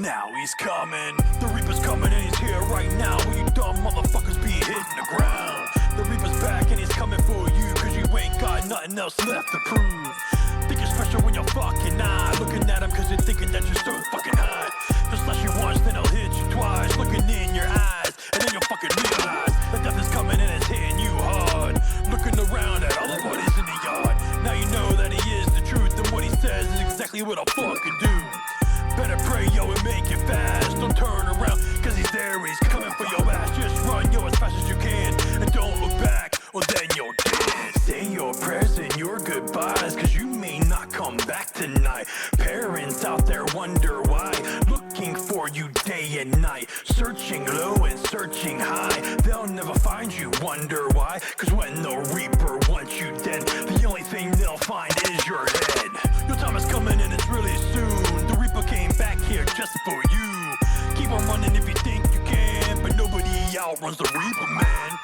Now he's coming, the Reaper's coming and he's here right now. When you dumb motherfuckers be hitting the ground. The Reaper's back and he's coming for you, cause you ain't got nothing else left to prove. Think you're special when you're fucking not looking at him cause you're thinking that you're so fucking hot. He'll slash you once, then he'll hit you twice, looking in your eyes, and then you'll fucking realize that death is coming and it's hitting you hard. Looking around at all the bodies in the yard, now you know that he is the truth, and what he says is exactly what I'll fucking do. Better pray, yo, and make it fast. Don't turn around, cause he's there, he's coming for your ass. Just run, yo, as fast as you can, and don't look back, or then you're dead. Say your prayers and your goodbyes, cause you may not come back tonight. Parents out there wonder why, looking for you day and night. Searching low and searching high, they'll never find you, wonder why. Cause when the Reaper wants you dead, the only thing they'll find is your head. Your time is coming and it's really soon. The Reaper came back here just for you. Keep on running if you think you can, but nobody outruns the Reaper, man.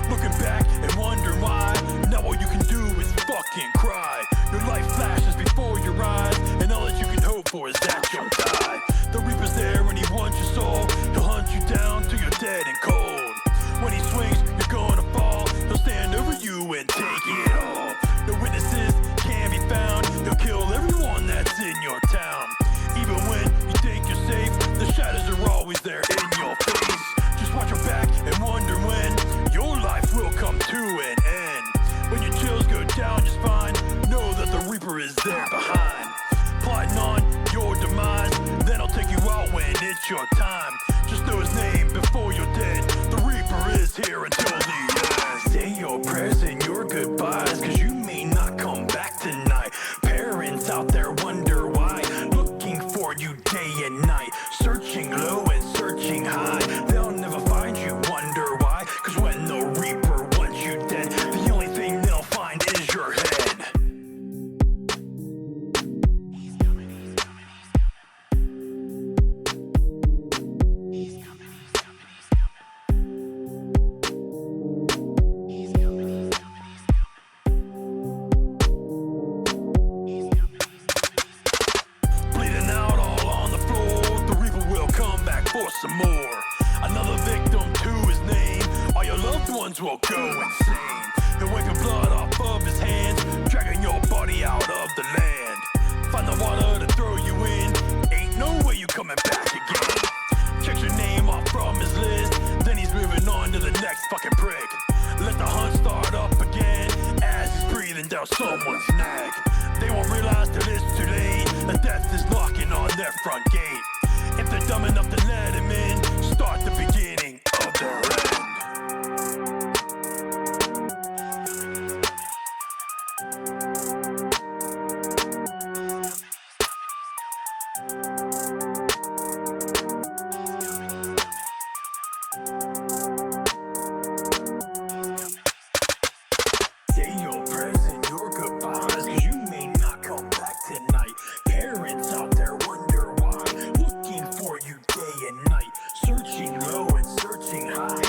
Looking back and wondering why, now all you can do is fucking cry. Your life flashes before your eyes, and all that you can hope for is that you'll die. The Reaper's there and he wants your soul, he'll hunt you down till you're dead and cold. When he swings, you're gonna fall, he'll stand over you and take it all. No witnesses can be found, he'll kill everyone that's in your town. Even when you think you're safe, the shadows are always there in your face. Just watch your back and wonder when your life will come to an end. When your chills go down just fine, know that the Reaper is there behind. Plotting on your demise, then I'll take you out when it's your time. Just know his name before you're dead, the Reaper is here until the end. Say your prayers and your goodbyes, cause you may not come back tonight. Parents out there wonder why, looking for you day and night. Searching low and searching high, they'll never find you, wonder why. Cause when the Reaper wants you dead, the only thing they'll find is your head. Some more, another victim to his name. All your loved ones will go insane. He'll wipe your blood off of his hands, dragging your body out of the land. Find the water to throw you in, ain't no way you coming back again. Check your name off from his list, then he's moving on to the next fucking prick. Let the hunt start up again, as he's breathing down someone's neck. They won't realize till it's too late, that death is knocking on their front gate. If they're dumb enough to let him in, start the beginning of their end. Say your prayers and your goodbyes, cause you may not come back tonight. Parents out there wonder why, looking for you day and night. Searching low and searching high,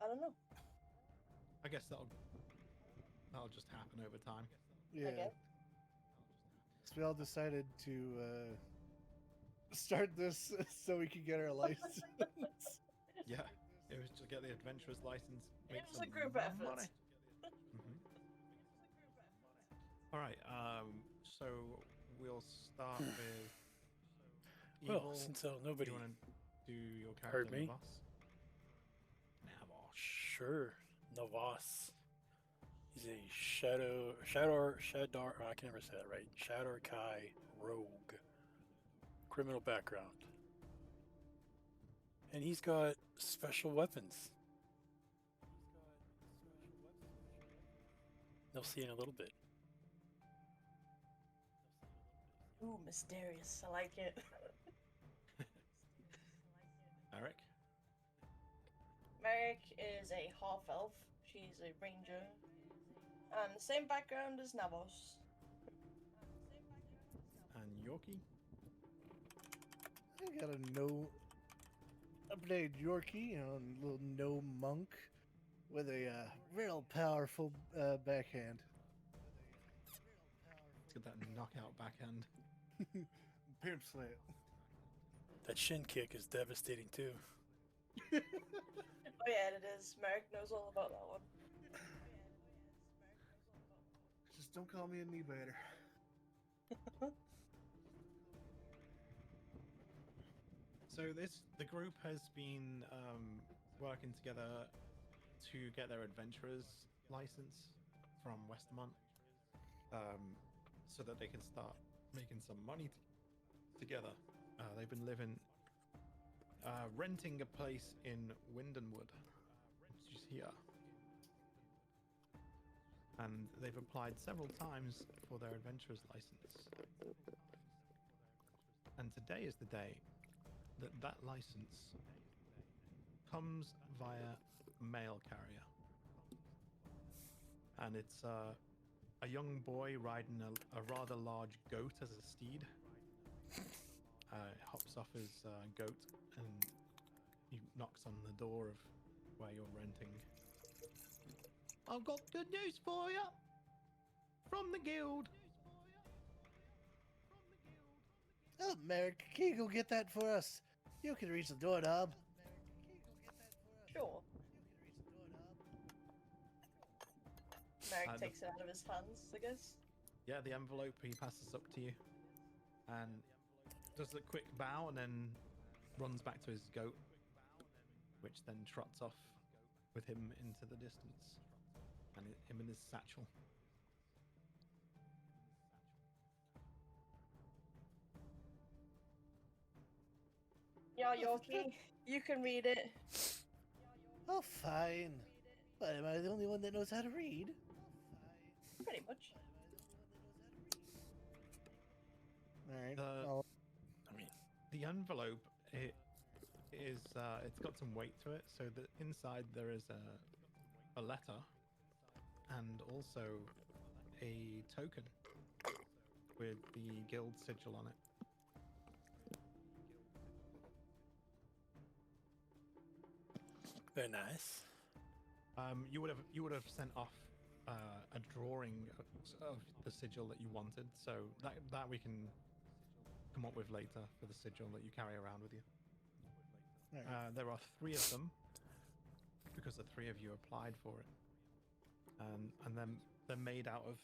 I don't know. I guess that'll just happen over time. Yeah. guess. So we all decided to start this so we could get our license. Yeah, it was to get the adventurer's license. It was a group effort. hmm All right. So we'll start with Evil. Well, since Do nobody you want to do your character, heard me? Navas? Navas. Sure, Navas. He's a Shadar. Oh, I can never say that right. Shadar Kai rogue. Criminal background. And he's got special weapons. They'll see in a little bit. Ooh, mysterious. I like it. Eric. Merrick is a half elf. She's a ranger. And the same background as Navos. And Yorkie. I got a no. I played Yorkie, a little no monk with a real powerful backhand. Let's get that knockout backhand. Pimp slam. That shin kick is devastating too. Oh yeah, it is. Merrick knows all about that one. Just don't call me a knee biter. So the group has been working together to get their adventurer's license from Westermont, so that they can start making some money together. They've been renting a place in Windenwood, which is here. And they've applied several times for their adventurer's license. And today is the day that license comes via mail carrier. And it's a young boy riding a rather large goat as a steed. Hops off his goat and he knocks on the door of where you're renting. I've got good news for you from the guild. Oh, Merrick, can you go get that for us? You can reach the doorknob. Sure. Merrick takes it out of his hands, I guess. Yeah, the envelope he passes up to you and does a quick bow and then runs back to his goat, which then trots off with him into the distance and him in his satchel. Yeah, Yorkie, you can read it. Oh, fine. But am I the only one that knows how to read? Pretty much. Alright. I mean, The envelope, it's got some weight to it, so that inside there is a letter and also a token with the guild sigil on it. very nice. You would have sent off a drawing of the sigil that you wanted, so that we can come up with later for the sigil that you carry around with you. Alright. There are 3 of them because the 3 of you applied for it, and then they're made out of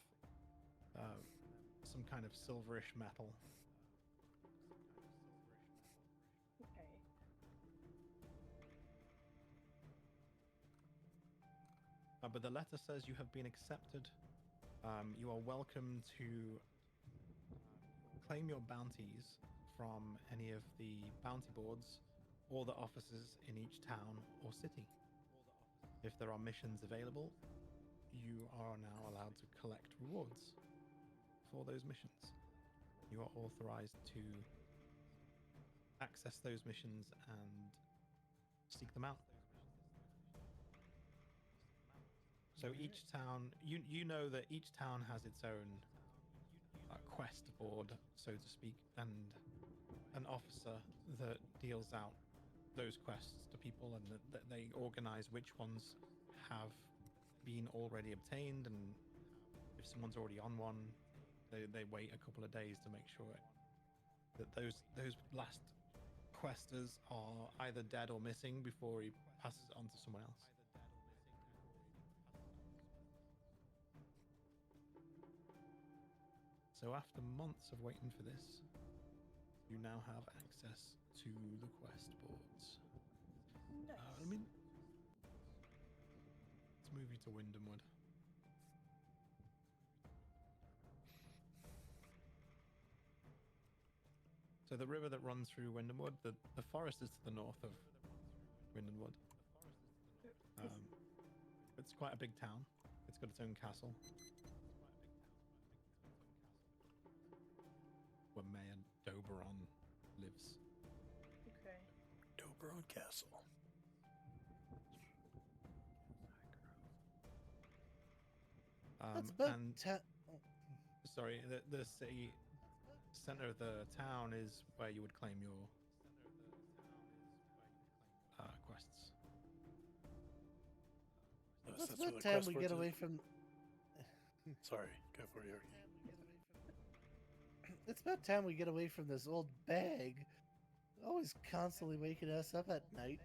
some kind of silverish metal. Okay. But the letter says you have been accepted. You are welcome to claim your bounties from any of the bounty boards or the offices in each town or city. If there are missions available, you are now allowed to collect rewards for those missions. You are authorized to access those missions and seek them out. So each town, you know that each town has its own quest board, so to speak, and an officer that deals out those quests to people, and that they organize which ones have been already obtained, and if someone's already on one, they wait a couple of days to make sure that those last questers are either dead or missing before he passes it on to someone else. So after months of waiting for this, you now have access to the quest boards. Nice. Let's move you to Windhamwood. So the river that runs through Windhamwood, the forest is to the north of Windhamwood. It's quite a big town. It's got its own castle, where Mayor Doberon lives. Okay. Doberon Castle. That's about And sorry, the city center of the town is where you would claim your quests. That's That's where about the time quest we boards get away is? from. Sorry, go for it. It's about time we get away from this old bag, always constantly waking us up at night.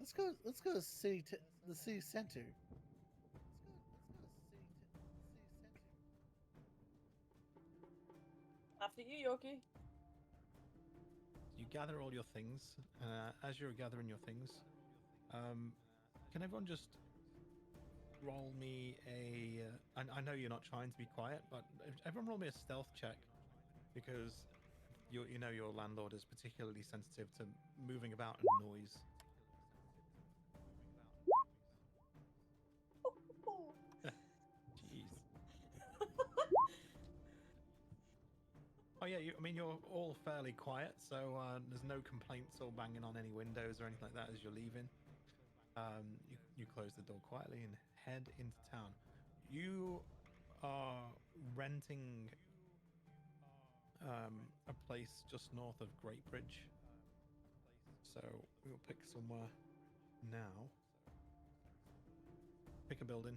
Let's go. Let's go to the city center. After you, Yoki. You gather all your things. As you're gathering your things, can everyone just roll me a? I know you're not trying to be quiet, but everyone roll me a stealth check, because you know your landlord is particularly sensitive to moving about and noise. Jeez. Oh yeah, I mean you're all fairly quiet, so there's no complaints or banging on any windows or anything like that as you're leaving. You close the door quietly and head into town. You are renting a place just north of Great Bridge, so we'll pick somewhere now. Pick a building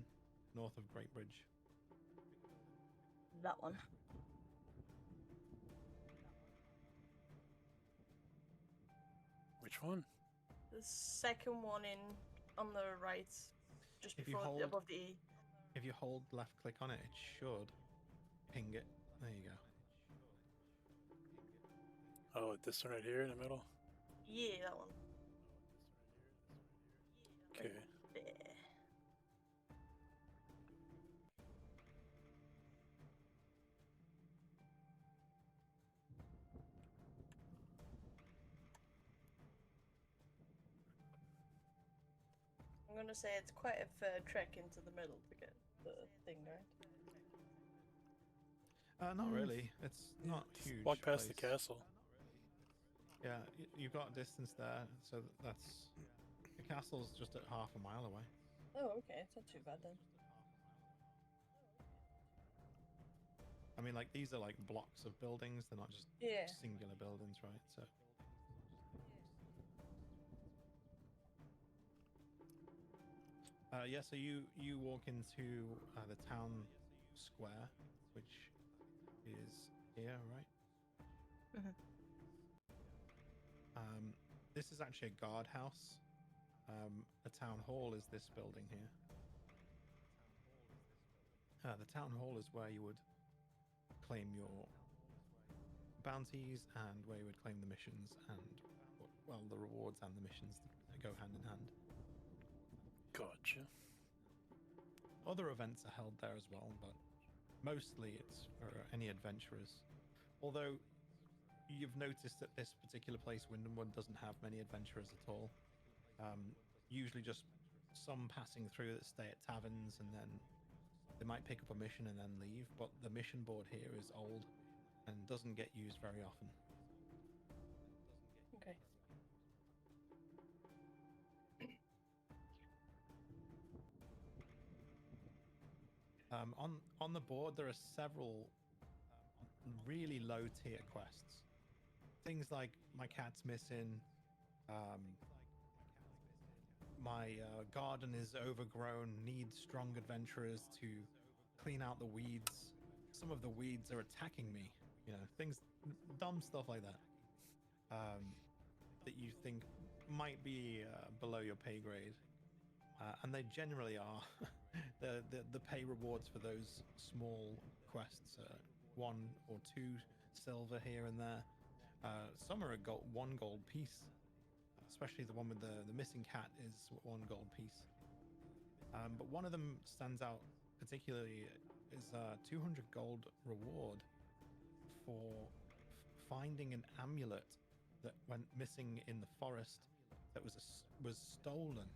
north of Great Bridge. That one. Which one? The second one in on the right, just If you before hold- above the E. If you hold left click on it, it should ping it. There you go. Oh, this one right here in the middle? Yeah, that one. Okay. There. I'm gonna say it's quite a fair trek into the middle to get the thing, right? Not really. It's not huge. Walk past the place. castle. Yeah, you've got a distance there, so that's the castle's just at half a mile away. Oh, okay, it's not too bad then. I mean, like these are like blocks of buildings; they're not just Yeah. singular buildings, right? So. Yeah, so you walk into the town square, which is here, right? Mhm. This is actually a guardhouse. The town hall is this building here. The town hall is where you would claim your bounties and where you would claim the missions and, well, the rewards and the missions go hand in hand. Gotcha. Other events are held there as well, but mostly it's for any adventurers. Although you've noticed that this particular place, Windhamwood, doesn't have many adventurers at all. Usually just some passing through that stay at taverns, and then they might pick up a mission and then leave. But the mission board here is old and doesn't get used very often. Okay. On the board, there are several really low tier quests. Things like my cat's missing, My garden is overgrown, needs strong adventurers to clean out the weeds. Some of the weeds are attacking me, you know, things, dumb stuff like that. That you think might be below your pay grade. And they generally are. The pay rewards for those small quests are 1 or 2 silver here and there. Some are a 1 gold piece. Especially the one with the missing cat is 1 gold piece. But one of them stands out particularly is a 200 gold reward for finding an amulet that went missing in the forest that was stolen.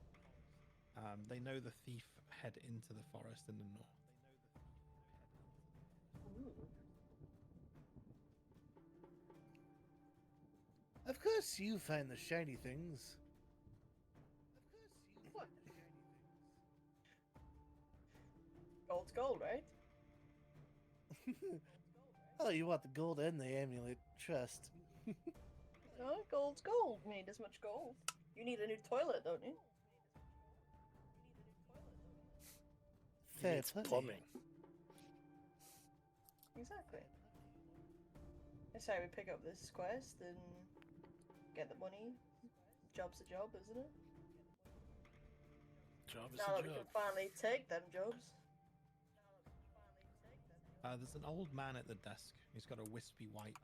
They know the thief head into the forest in the north. Ooh. Of course, you find the shiny things. What? Gold's gold, right? Oh, you want the gold and the amulet. Trust. No, gold's gold. You need as much gold. You need a new toilet, don't you? He Fair needs play. plumbing. Exactly. That's how we pick up this quest and get the money. Job's a job, isn't it? Job is Now a that we job. can finally take them jobs. There's an old man at the desk. He's got a wispy white,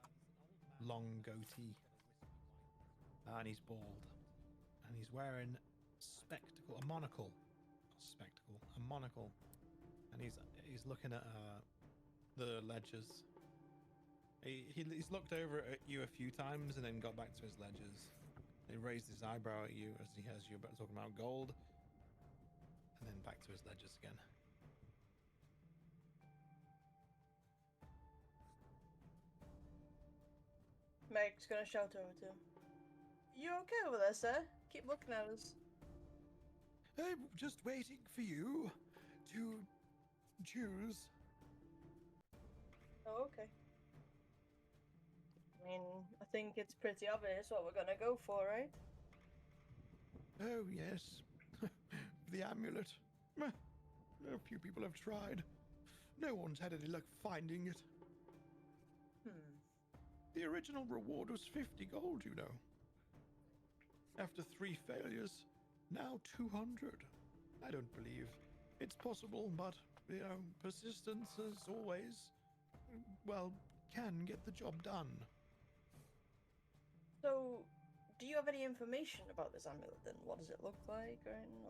long goatee. And he's bald. And he's wearing a monocle. Not spectacle, a monocle. And he's looking at the ledgers. He's looked over at you a few times and then got back to his ledgers. He raised his eyebrow at you as he hears you talking about gold. And then back to his ledgers again. Meg's gonna shout over to him. You okay over there, sir? Keep looking at us. I'm just waiting for you to choose. Oh, okay. I mean, I think it's pretty obvious what we're gonna go for, right? Oh, yes. The amulet. A few people have tried. No one's had any luck finding it. The original reward was 50 gold, you know. After 3 failures, now 200. I don't believe it's possible, but, you know, persistence as always, well, can get the job done. So, do you have any information about this amulet then? What does it look like,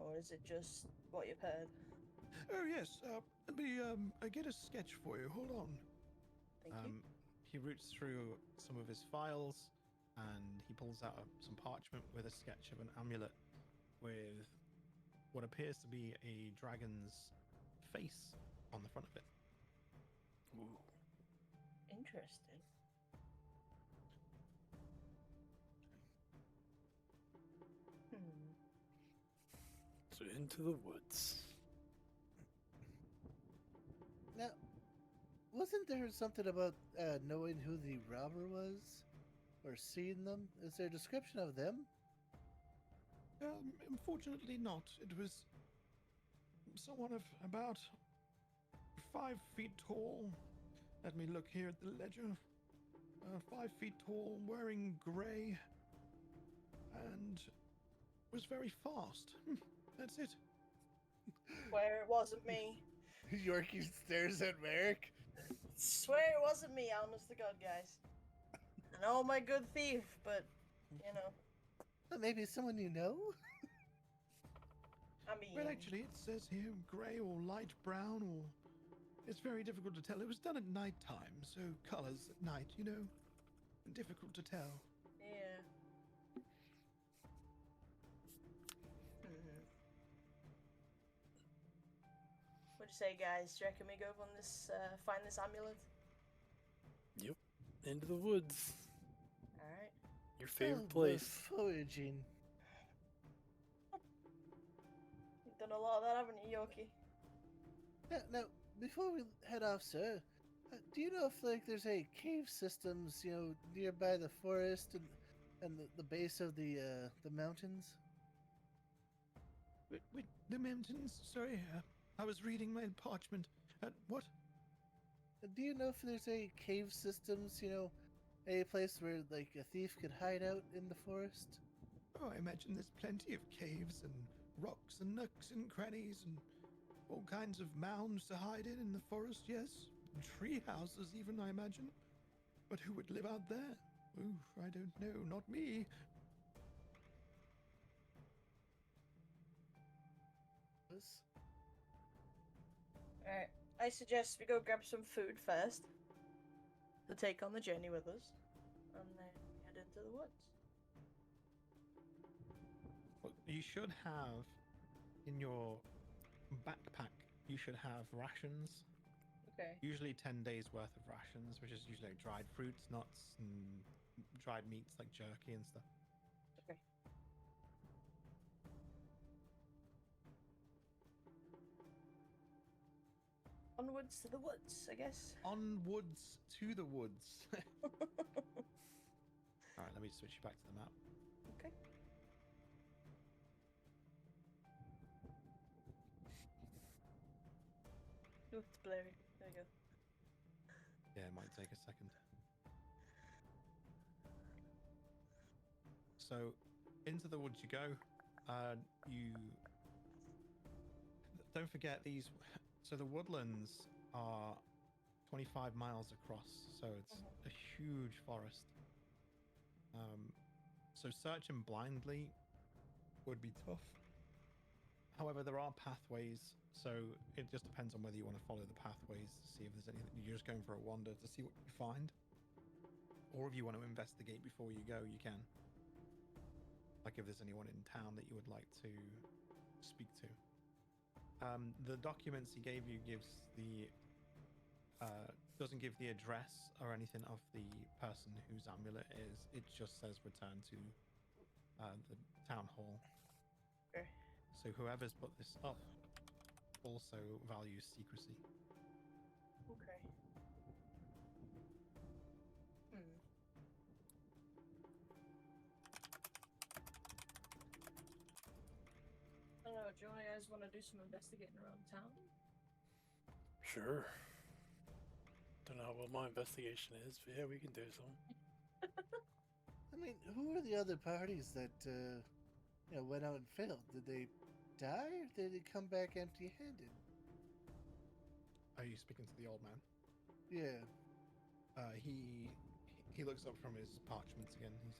or is it just what you've heard? Oh, yes. Let me get a sketch for you. Hold on. Thank you. He roots through some of his files and he pulls out some parchment with a sketch of an amulet with what appears to be a dragon's face on the front of it. Ooh. Interesting. So into the woods. Now, wasn't there something about knowing who the robber was? Or seeing them? Is there a description of them? Unfortunately not. It was someone of about 5 feet tall. Let me look here at the ledger. 5 feet tall, wearing grey, and was very fast. That's it. Swear it wasn't me. Yorkie stares at Merrick. Swear it wasn't me, honest to God, guys. I know I'm a good thief, but, you know, Maybe someone you know? I mean... Well, actually, it says here grey or light brown, or it's very difficult to tell. It was done at night time, so colours at night, you know, difficult to tell. Yeah. What'd you say, guys? Do you reckon we go on this, find this amulet? Yep. Into the woods. Alright. Your favorite Oh, place. Foraging. You've done a lot of that, haven't you, Yoki? Now, before we head off, sir, do you know if like there's any cave systems, you know, nearby the forest, and And the base of the mountains? Wait, the mountains? Sorry, I was reading my parchment. What? Do you know if there's any cave systems, a place where like a thief could hide out in the forest? Oh, I imagine there's plenty of caves and rocks and nooks and crannies and all kinds of mounds to hide in the forest, yes. And tree houses even, I imagine. But who would live out there? Oof, I don't know, not me. Alright, I suggest we go grab some food first to take on the journey with us, and then we head into the woods. Well, you should have in your backpack, you should have rations. Okay. Usually 10 days worth of rations, which is usually dried fruits, nuts, and dried meats like jerky and stuff. Okay. Onwards to the woods, I guess. Onwards to the woods. Alright, let me switch you back to the map. Okay. Oh, it's blurry. There you go. Yeah, it might take a second. So, into the woods you go. You don't forget these. So the woodlands are 25 miles across, so it's a huge forest. So searching blindly would be tough. However, there are pathways, so it just depends on whether you want to follow the pathways to see if there's anything. You're just going for a wander to see what you find, or if you want to investigate before you go, you can. Like if there's anyone in town that you would like to speak to. The documents he gave you gives the doesn't give the address or anything of the person whose amulet is. It just says return to the town hall. Okay. So whoever's put this up also values secrecy. Okay. I don't know, do you guys want to do some investigating around town? Sure. Don't know what my investigation is, but yeah, we can do some. I mean, who are the other parties that went out and failed? Did they die, or did they come back empty-handed? Are you speaking to the old man? Yeah. He looks up from his parchments again. He's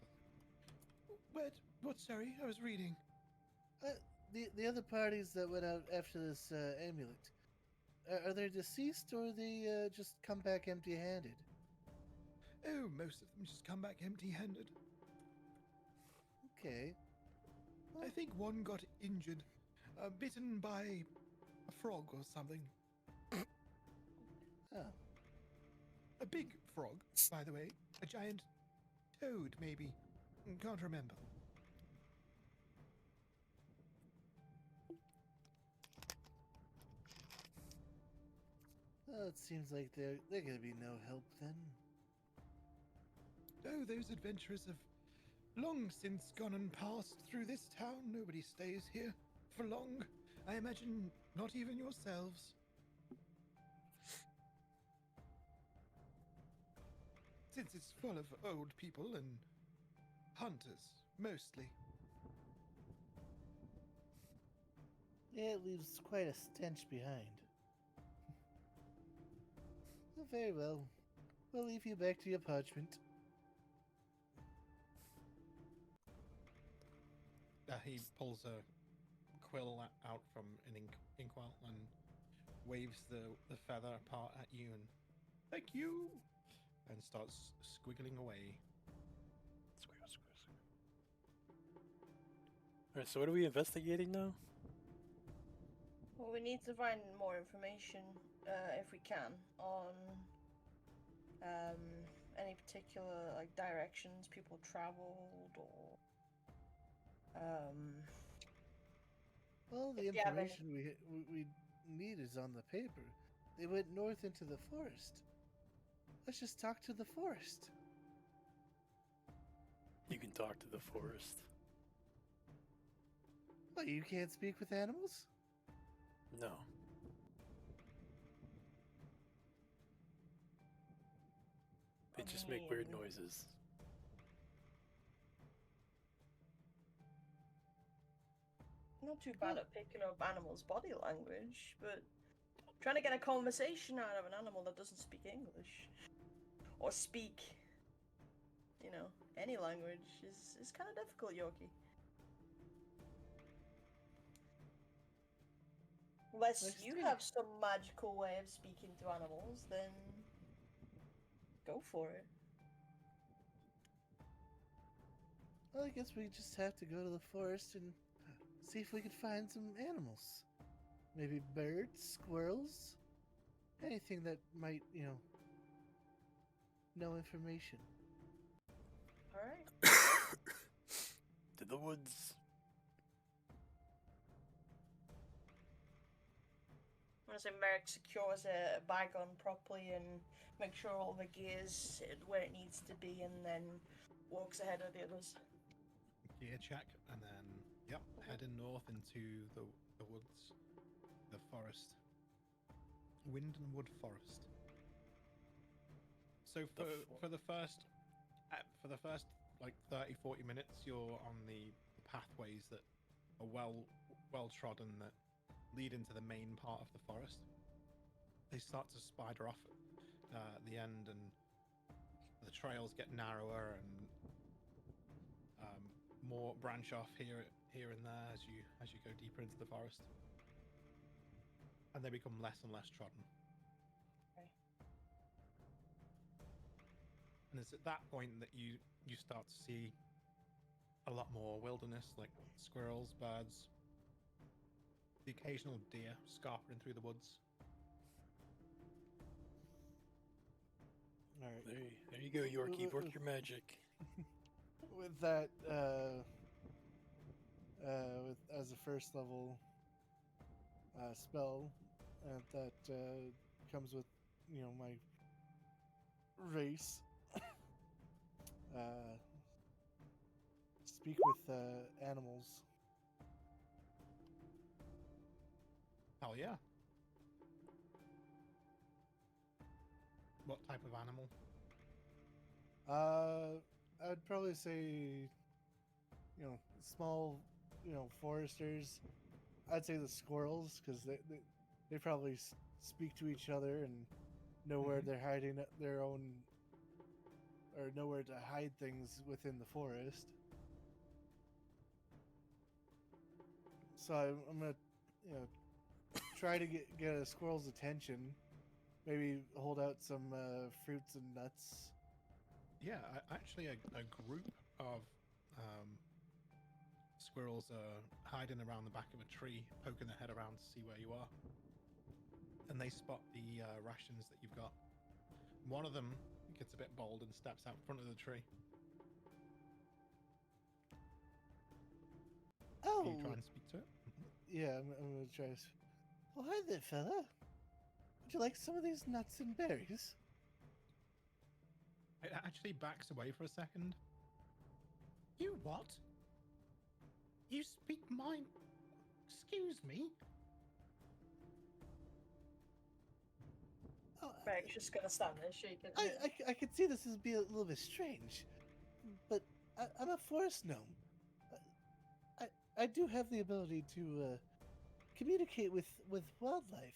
like, what? Sorry, I was reading. The other parties that went out after this amulet, are they deceased, or they just come back empty-handed? Oh, most of them just come back empty-handed. Okay. I think one got injured, bitten by a frog or something. Oh. A big frog, by the way. A giant toad, maybe. Can't remember. Well, it seems like they're gonna be no help then. Oh, those adventurers have long since gone and passed through this town. Nobody stays here for long. I imagine not even yourselves. Since it's full of old people and hunters, mostly. Yeah, it leaves quite a stench behind. Well, very well. We'll leave you back to your parchment. He pulls a quill out from an inkwell and waves the feather apart at you and thank you, and starts squiggling away. Squiggle, squiggle, squiggle. Alright, so what are we investigating now? Well, we need to find more information, if we can, on any particular directions people traveled, or Well, the if you have any- information we need is on the paper. They went north into the forest. Let's just talk to the forest. You can talk to the forest. What, you can't speak with animals? No. They just make weird mean- noises. Not too bad at picking up animals' body language, but trying to get a conversation out of an animal that doesn't speak English or speak, any language is kind of difficult, Yorkie. Unless Let's you see. have some magical way of speaking to animals, then go for it. Well, I guess we just have to go to the forest and see if we can find some animals. Maybe birds, squirrels, anything that might, know information. All right. To the woods. I'm gonna say Merrick secures a bag on properly and make sure all the gear's where it needs to be, and then walks ahead of the others. Gear check, and then heading north into the woods, the forest, wind and wood forest. So for the first like 30-40 minutes, you're on the pathways that are well trodden that lead into the main part of the forest. They start to spider off at the end, and the trails get narrower and more branch off here and there as you go deeper into the forest, and they become less and less trodden. Okay. And it's at that point that you start to see a lot more wilderness, like squirrels, birds, the occasional deer scarpering through the woods. All right. There you go, Yorkie. Work your magic. With that, as a first level spell, that comes with, my race. Speak with animals. Hell yeah. What type of animal? I'd probably say, small, foresters. I'd say the squirrels, because they probably speak to each other and know where Mhm. they're hiding their own, or know where to hide things within the forest. So I'm gonna, try to get a squirrel's attention. Maybe hold out some fruits and nuts. Yeah, actually, a group of squirrels are hiding around the back of a tree, poking their head around to see where you are. And they spot the rations that you've got. One of them gets a bit bold and steps out in front of the tree. Oh, You try and speak to it. yeah, I'm gonna try. Oh, hi there, fella. Would you like some of these nuts and berries? It actually backs away for a second. You what? You speak mine? Excuse me? Oh, Merrick's just gonna stand there shaking. I could see this as being a little bit strange, but I'm a forest gnome. I do have the ability to communicate with wildlife.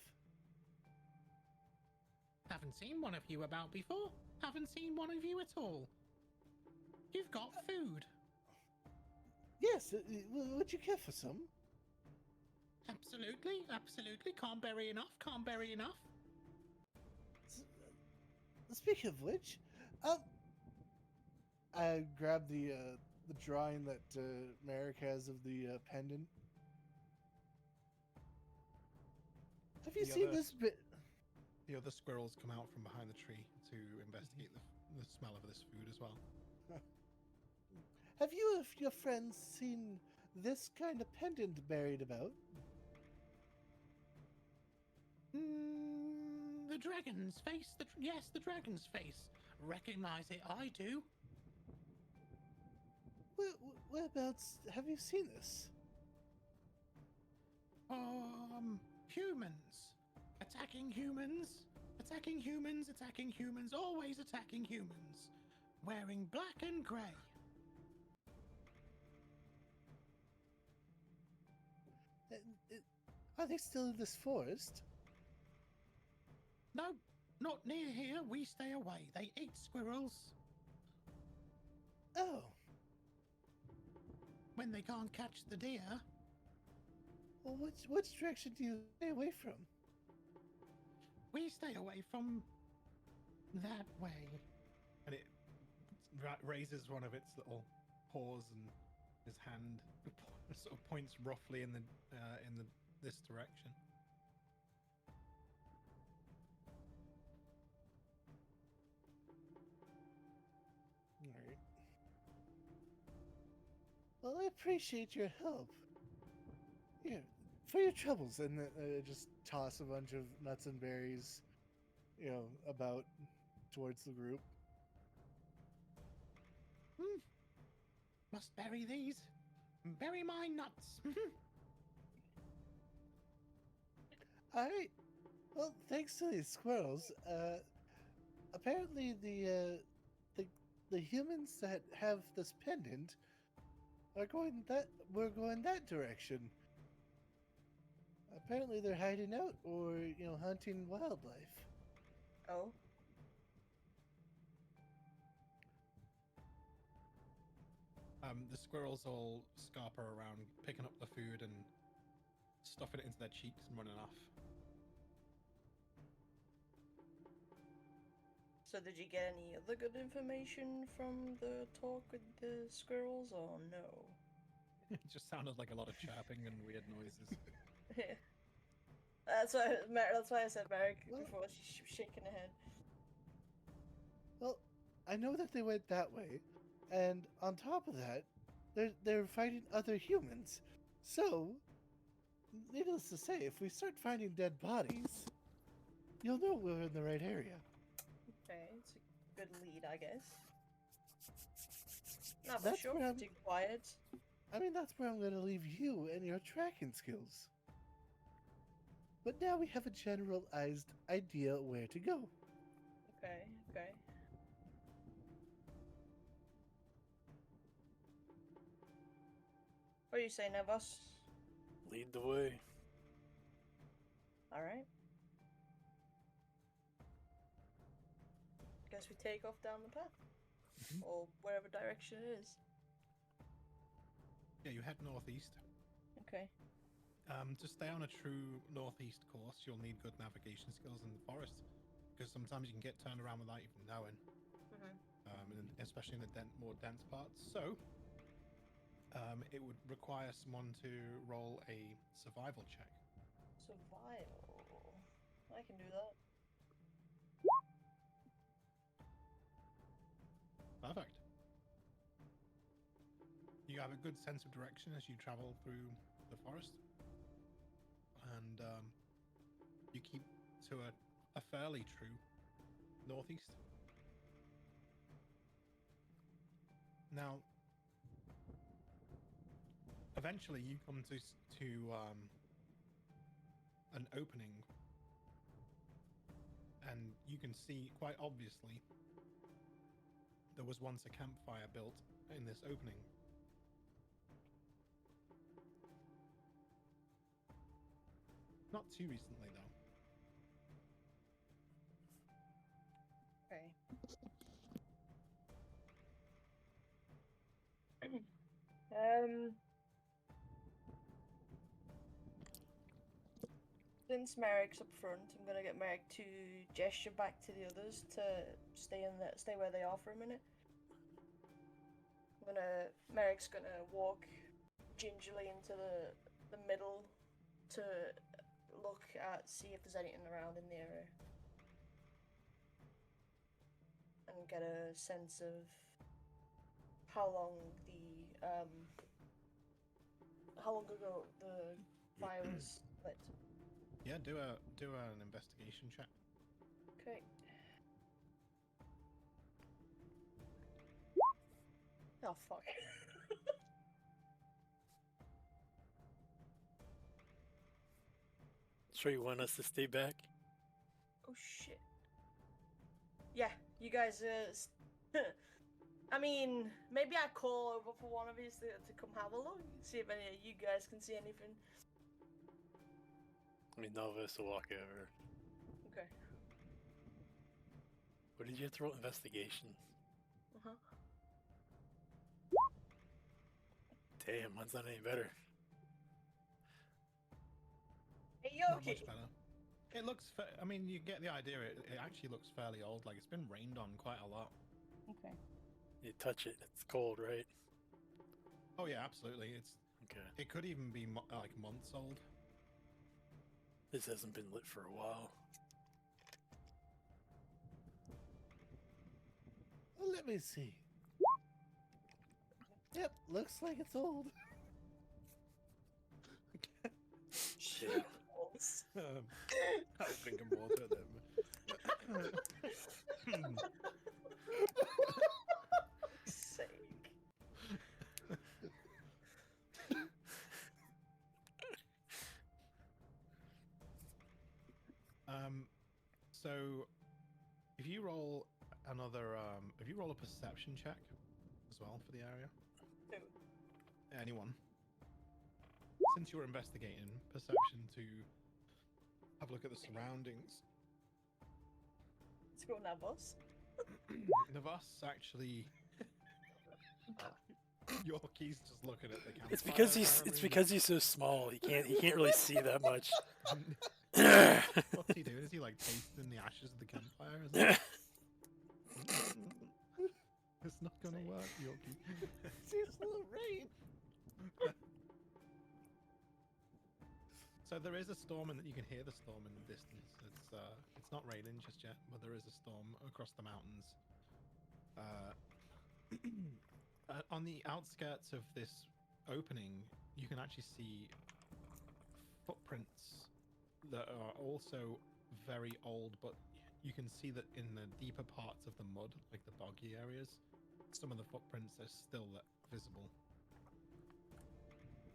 Haven't seen one of you about before. Haven't seen one of you at all. You've got food. Yes, would you care for some? Absolutely, absolutely. Can't bury enough. Can't bury enough. Speaking of which, I grabbed the drawing that Merrick has of the pendant. Have you The seen other- this bit? The other squirrels come out from behind the tree to investigate the smell of this food as well. Have you or your friends seen this kind of pendant buried about? The dragon's face. Yes, the dragon's face. Recognize it, I do. Whereabouts have you seen this? Humans. Attacking humans. Attacking humans, attacking humans, always attacking humans. Wearing black and grey. Are they still in this forest? No, not near here. We stay away. They eat squirrels. Oh, When they can't catch the deer, well, which direction do you stay away from? we stay away from that way. And it raises one of its little paws, and his hand sort of points roughly in this direction. Alright. Well, I appreciate your help. Here, for your troubles, and just toss a bunch of nuts and berries, about towards the group. Must bury these. Bury my nuts. Alright. Well, thanks to these squirrels, apparently the humans that have this pendant we're going that direction. Apparently they're hiding out or, hunting wildlife. Oh. The squirrels all scarper around, picking up the food and stuffing it into their cheeks and running off. So did you get any other good information from the talk with the squirrels, or no? It just sounded like a lot of chirping and weird noises. That's why I said Merrick Well- before she was shaking her head. Well, I know that they went that way, and on top of that, they're fighting other humans. So, needless to say, if we start finding dead bodies, you'll know we're in the right area. Okay, it's a good lead, I guess. Not for That's sure. where I'm- Too quiet. I mean, that's where I'm going to leave you and your tracking skills. But now we have a generalized idea where to go. Okay, okay. What do you say, Nevos? Lead the way. Alright. Guess we take off down the path. Or wherever direction it is. Yeah, you head northeast. Okay. To stay on a true northeast course, you'll need good navigation skills in the forest, because sometimes you can get turned around without even knowing, especially in the more dense parts. So, it would require someone to roll a survival check. Survival. I can do that. Perfect. You have a good sense of direction as you travel through the forest, and you keep to a fairly true northeast. Now, eventually, you come to an opening, and you can see quite obviously there was once a campfire built in this opening. Not too recently, though. Okay. Since Merrick's up front, I'm gonna get Merrick to gesture back to the others to stay where they are for a minute. Merrick's gonna walk gingerly into the middle to see if there's anything around in the area. And get a sense of how long ago the fire was lit. Yeah, do an investigation check. Okay. Oh fuck. So you want us to stay back? Oh shit. Yeah, you guys. I mean, maybe I call over for one of you to come have a look, see if any of you guys can see anything. I mean, none of us will walk over. Okay. What did you have to roll? Investigation. Uh-huh. Damn, mine's not any better. Hey, Not much Yoki. better. It looks. I mean, you get the idea. It actually looks fairly old. Like it's been rained on quite a lot. Okay. You touch it, it's cold, right? Oh yeah, absolutely. Okay. It could even be like months old. This hasn't been lit for a while. Well, let me see. Yep, looks like it's old. Shit. I'll drink some water then. Sake. So if you roll another, if you roll a perception check as well for the area, Who? anyone, since you were investigating, perception to have a look at the surroundings. Let's go Navos. Navas actually, Yorkie's just looking at the campfire. It's because fire it's arena. because he's so small. He can't really see that much. What's he doing? Is he like tasting the ashes of the campfire? Is it? It's not gonna work, Yorkie. Seems a little rain. So there is a storm, and you can hear the storm in the distance. It's not raining just yet, but there is a storm across the mountains. On the outskirts of this opening, you can actually see footprints that are also very old, but you can see that in the deeper parts of the mud, like the boggy areas, some of the footprints are still visible.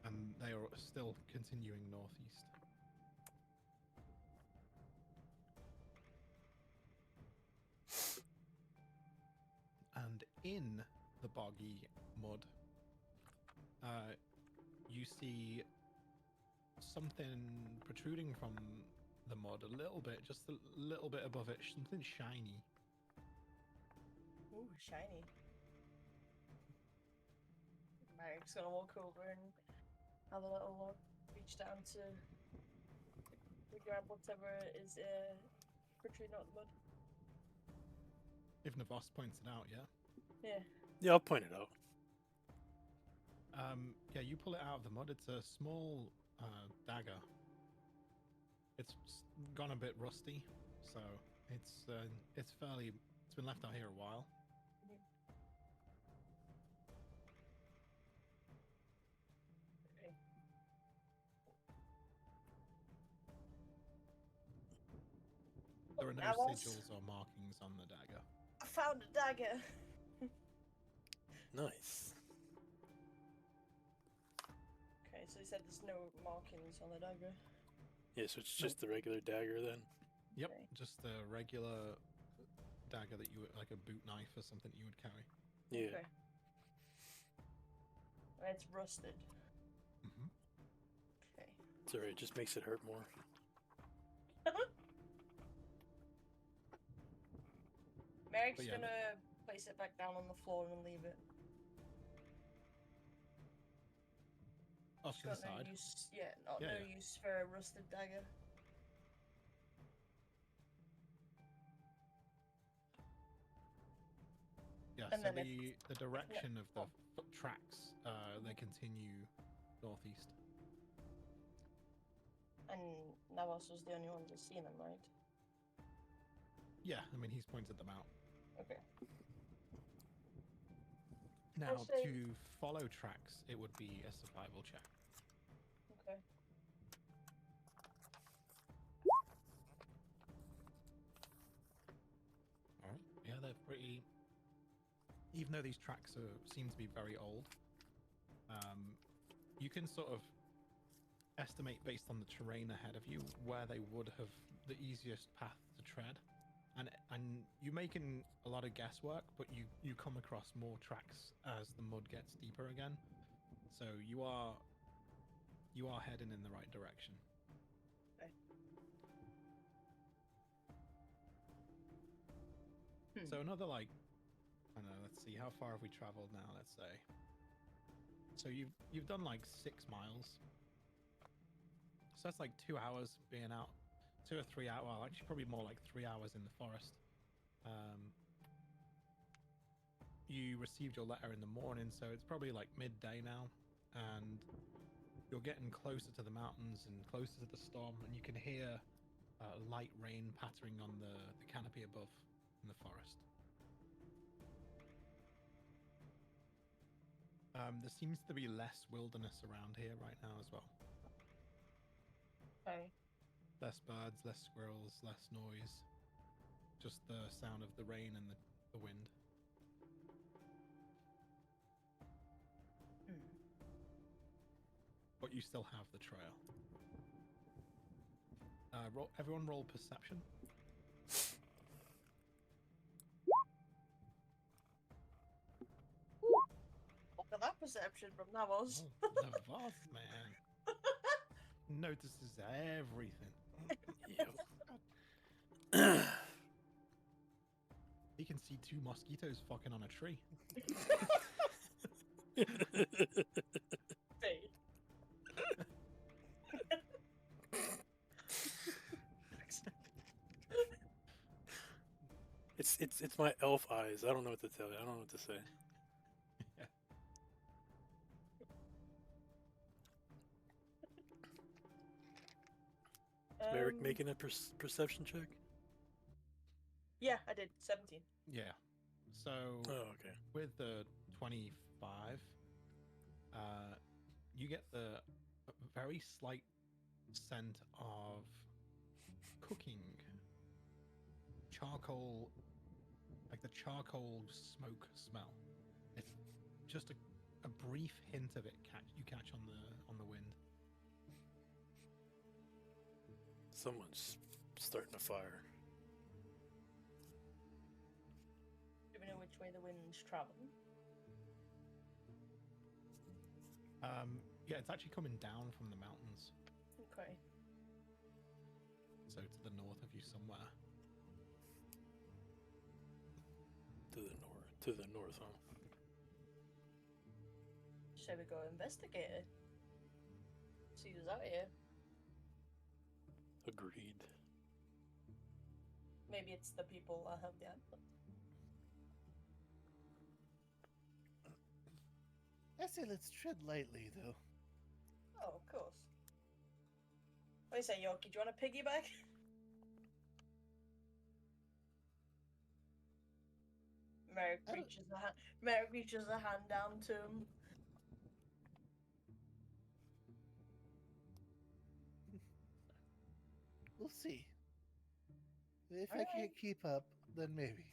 And they are still continuing northeast. And in the boggy mud, you see something protruding from the mud a little bit, just a little bit above it, something shiny. Ooh, shiny. Marik's gonna walk over and have a little look, reach down to grab whatever is protruding out the mud. If Navos points it out, yeah. Yeah. Yeah, I'll point it out. Yeah, you pull it out of the mud. It's a small dagger. It's gone a bit rusty, so it's been left out here a while. Okay. There are no Navos? sigils or markings on the dagger. I found a dagger. Nice. Okay, so you said there's no markings on the dagger. Yeah, so it's just the regular dagger then. Yep, Okay. just a regular dagger that you would, like a boot knife or something you would carry. Yeah. Okay. And it's rusted. Mm-hmm. Okay. It's alright, just makes it hurt more. Merrick's But yeah, gonna place it back down on the floor and leave it. Off She's to the got no side. use, yeah, not Yeah, no yeah. use for a rusted dagger. Yeah, And so then the direction of the foot tracks, they continue northeast. And Navas was the only one that's seen them, right? Yeah, I mean, he's pointed them out. Okay. Now, say- to follow tracks, it would be a survival check. Okay. Alright. Yeah, they're pretty... Even though these tracks seem to be very old, you can sort of estimate based on the terrain ahead of you where they would have the easiest path to tread. And you're making a lot of guesswork, but you come across more tracks as the mud gets deeper again. So you are heading in the right direction. Okay. So another like, I don't know, let's see, how far have we traveled now, let's say. So you've done like 6 miles. So that's like 2 hours being out, 2 or 3 hours, well actually probably more like 3 hours in the forest. You received your letter in the morning, so it's probably like midday now, and you're getting closer to the mountains and closer to the storm, and you can hear light rain pattering on the canopy above in the forest. There seems to be less wilderness around here right now as well. Okay. Less birds, less squirrels, less noise. Just the sound of the rain and the wind. But you still have the trail. Everyone roll perception. Look at that perception from Navos. Oh, the Voth man notices everything. Yep. He can see 2 mosquitoes fucking on a tree. Hey. It's my elf eyes. I don't know what to tell you. I don't know what to say. Merrick making a perception check? Yeah, I did 17. Yeah. So Oh, okay. with the 25, you get the very slight scent of cooking. Charcoal, like the charcoal smoke smell. It's just a brief hint of it you catch on the wind. Someone's starting a fire. Do we know which way the wind's traveling? Yeah, it's actually coming down from the mountains. Okay. So to the north of you somewhere. To the north, huh? Shall we go investigate it? See who's out here. Agreed. Maybe it's the people that have the amulet. I say let's tread lightly, though. Oh, of course. What do you say, Yorkie? Do you want a piggyback? Merrick I don't- reaches a hand. Merrick reaches a hand down to him. We'll see. If I Alright. can't keep up, then maybe.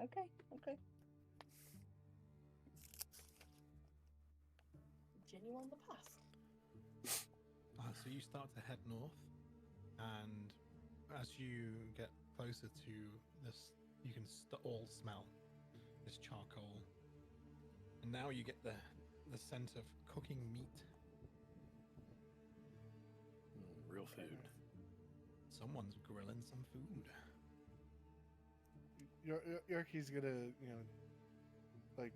Okay, okay. Continue on the path. So you start to head north, and as you get closer to this, you can all smell this charcoal, and now you get the scent of cooking meat. Real food. Someone's grilling some food. Yorkie's gonna, like,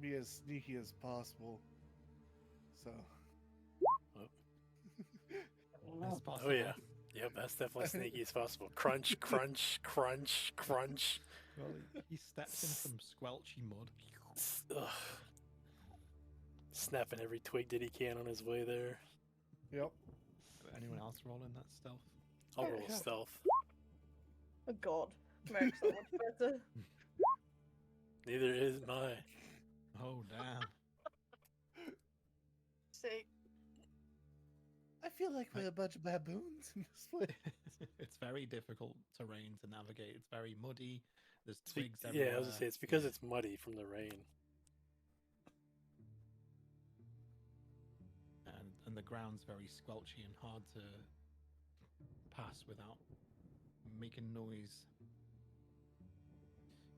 be as sneaky as possible. So. As possible. Oh yeah. Yep, that's definitely sneaky as possible. Crunch, crunch, crunch, crunch. Well, he steps in some squelchy mud. Ugh. Snapping every twig that he can on his way there. Yep. Anyone else rolling that stealth? I'll roll Yeah. stealth. Oh god. Merrick's so much better. Neither is mine. Oh damn! See, I feel like we're a bunch of baboons in this place. It's very difficult terrain to navigate. It's very muddy. There's It's be- twigs everywhere. yeah, I was gonna say it's because it's muddy from the rain. and and the ground's very squelchy and hard to pass without making noise.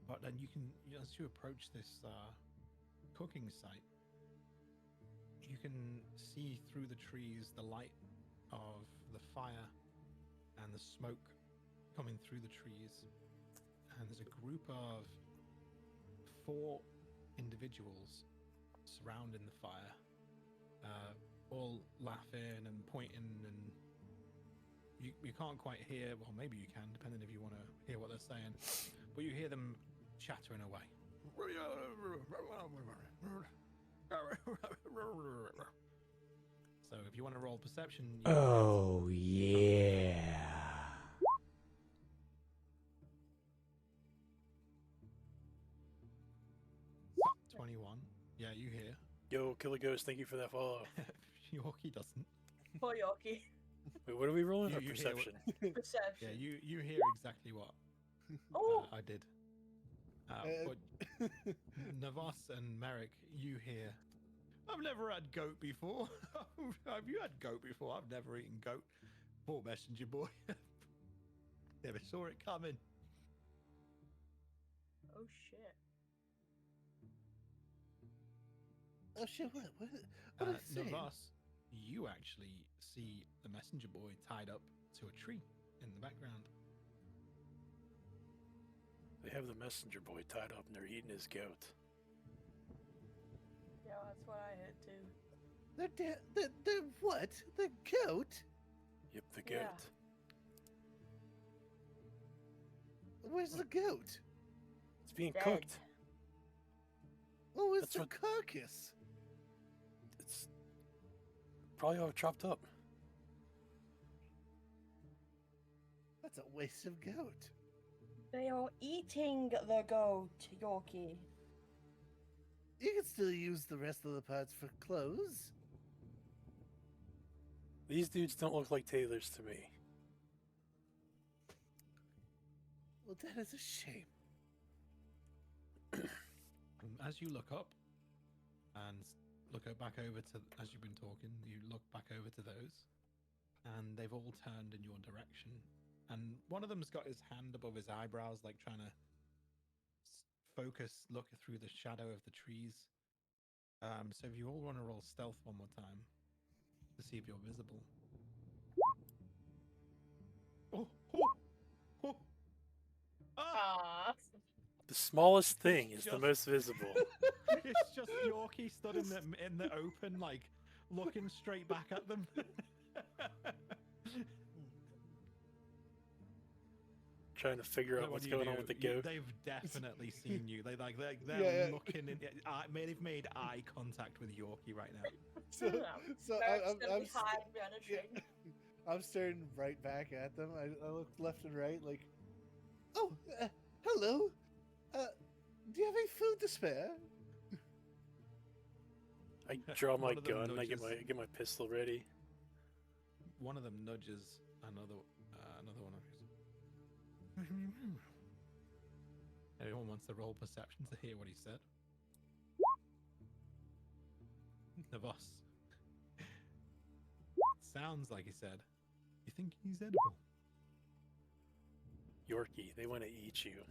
But then you can, as you approach this cooking site, you can see through the trees the light of the fire and the smoke coming through the trees. And there's a group of 4 individuals surrounding the fire, all laughing and pointing, and you can't quite hear, well, maybe you can, depending if you want to hear what they're saying, but you hear them chattering away. So if you want to roll perception, you Oh, yeah. 21. Yeah, you hear. Yo, Killer Ghost, thank you for that follow. Yorkie doesn't. Poor Yorkie. Wait, what are we rolling? You Or hear perception? Perception. Yeah, you hear exactly what Oh, I did. But Navas and Merrick, you hear. I've never had goat before. Have you had goat before? I've never eaten goat. Poor messenger boy. Never saw it coming. oh shit. Oh shit! What did it say? Navas, you actually see the messenger boy tied up to a tree in the background. They have the messenger boy tied up and they're eating his goat. Yeah, that's what I heard too. The what? The goat? Yep, the goat. Yeah. Where's the goat? It's being Dead. cooked. Oh, it's That's the what- carcass. It's probably all chopped up. That's a waste of goat. They are eating the goat, Yorkie. You can still use the rest of the parts for clothes. These dudes don't look like tailors to me. Well, that is a shame. As you look up and back over to, as you've been talking, you look back over to those, and they've all turned in your direction. And one of them's got his hand above his eyebrows, like trying to focus, look through the shadow of the trees. So if you all want to roll stealth one more time to see if you're visible. Oh, oh, oh. Ah! Ah. The smallest thing is the Just- most visible. It's just Yorkie stood in the open, like looking straight back at them. Trying to figure out What what's do you going on do? with the You- goat. They've definitely seen you. They're Yeah. looking in. They've made eye contact with Yorkie right now. So Merrick's I'm gonna be hiding behind a tree. I'm staring right back at them. I look left and right, like, oh, hello. Do you have any food to spare? I draw my One of them gun and I nudges. get my pistol ready. One of them nudges another one of his. Everyone wants to roll perception to hear what he said. Navas. Sounds like he said, "You think he's edible?" Yorkie, they want to eat you.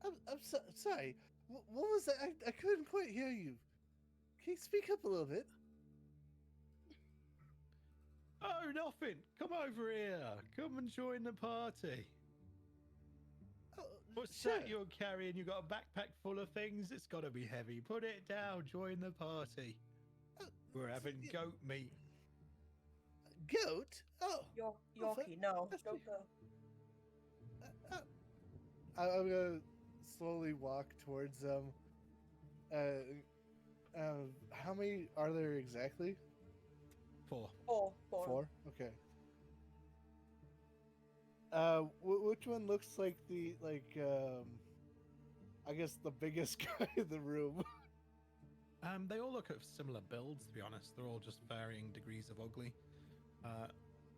I'm sorry. What was that? I couldn't quite hear you. Can you speak up a little bit? Oh, nothing. Come over here. Come and join the party. Oh, What's sure. that you're carrying? You got a backpack full of things? It's got to be heavy. Put it down. Join the party. Oh, We're having y- goat meat. Goat? Oh, Yorkie, no, that's don't pretty- go. I'm gonna slowly walk towards them. How many are there exactly? 4. Four. Four. Okay. Which one looks like I guess the biggest guy in the room? They all look at similar builds, to be honest. They're all just varying degrees of ugly.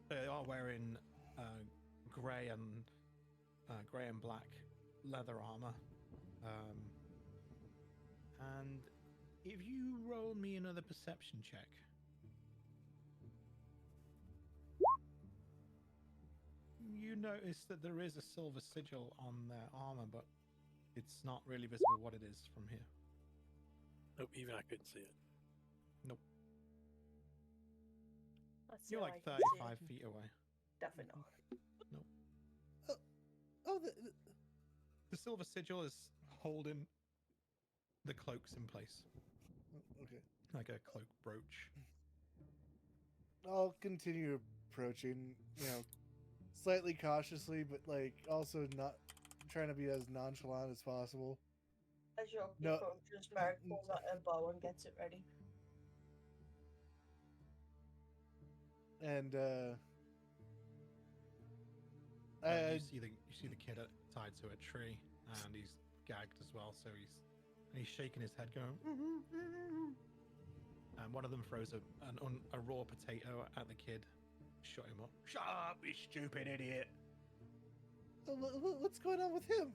They are wearing grey and black leather armor, and If you roll me another perception check. You notice that there is a silver sigil on their armor, but it's not really visible what it is from here. Nope, even I couldn't see it. Let's see You're how like I can see 35 it. feet away. Definitely not. Oh, The silver sigil is holding the cloaks in place, okay. like a cloak brooch. I'll continue approaching, slightly cautiously, but like also not trying to be as nonchalant as possible. As your No. approaches, Merrick pulls out a bow and gets it ready. And You see the kid tied to a tree, and he's gagged as well. So he's shaking his head, going. And one of them throws a raw potato at the kid, shut him up. Shut up, you stupid idiot! what's going on with him?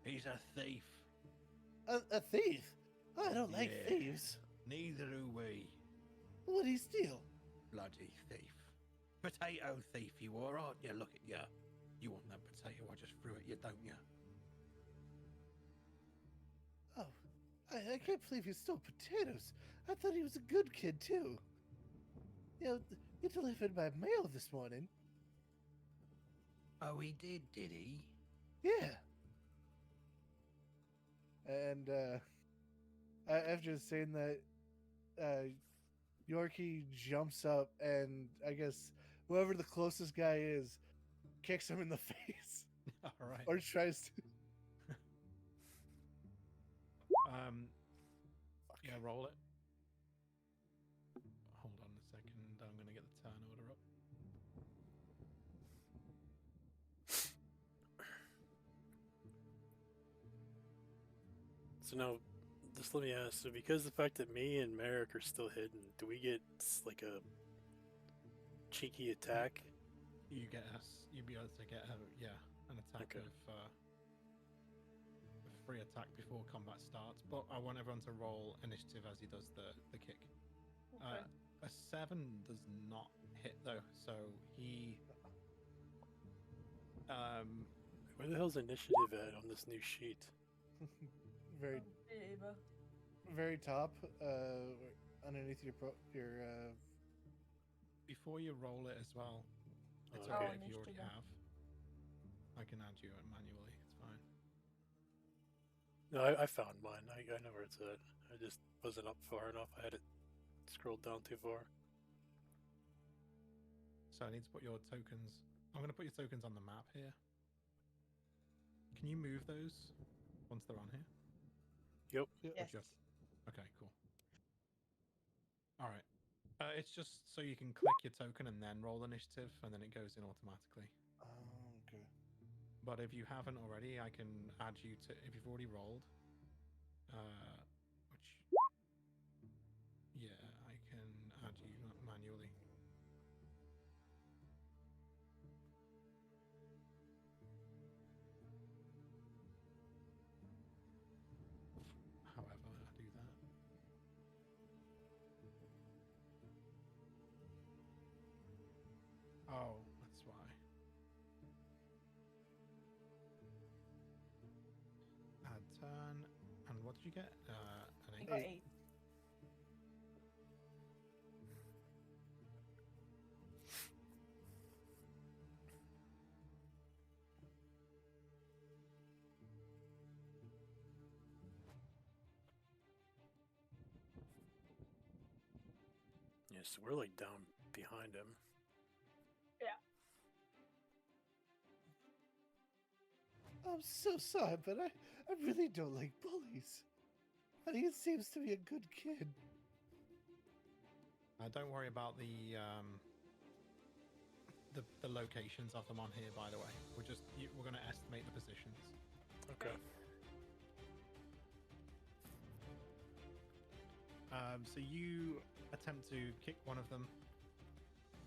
He's a thief. A thief? I don't like Yeah. thieves. Neither do we. What did he steal? Bloody thief. Potato thief you are, aren't you? Look at you. You want that potato I just threw at you, don't you? Oh, I can't believe he stole potatoes. I thought he was a good kid too. He delivered my mail this morning. Oh, he did he? Yeah. And after saying that, Yorkie jumps up and I guess whoever the closest guy is kicks him in the face All right. or tries to. Yeah, roll it. Hold on a second. I'm gonna get the turn order up. So now, just let me ask. So because the fact that me and Merrick are still hidden, do we get like a cheeky attack? You'd be able to get an attack Okay. of a free attack before combat starts. But I want everyone to roll initiative as he does the kick. Okay. A 7 does not hit though, so he Where the hell's initiative at on this new sheet? very, Ava. very top, underneath your before you roll it as well. It's Oh, okay okay. if you already Initiative. have. I can add you manually. It's fine. No, I found mine. I know where it's at. I just wasn't up far enough. I had it scrolled down too far. So I need to put your tokens. I'm going to put your tokens on the map here. Can you move those once they're on here? Yep. Or Yes. just- Okay, cool. All right. It's just so you can click your token and then roll initiative, and then it goes in automatically. Oh, okay. But if you haven't already, I can add you to. If you've already rolled, which, yeah, I can add you manually. However, I do that. Oh, that's why. Add turn. And what did you get? An You 8. got 8. Yeah, so we're like down behind him. I'm so sorry, but I really don't like bullies. And he seems to be a good kid. Don't worry about the locations of them on here. By the way, we're going to estimate the positions. Okay. So you attempt to kick one of them.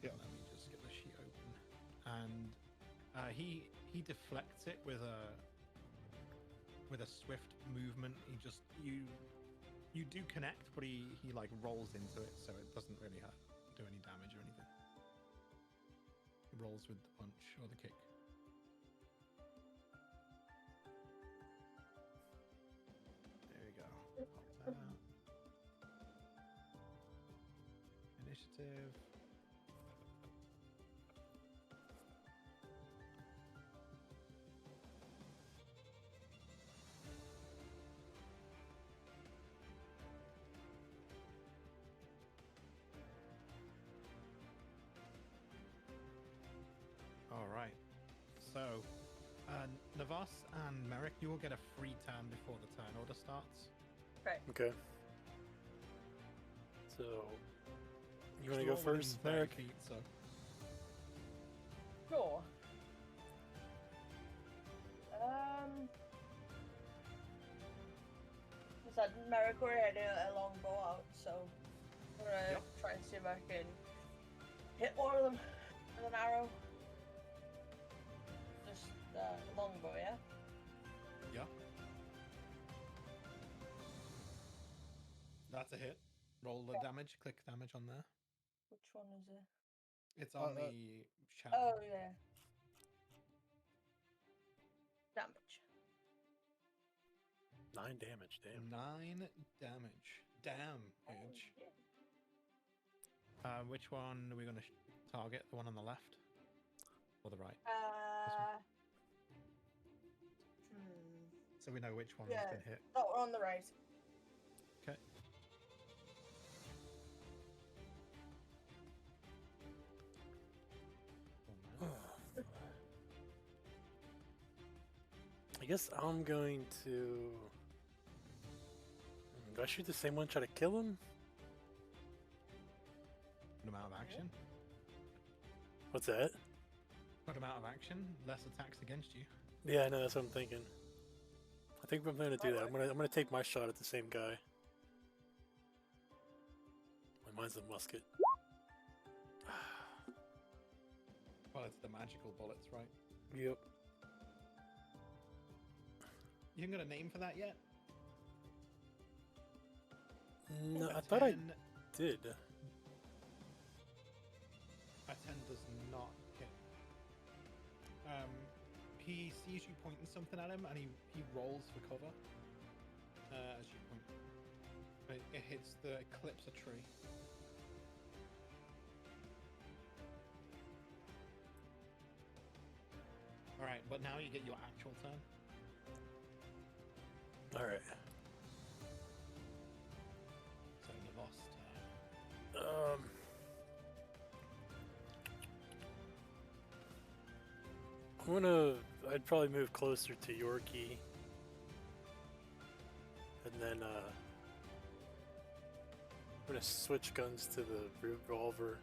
Yeah. Let me just get the sheet open. And he deflects it with a swift movement. You You do connect, but he like rolls into it, so it doesn't really do any damage or anything. He rolls with the punch or the kick. There we go. Pop that out. Initiative. All right. So, Navas and Merrick, you will get a free turn before the turn order starts. Okay. So, you want to You're go all within first, 30 Merrick? feet, so Sure. I said Merrick already had a longbow out, so I'm gonna Yep. try and see if I can hit one of them with an arrow. Just longbow, yeah? yeah. That's a hit. Roll the damage. Click damage on there. Which one is it? It's on Uh, the chat. Oh, yeah. Damage. 9 damage, damn. 9 damage. Damage. Yeah. Which one are we going to target? The one on the left or the right? So we know which one Yeah. has been hit. That one on the right. Okay. I guess I'm going to. Do I shoot the same one, try to kill him? Put him out of action. What's that? Put him out of action. Less attacks against you. Yeah, I know, that's what I'm thinking. I think I'm gonna do that. I'm gonna take my shot at the same guy. Mine's a musket. Well, it's the magical bullets, right? Yep. You haven't got a name for that yet? No, A I thought I 10 did. A 10 does not hit. He sees you pointing something at him, and he rolls for cover as you point. It hits it clips a tree. All right, but now you get your actual turn. All right. So the lost turn. I'd probably move closer to Yorkie. And then, I'm gonna switch guns to the revolver.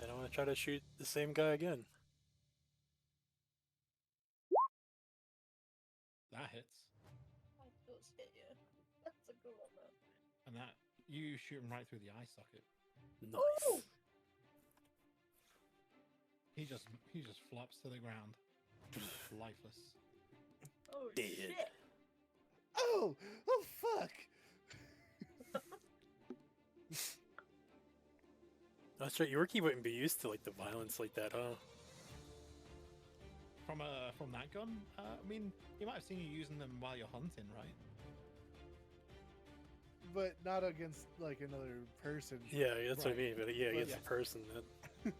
And I want to try to shoot the same guy again. That hits, That does hit you. That's a good one, though. and that you shoot him right through the eye socket. Nice. He just flops to the ground, lifeless. Oh, Dead. shit. Oh fuck! That's right. Yorkie wouldn't be used to like the violence like that, huh? From that gun, I mean, he might have seen you using them while you're hunting, right? But not against like another person. Yeah, that's what I Right. mean. But yeah, But against yeah. a person. That...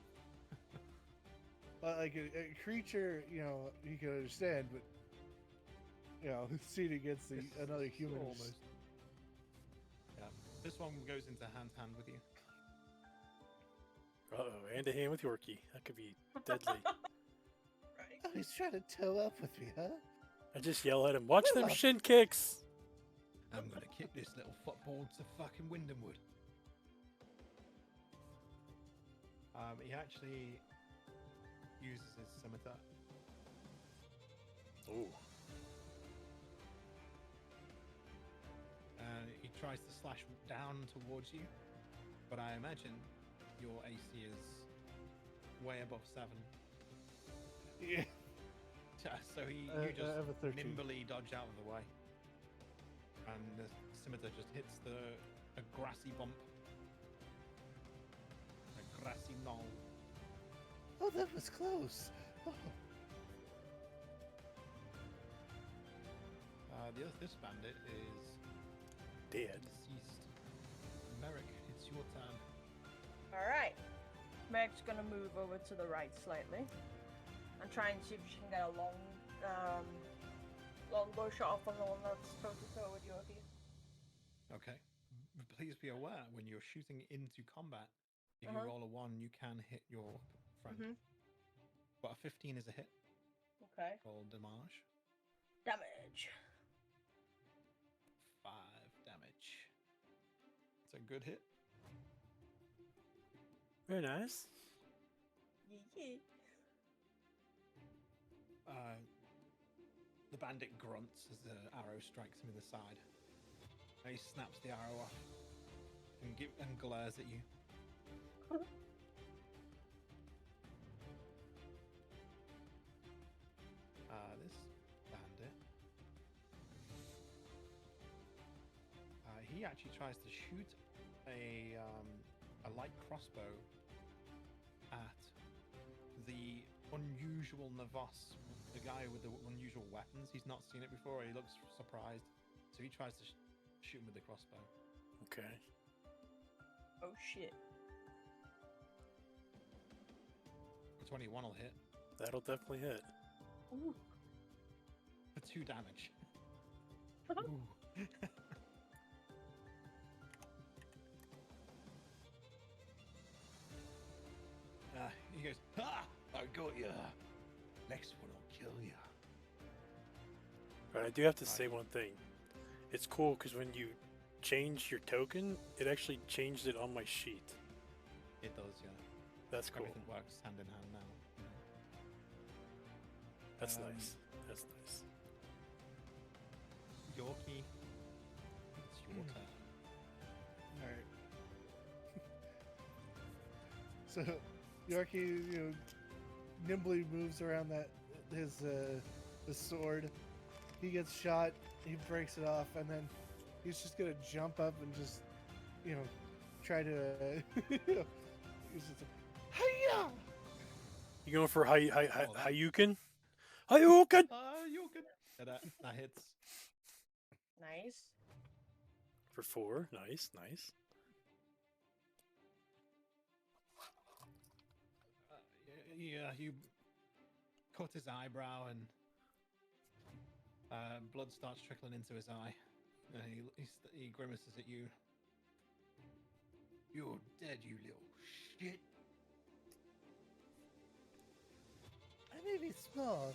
Like a creature, you know, he can understand, but you know, seen against another human. is- Almost. Yeah. This one goes into hand to hand with you. Uh-oh, hand to hand with Yorkie. That could be deadly. Right. Oh, he's trying to toe up with me, huh? I just yell at him, watch them Yeah. shin kicks! I'm gonna kick this little football to fucking Windhamwood. He actually uses his scimitar. Ooh. He tries to slash down towards you, but I imagine your AC is way above 7. Yeah. So you I just have a 13. nimbly dodge out of the way, and the scimitar just hits a grassy bump, a grassy knoll. Oh, that was close. Oh, This bandit is Dead. deceased. Merrick, it's your turn. Alright. Meg's gonna move over to the right slightly. And try and see if she can get a longbow shot off on the one that's toe to toe with Yorkie. Okay. Please be aware when you're shooting into combat, if you Uh-huh. roll a 1, you can hit your friend. Mhm. But a 15 is a hit. Okay. Roll damage. Damage. 5 damage. It's a good hit. Very nice. Yeah. The bandit grunts as the arrow strikes him in the side. And he snaps the arrow off and glares at you. This bandit. He actually tries to shoot a light crossbow at the unusual Navos, the guy with the unusual weapons. He's not seen it before. He looks surprised, so he tries to shoot him with the crossbow. Okay. Oh shit. A 21 will hit That'll definitely hit. Ooh. for 2 damage. Ooh. He goes, "Ha! I got ya. Next one will kill ya." But I do have to say one thing. It's cool because when you change your token, it actually changed it on my sheet. It does, yeah. That's cool. Everything works hand in hand now. That's Um, nice. That's nice. Yorkie, it's your turn. all right. So, Yorkie, nimbly moves around his sword. He gets shot. He breaks it off, and then he's just gonna jump up and just, try to. He's just hiya! You going for that- Hayukin? Hayukin! Yorkie! That hits. Nice. For 4. Nice, nice. Yeah, you cut his eyebrow and blood starts trickling into his eye. And he grimaces at you. You're dead, you little shit. I may be small,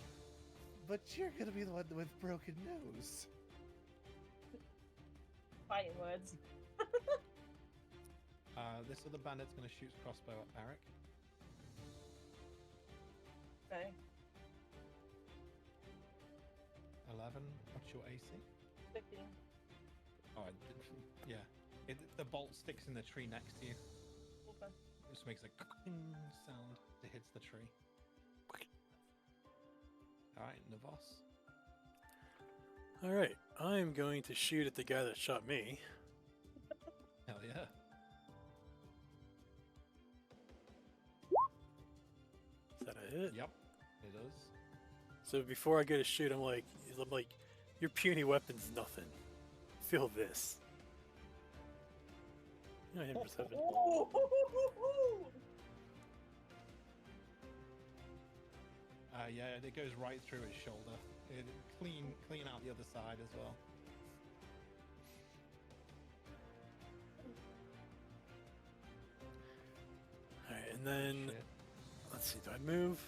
but you're gonna be the one with broken nose. Fighting words. This other bandit's going to shoot his crossbow at Barrick. Okay. 11. What's your AC? 15. Oh, yeah. The bolt sticks in the tree next to you. Okay. It just makes a cling sound as it hits the tree. Alright, Navos. Alright, I'm going to shoot at the guy that shot me. Hell yeah. Is that a hit? Yep, it does. So before I get a shoot, I'm like, your puny weapon's nothing. Feel this. Yeah, I hit for 7. Yeah, it goes right through his shoulder. Clean out the other side as well. Alright, and then Shit. let's see, do I move?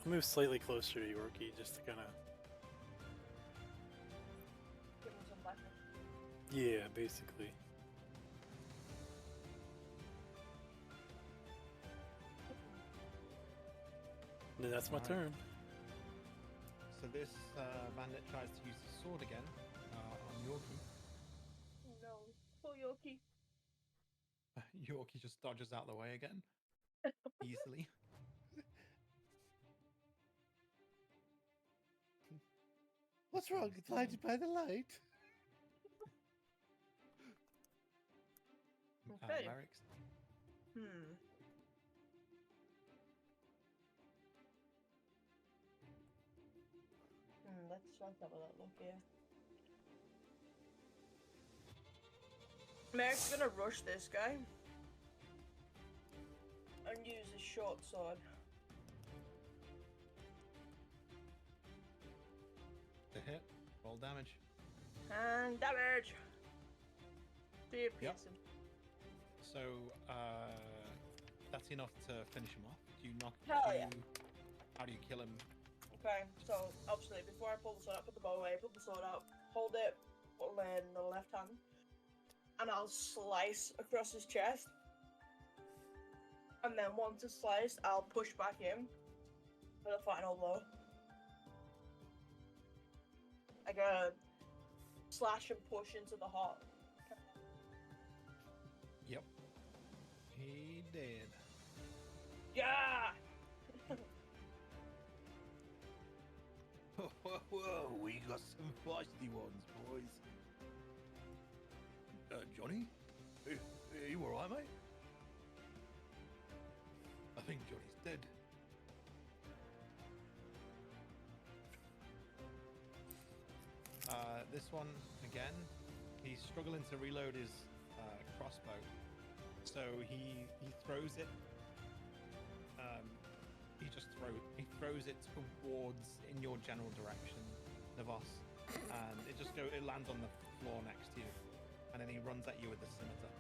I'll move slightly closer to Yorkie just to kind of. Give him some backup. Yeah, basically. And then that's my Alright. turn. So this bandit tries to use his sword again on Yorkie. Oh no. Poor Yorkie. Yorkie just dodges out the way again. Easily. What's wrong? Blinded by the light? Okay. Merrick's Let's have a look here. Merrick's gonna rush this guy and use his short sword. to hit. Roll damage. And damage! Do you Yep. pierce him? So, that's enough to finish him off. Do you knock? Hell do yeah. you- How do you kill him? Okay, so obviously before I pull the sword out, put the bow away, put the sword out, hold it in the left hand, and I'll slice across his chest. And then once it's sliced, I'll push back in for the final blow. I gotta slash and push into the heart. Yep. He did. Yeah! Whoa, we got some feisty ones, boys. Johnny? You alright, mate? I think Johnny's dead. This one, again, he's struggling to reload his crossbow. So he throws it. He throws it towards in your general direction, Navos, and it lands on the floor next to you, and then he runs at you with the scimitar.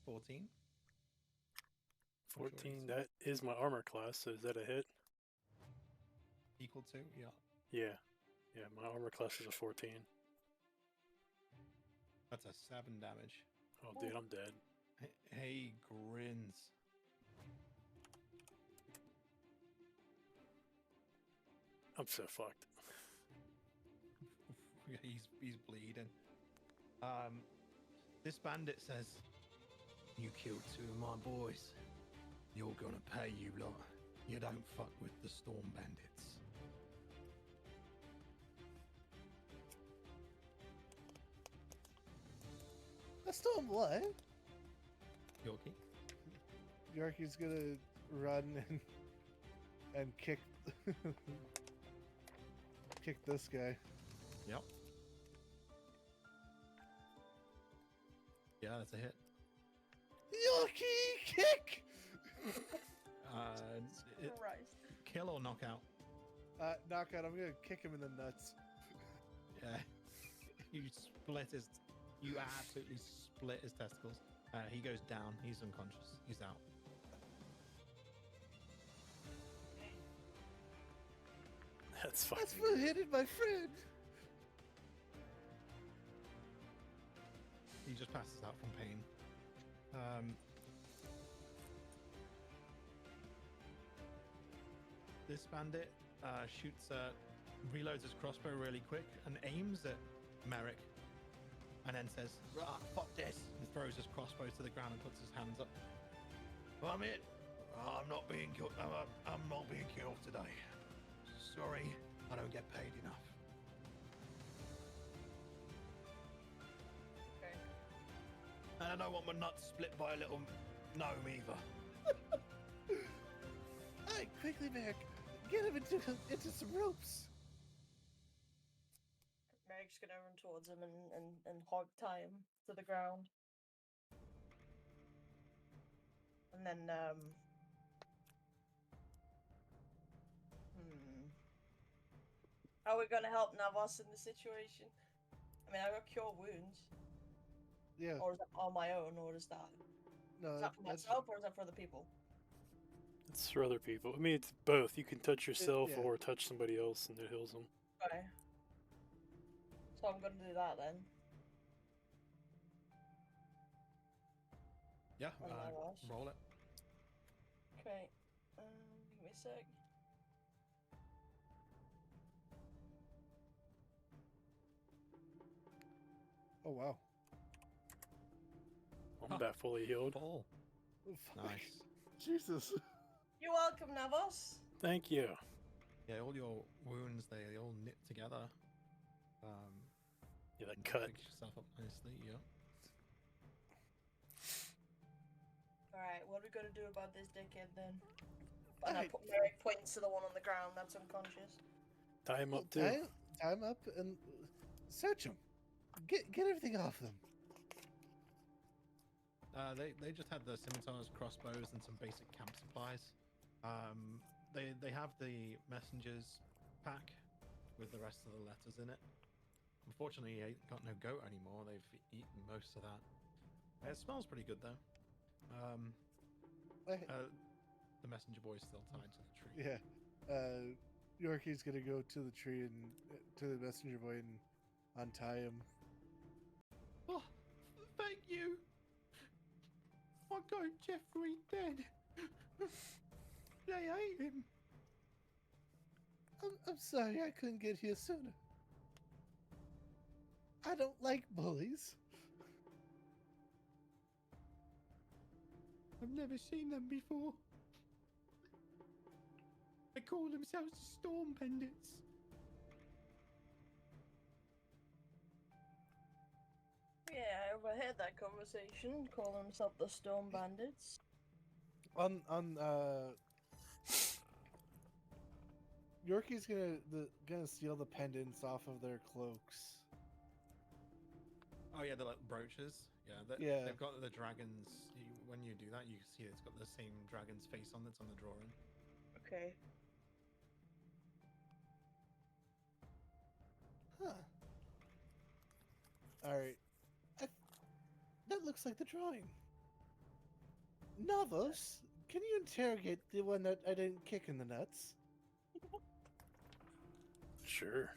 $14. 14. That is my armor class. So is that a hit? Equal to, yeah. Yeah. Yeah, my armor class is a 14. That's a 7 damage. Oh, dude, I'm dead. He grins. I'm so fucked. He's bleeding. This bandit says, You killed two of my boys. You're gonna pay, you lot. You don't fuck with the Storm Bandits. A storm what? Yorkie. Yorkie's gonna run and kick kick this guy. Yep. Yeah, that's a hit. Yorkie, kick! Christ. Kill or knockout? Knockout. I'm gonna kick him in the nuts. Yeah. You absolutely split his testicles. He goes down. He's unconscious. He's out. That's fucking. That's for hitting my friend. He just passes out from pain. This bandit reloads his crossbow really quick and aims at Merrick, and then says, "Ah, fuck this!" and throws his crossbow to the ground and puts his hands up. I'm it. I'm not being killed. I'm not being killed today. Sorry, I don't get paid enough. Okay. And I don't want my nuts split by a little gnome either. Hey, quickly, Merrick, get him into some ropes. Merrick's gonna run towards him and hog tie him to the ground. And then, How are we gonna help Navos in this situation? I mean, I got cure wounds. Yeah, Or is that on my own, or is that? no, Is that for that's myself, or is that for other people? It's for other people. I mean, it's both. You can touch yourself yeah. or touch somebody else, and it heals them. Okay. So I'm gonna do that then. Yeah, On Navos. roll it. Okay. Give me a sec. Oh wow. I'm back fully healed. Fall. Oh, fuck. Nice. Jesus. You're welcome, Navos. Thank you. Yeah, all your wounds, they all knit together. Yeah, that and cut. Fix yourself up nicely, yeah. Alright, what are we gonna do about this dickhead then? And I Alright. put Merrick points to the one on the ground that's unconscious. Tie him Well, up too. tie him up and search him. Get everything off them. They just had the scimitars, crossbows, and some basic camp supplies. They have the messenger's pack with the rest of the letters in it. Unfortunately, he ain't got no goat anymore. They've eaten most of that. It smells pretty good though. I- The messenger boy's still tied to the tree. Yeah. Yorkie's gonna go to the tree and to the messenger boy and untie him. Oh, thank you. My goat Jeffrey dead. They ate him. I'm sorry I couldn't get here sooner. I don't like bullies. I've never seen them before. They call themselves the Storm Bandits. Yeah, I overheard that conversation, calling himself the Storm Bandits. Yorkie's gonna steal the pendants off of their cloaks. Oh yeah, they're like brooches. Yeah, Yeah. They've got the dragons. When you do that, you see it's got the same dragon's face on that's on the drawing. Okay. Huh. Alright. That looks like the drawing. Navos, can you interrogate the one that I didn't kick in the nuts? Sure.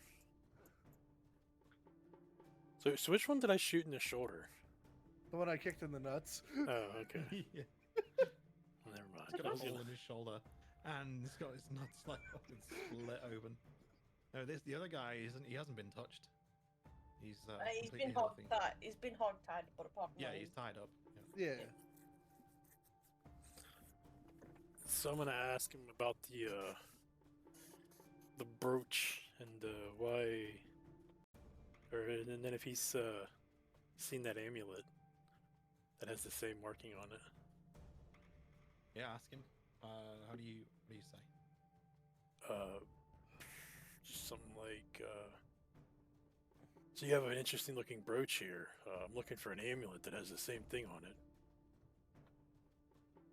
So which one did I shoot in the shoulder? The one I kicked in the nuts? Oh, okay. Yeah. Never mind. He's got I a was hole gonna- in his shoulder, and he's got his nuts like fucking split open. No, the other guy he hasn't been touched. He's He's completely been healthy. hog-tied. He's been hog-tied, but apart from Yeah, that, he's tied up. Yeah. Yeah. So I'm gonna ask him about the brooch and why, and then if he's seen that amulet that has the same marking on it. Yeah, ask him. What do you say? Something like, so you have an interesting looking brooch here. I'm looking for an amulet that has the same thing on it.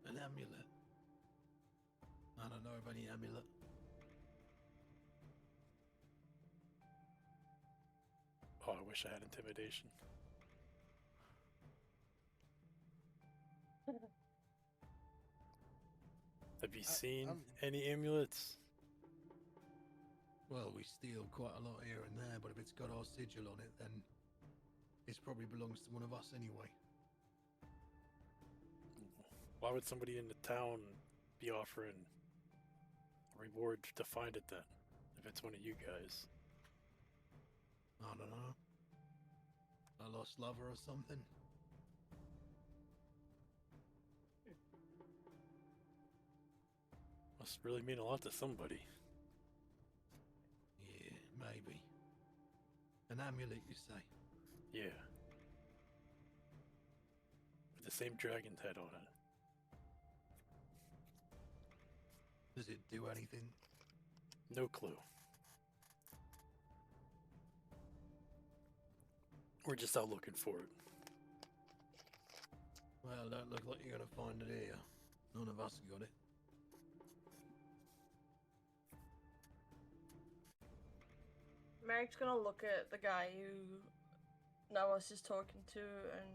An amulet. I don't know of any amulet. Oh, I wish I had intimidation. Have you seen I'm- any amulets? Well, we steal quite a lot here and there, but if it's got our sigil on it, then it probably belongs to one of us anyway. Why would somebody in the town be offering a reward to find it then? If it's one of you guys. I don't know. A lost lover or something. Must really mean a lot to somebody. Yeah, maybe. An amulet, you say? Yeah. With the same dragon's head on it. Does it do anything? No clue. We're just out looking for it. Well, don't look like you're gonna find it here. None of us got it. Merrick's gonna look at the guy who Navos is talking to, and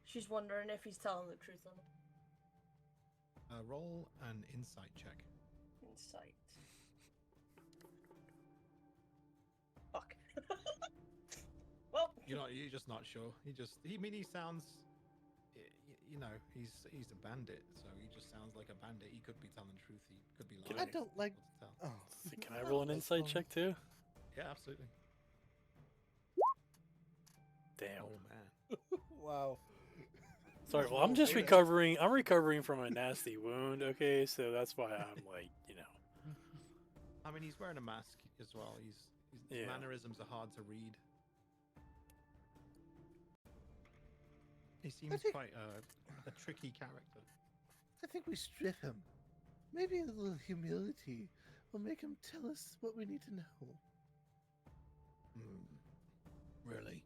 she's wondering if he's telling the truth or not. Roll an insight check. Insight. Fuck. Well, You're just not sure. He sounds, you know, he's a bandit, so he just sounds like a bandit. He could be telling the truth. He could be Can lying. I don't like. Hard to tell. Oh, So can I roll an insight check too? Yeah, absolutely. Damn. Oh man. Wow. Sorry, That's well, I'm just more- recovering. I'm recovering from a nasty wound. Okay, so that's why I'm like, I mean, he's wearing a mask as well. His Yeah. mannerisms are hard to read. He seems think- quite a tricky character. I think we strip him. Maybe a little humility will make him tell us what we need to know. Really?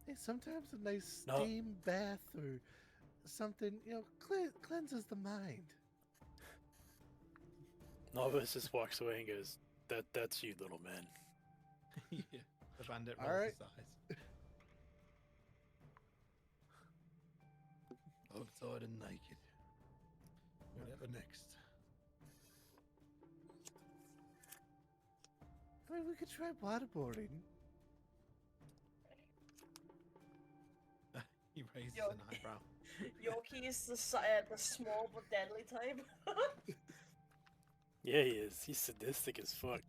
Hey, sometimes a nice No. steam bath or something, cleanses the mind. Novice just walks away and goes, "That's you, little man." Yeah. The bandit All rolls right. his eyes. Hog-tied and naked. Whatever next. I mean, we could try waterboarding. He raises Yo. an eyebrow. Yorkie is the small but deadly type. Yeah, he is. He's sadistic as fuck.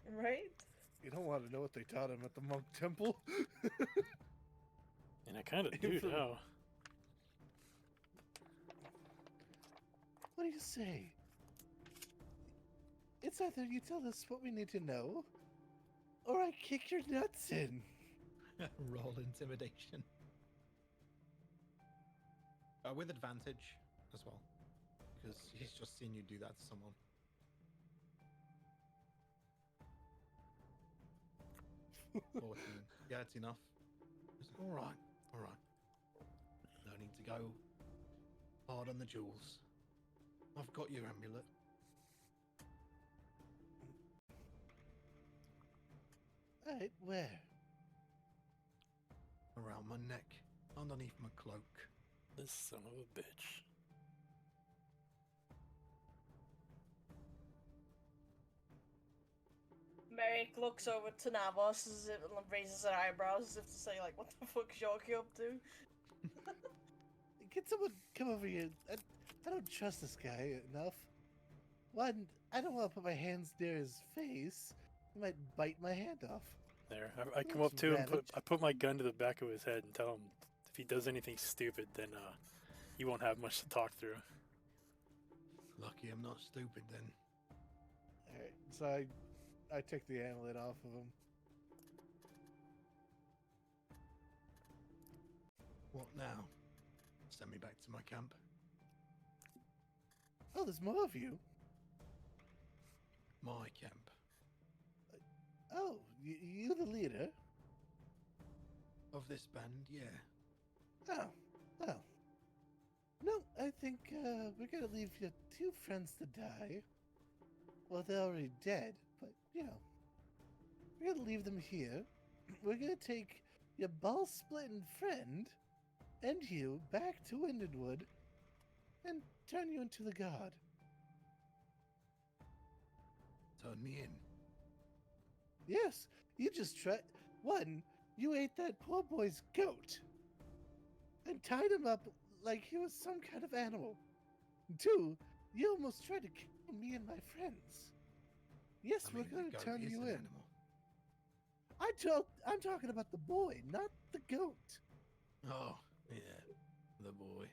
Right? You don't want to know what they taught him at the monk temple. And I kind of do Infamous. now. What do you say? It's either you tell us what we need to know, or I kick your nuts in. Roll intimidation. With advantage as well. Because he's just seen you do that to someone. Yeah, it's enough. Alright, alright. No need to go hard on the jewels. I've got your amulet. Alright, where? Around my neck, underneath my cloak. This son of a bitch. Merrick looks over to Navos as if, and raises her eyebrows as if to say, like, what the fuck's Yorkie up to? Can someone come over here? I don't trust this guy enough. One, I don't want to put my hands near his face. He might bite my hand off. There, I come That's up to him, ravage. I put my gun to the back of his head and tell him if he does anything stupid, then he won't have much to talk through. Lucky I'm not stupid then. Alright, so I take the amulet off of him. What now? Send me back to my camp. Oh, there's more of you. My camp. Oh, you the leader? Of this band, yeah. Oh, well. No, I think we're gonna leave your two friends to die. Well, they're already dead, but we're gonna leave them here. We're gonna take your ball-splitting friend and you back to Windenwood and turn you into the god. Turn me in. Yes, you just tried. One, you ate that poor boy's goat and tied him up like he was some kind of animal. Two, you almost tried to kill me and my friends. Yes, I mean, we're going the to goat turn is you an in. animal. I'm talking about the boy, not the goat. Oh, yeah. The boy.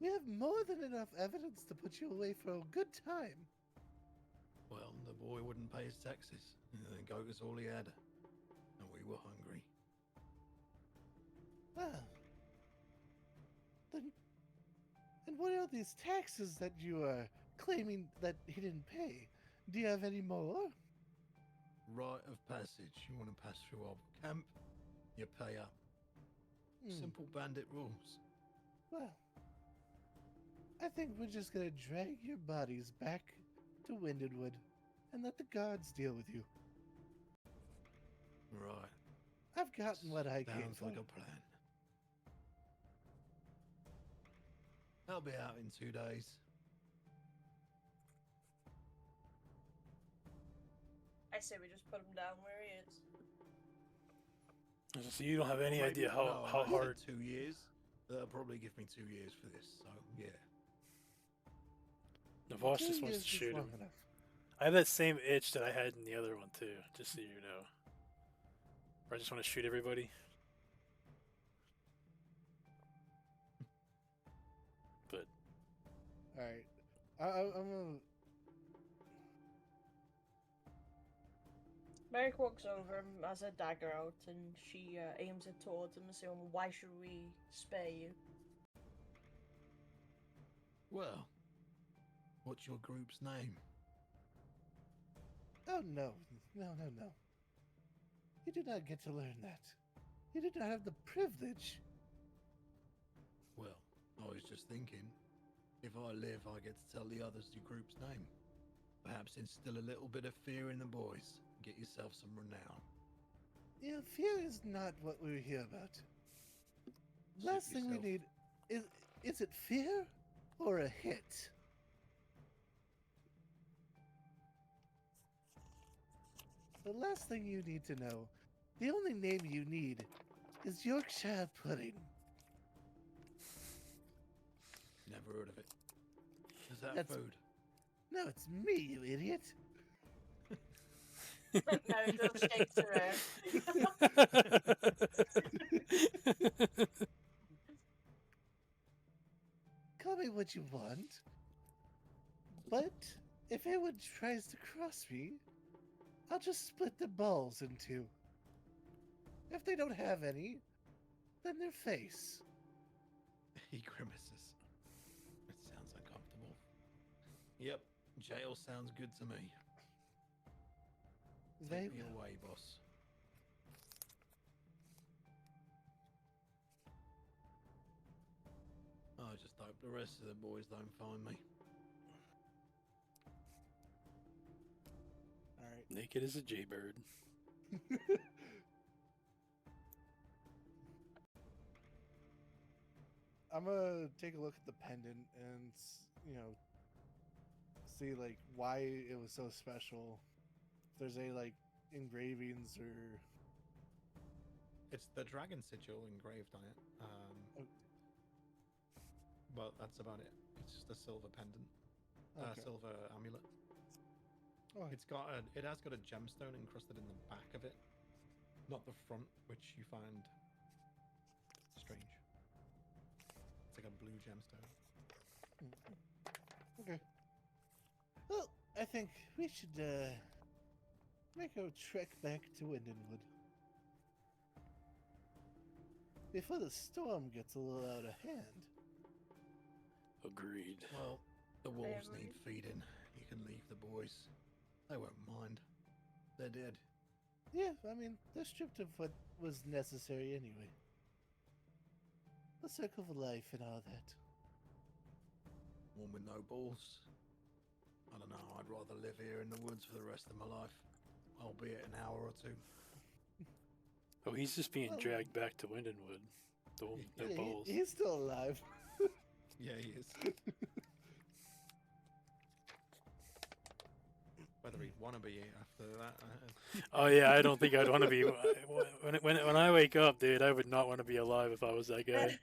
We have more than enough evidence to put you away for a good time. Well, the boy wouldn't pay his taxes. And the goat was all he had. And we were hungry. Ah. Then, and what are these taxes that you are claiming that he didn't pay? Do you have any more? Rite of passage. You want to pass through our camp? You pay up. Hmm, Simple bandit rules. Well, I think we're just gonna drag your bodies back to Windenwood and let the gods deal with you. Right. I've gotten what I came Sounds for. like a plan. I'll be out in 2 days. I say we just put him down where he is. So you don't have any Maybe- idea no, how I said hard. 2 years. They'll probably give me 2 years for this. So yeah. Navas 2 just wants years to is shoot long him. enough. I have that same itch that I had in the other one too, just so you know. Or I just want to shoot everybody. But All right. I'm gonna. Merrick walks over and has a dagger out, and she aims it towards him, saying, "Why should we spare you?" Well, what's your group's name? Oh no, no. You do not get to learn that. You do not have the privilege. Well, I was just thinking, if I live, I get to tell the others your group's name. Perhaps instill a little bit of fear in the boys. Get yourself some renown. You know, fear is not what we're here about. Last thing we yourself. need is it fear or a hit? The last thing you need to know, the only name you need is Yorkshire pudding. Never heard of it. Is that That's- food? No, it's me, you idiot. Merrick just shakes her head. Call me what you want. But if anyone tries to cross me, I'll just split the balls in two. If they don't have any, then their face. He grimaces. It sounds uncomfortable. Yep, jail sounds good to me. Very Take me well. away, boss. I just hope the rest of the boys don't find me. All right. naked as a jaybird. I'm gonna take a look at the pendant and see like why it was so special. If there's any like engravings or It's the dragon sigil engraved on it. Oh. But that's about it. It's just a silver pendant, okay. silver amulet. Oh, It has got a gemstone encrusted in the back of it, not the front, which you find strange. It's like a blue gemstone. okay. Well, I think we should make our trek back to Windenwood before the storm gets a little out of hand. Agreed. Well, the wolves agree. need feeding. You can leave the boys. They won't mind. They're dead. Yeah, I mean, they're stripped of what was necessary anyway. The circle of life and all that. One with no balls. I don't know. I'd rather live here in the woods for the rest of my life, albeit an hour or two. Oh, he's just being Well- dragged back to Windenwood. No Yeah, balls. He's still alive. Yeah, he is. Whether he'd want to be after that. Oh yeah, I don't think I'd want to be. When I wake up, dude, I would not want to be alive if I was that guy.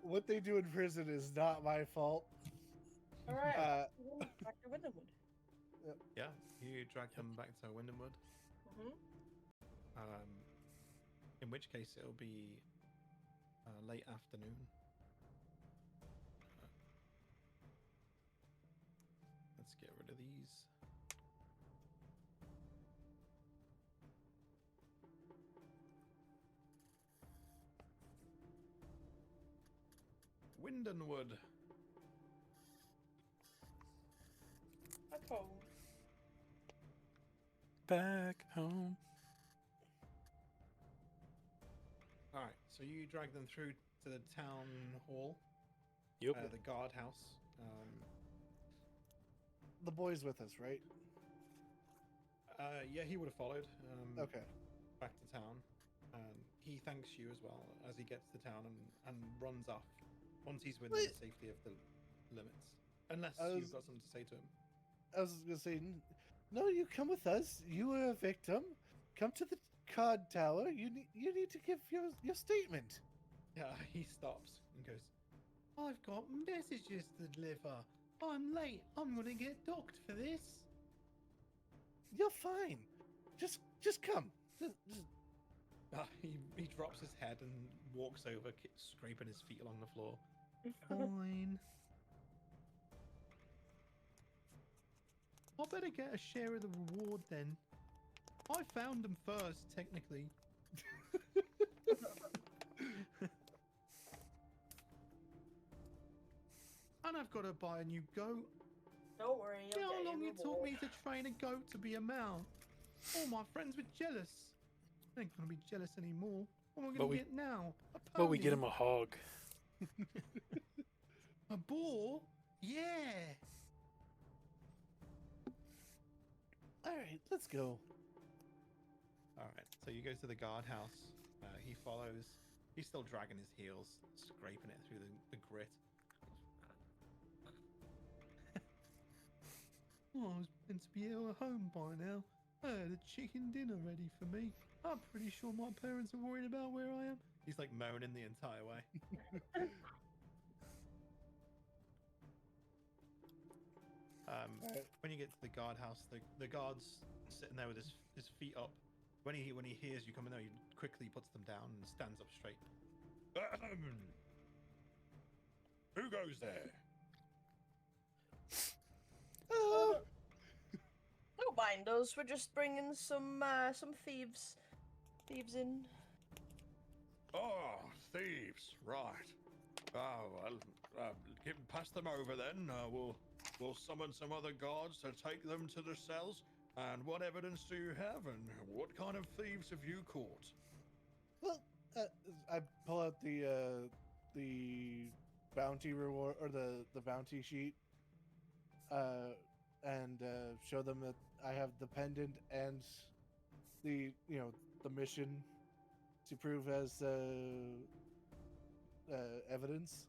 What they do in prison is not my fault. All right, Uh, back to Winterwood. Yeah, you drag them back to Windenwood. Mm-hmm. In which case it'll be late afternoon. Let's get rid of these. Windenwood. Back home. Back home. All right, so you drag them through to the town hall, Yep. the guardhouse. The boy's with us, right? Yeah, he would have followed. Okay. Back to town, and he thanks you as well as he gets to town and runs off once he's within Wait. the safety of the limits. Unless I you've was- got something to say to him. I was gonna say, no, you come with us. You were a victim. Come to the card tower. You need to give your statement. Yeah, he stops and goes, "I've got messages to deliver. I'm late. I'm gonna get docked for this." You're fine. Just come. He drops his head and walks over, scraping his feet along the floor. Fine. I better get a share of the reward then. I found them first, technically. And I've got to buy a new goat. Don't worry, You know you'll how get long your it took reward. me to train a goat to be a mount? All my friends were jealous. I ain't gonna be jealous anymore. What am I But gonna we- get now? A But we get pony? him a hog. A boar? Yeah. All right, let's go. All right. So you go to the guardhouse. He follows. He's still dragging his heels, scraping it through the grit. Oh, I was meant to be at home by now. I had a chicken dinner ready for me. I'm pretty sure my parents are worried about where I am. He's like moaning the entire way. Alright. When you get to the guardhouse, the guard's sitting there with his feet up. When he hears you coming there, he quickly puts them down and stands up straight. Who goes there? Oh, Don't mind us. We're just bringing some thieves in. Oh, thieves, right. Oh, well, pass them over then. We'll summon some other guards to take them to the cells. And what evidence do you have? And what kind of thieves have you caught? well, I pull out the bounty reward or the bounty sheet, and show them that I have the pendant and the the mission to prove as evidence.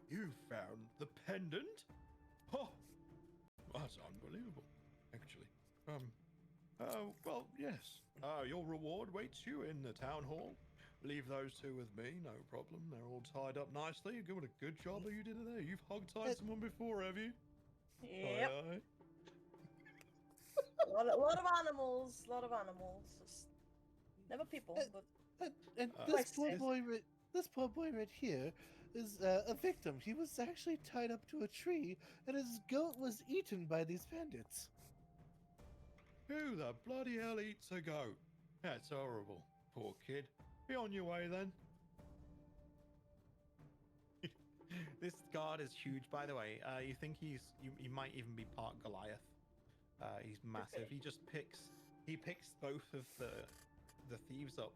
You found the pendant? Oh, that's unbelievable, actually. Well, yes. Your reward waits you in the town hall. Leave those two with me, no problem. They're all tied up nicely. What a good job you did there. You've hog-tied someone before, have you? Yep. Aye, aye. A lot of animals. A lot of animals. Just never people, but And Like this poor this. boy, this poor boy right here is a victim. He was actually tied up to a tree, and his goat was eaten by these bandits. Who the bloody hell eats a goat? That's horrible. Poor kid. Be on your way then. This guard is huge, by the way. You think he might even be part Goliath. He's massive. He just picks both of the thieves up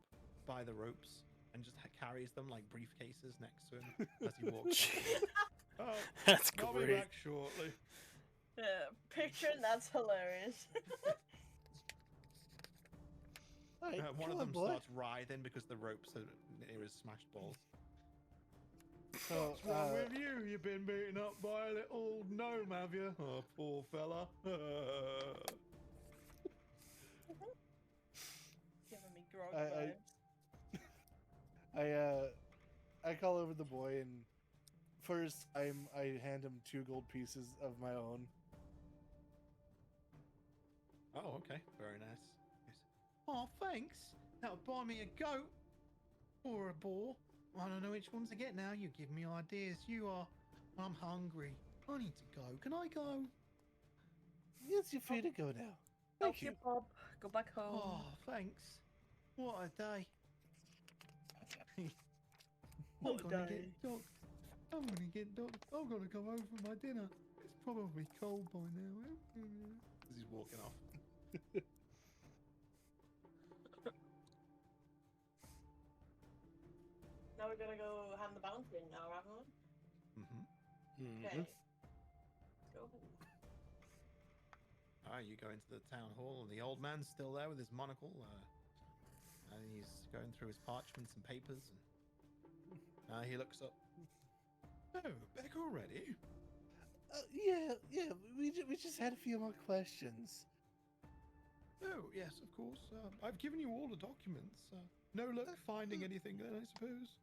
by the ropes and just carries them like briefcases next to him as he walks. Oh, That's I'll be great. back shortly. picturing that's hilarious. All right, One come of on, them boy. starts writhing because the ropes are near his smashed balls. So, What's wrong with you? You've been beaten up by a little gnome, have you? Oh, poor fella. Giving me grog I- vibes. I call over the boy, and first I hand him 2 gold pieces of my own. Oh, okay. Very nice. Yes. Oh, thanks. That'll buy me a goat or a boar. I don't know which one to get now. You give me ideas. You are. I'm hungry. I need to go. Can I go? Yes, you're free to go now. Help Thank you. you, Bob. Go back home. Oh, thanks. What a day. What a gonna day. get docked. I'm gonna get docked. I've got to go home for my dinner. It's probably cold by now. As he's walking off. Now we're gonna go hand the bounty in now, haven't we? Mm-hmm. Okay. Go. You go into the town hall, and the old man's still there with his monocle, and he's going through his parchments and papers. And he looks up. Oh, back already? Yeah. We just had a few more questions. Oh, yes, of course. I've given you all the documents. No luck finding anything then, I suppose.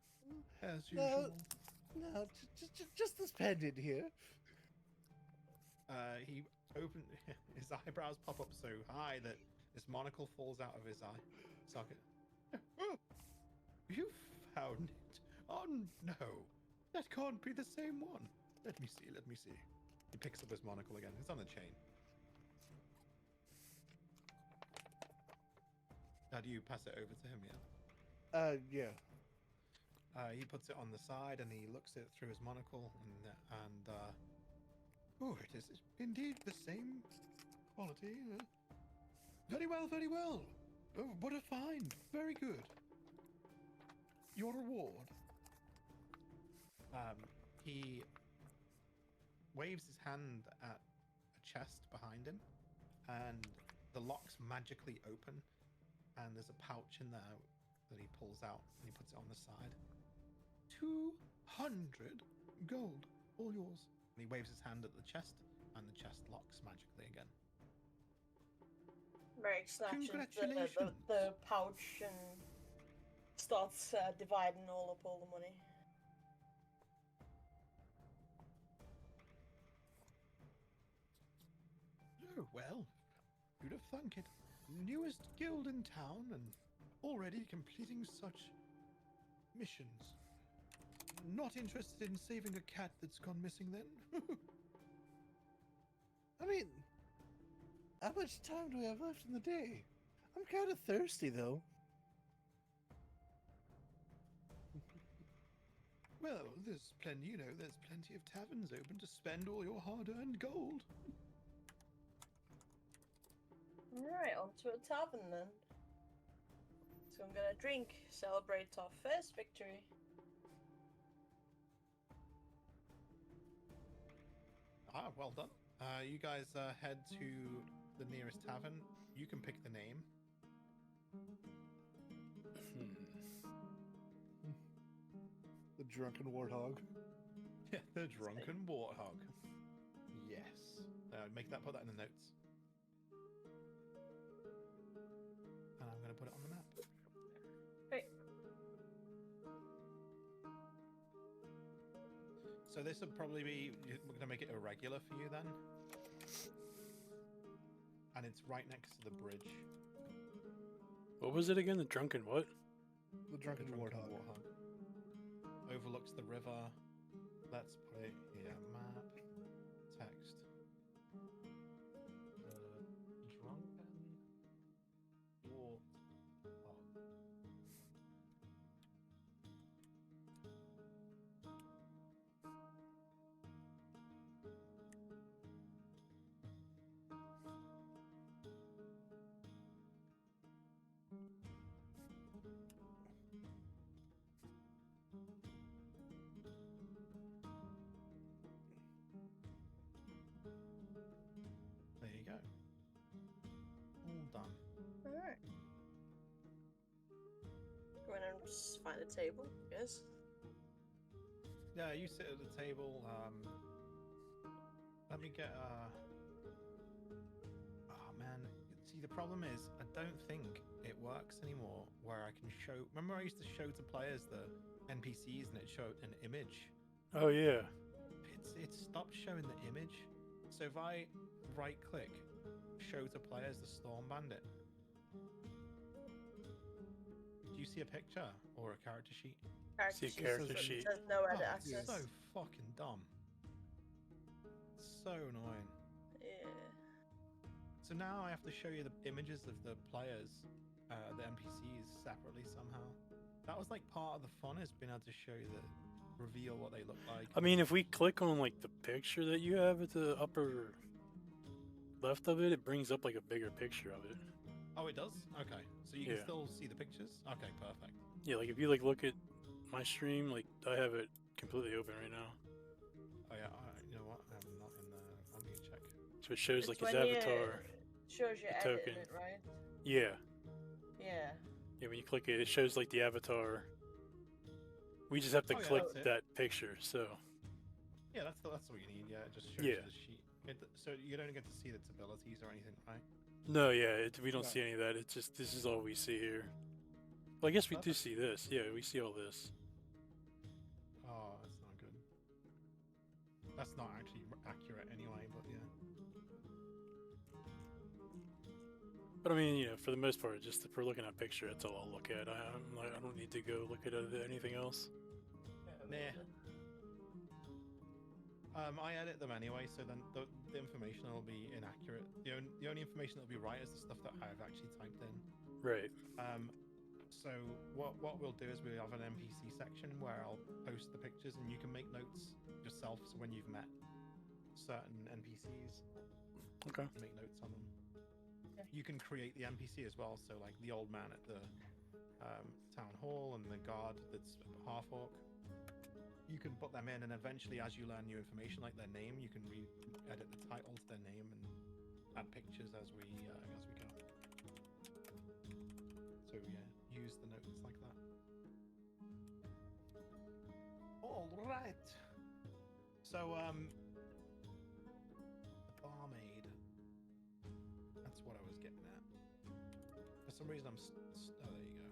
As No. usual. No, just this pendant here. He open his eyebrows pop up so high that This monocle falls out of his eye socket. You found it? Oh no, that can't be the same one. Let me see. Let me see. He picks up his monocle again. It's on the chain. Do you pass it over to him yet? Yeah. He puts it on the side and he looks it through his monocle and oh, it is indeed the same quality. Very well, very well. Oh, what a find! Very good. Your reward. He waves his hand at a chest behind him, and the locks magically open, and there's a pouch in there that he pulls out and he puts it on the side. 200 gold, all yours. And he waves his hand at the chest, and the chest locks magically again. Merrick snatches Congratulations. the pouch and starts dividing all the money. Oh, well, who'd have thunk it? Newest guild in town and already completing such missions. Not interested in saving a cat that's gone missing then? I mean, how much time do we have left in the day? I'm kind of thirsty, though. Well, there's plenty, there's plenty of taverns open to spend all your hard-earned gold. Alright, on to a tavern then. So I'm gonna drink, celebrate our first victory. Ah, well done. You guys head to the nearest tavern. You can pick the name. The drunken warthog. The Drunken Warthog. Yes. Put that in the notes. And I'm going to put it on the map. Great. So this would probably be, we're going to make it irregular for you then. And it's right next to the bridge. What was it again? The drunken what? The drunken warthog. Overlooks the river. Let's put it here. Map. Text. Drunken Warthog. There you go. All done. Alright. Go in and just find a table, I guess. Yeah, you sit at the table. Let me get. Oh man, see the problem is I don't think it works anymore. Where I can show. Remember, I used to show to players the NPCs and it showed an image. Oh yeah. It stopped showing the image. So if I right click, show to players the Storm Bandit. Do you see a picture or a character sheet? See a character sheet. There's no edit Oh, access. so fucking dumb. So annoying. Yeah. So now I have to show you the images of the players, the NPCs separately somehow. That was like part of the fun, is being able to show you reveal what they look like. I mean, if we click on like the picture that you have at the upper left of it, it brings up like a bigger picture of it. Oh, it does? Okay. So you Yeah. can still see the pictures? Okay, perfect. Yeah, like if you like look at my stream, like I have it completely open right now. Oh yeah, you know what? I'm not in the... Let me check. So it shows like It's his when you- avatar. Shows you The editing token. it, right? Yeah. Yeah. Yeah, when you click it, it shows like the avatar. We just have to Oh, yeah, click that's it. that picture, so Yeah, that's what you need. Yeah, it just shows Yeah. you the sheet. So you don't get to see its abilities or anything, right? no, yeah, we don't Yeah. see any of that. It's just this is all we see here. Well, I guess we do Perfect. see this. Yeah, we see all this. Oh, that's not good. That's not actually accurate anyway, but yeah. But I mean, for the most part, just if we're looking at a picture, that's all I'll look at. I don't need to go look at anything else. Nah. I edit them anyway, so then the information will be inaccurate. The only information that'll be right is the stuff that I've actually typed in. Right. So what we'll do is we have an NPC section where I'll post the pictures, and you can make notes yourself. So when you've met certain NPCs, Okay. make notes on them. You can create the NPC as well. So like the old man at the town hall and the guard that's half orc. You can put them in, and eventually, as you learn new information, like their name, you can edit the title to their name and add pictures as we go. So yeah, use the notes like that. All right. So the barmaid. That's what I was getting at. For some reason, oh, there you go.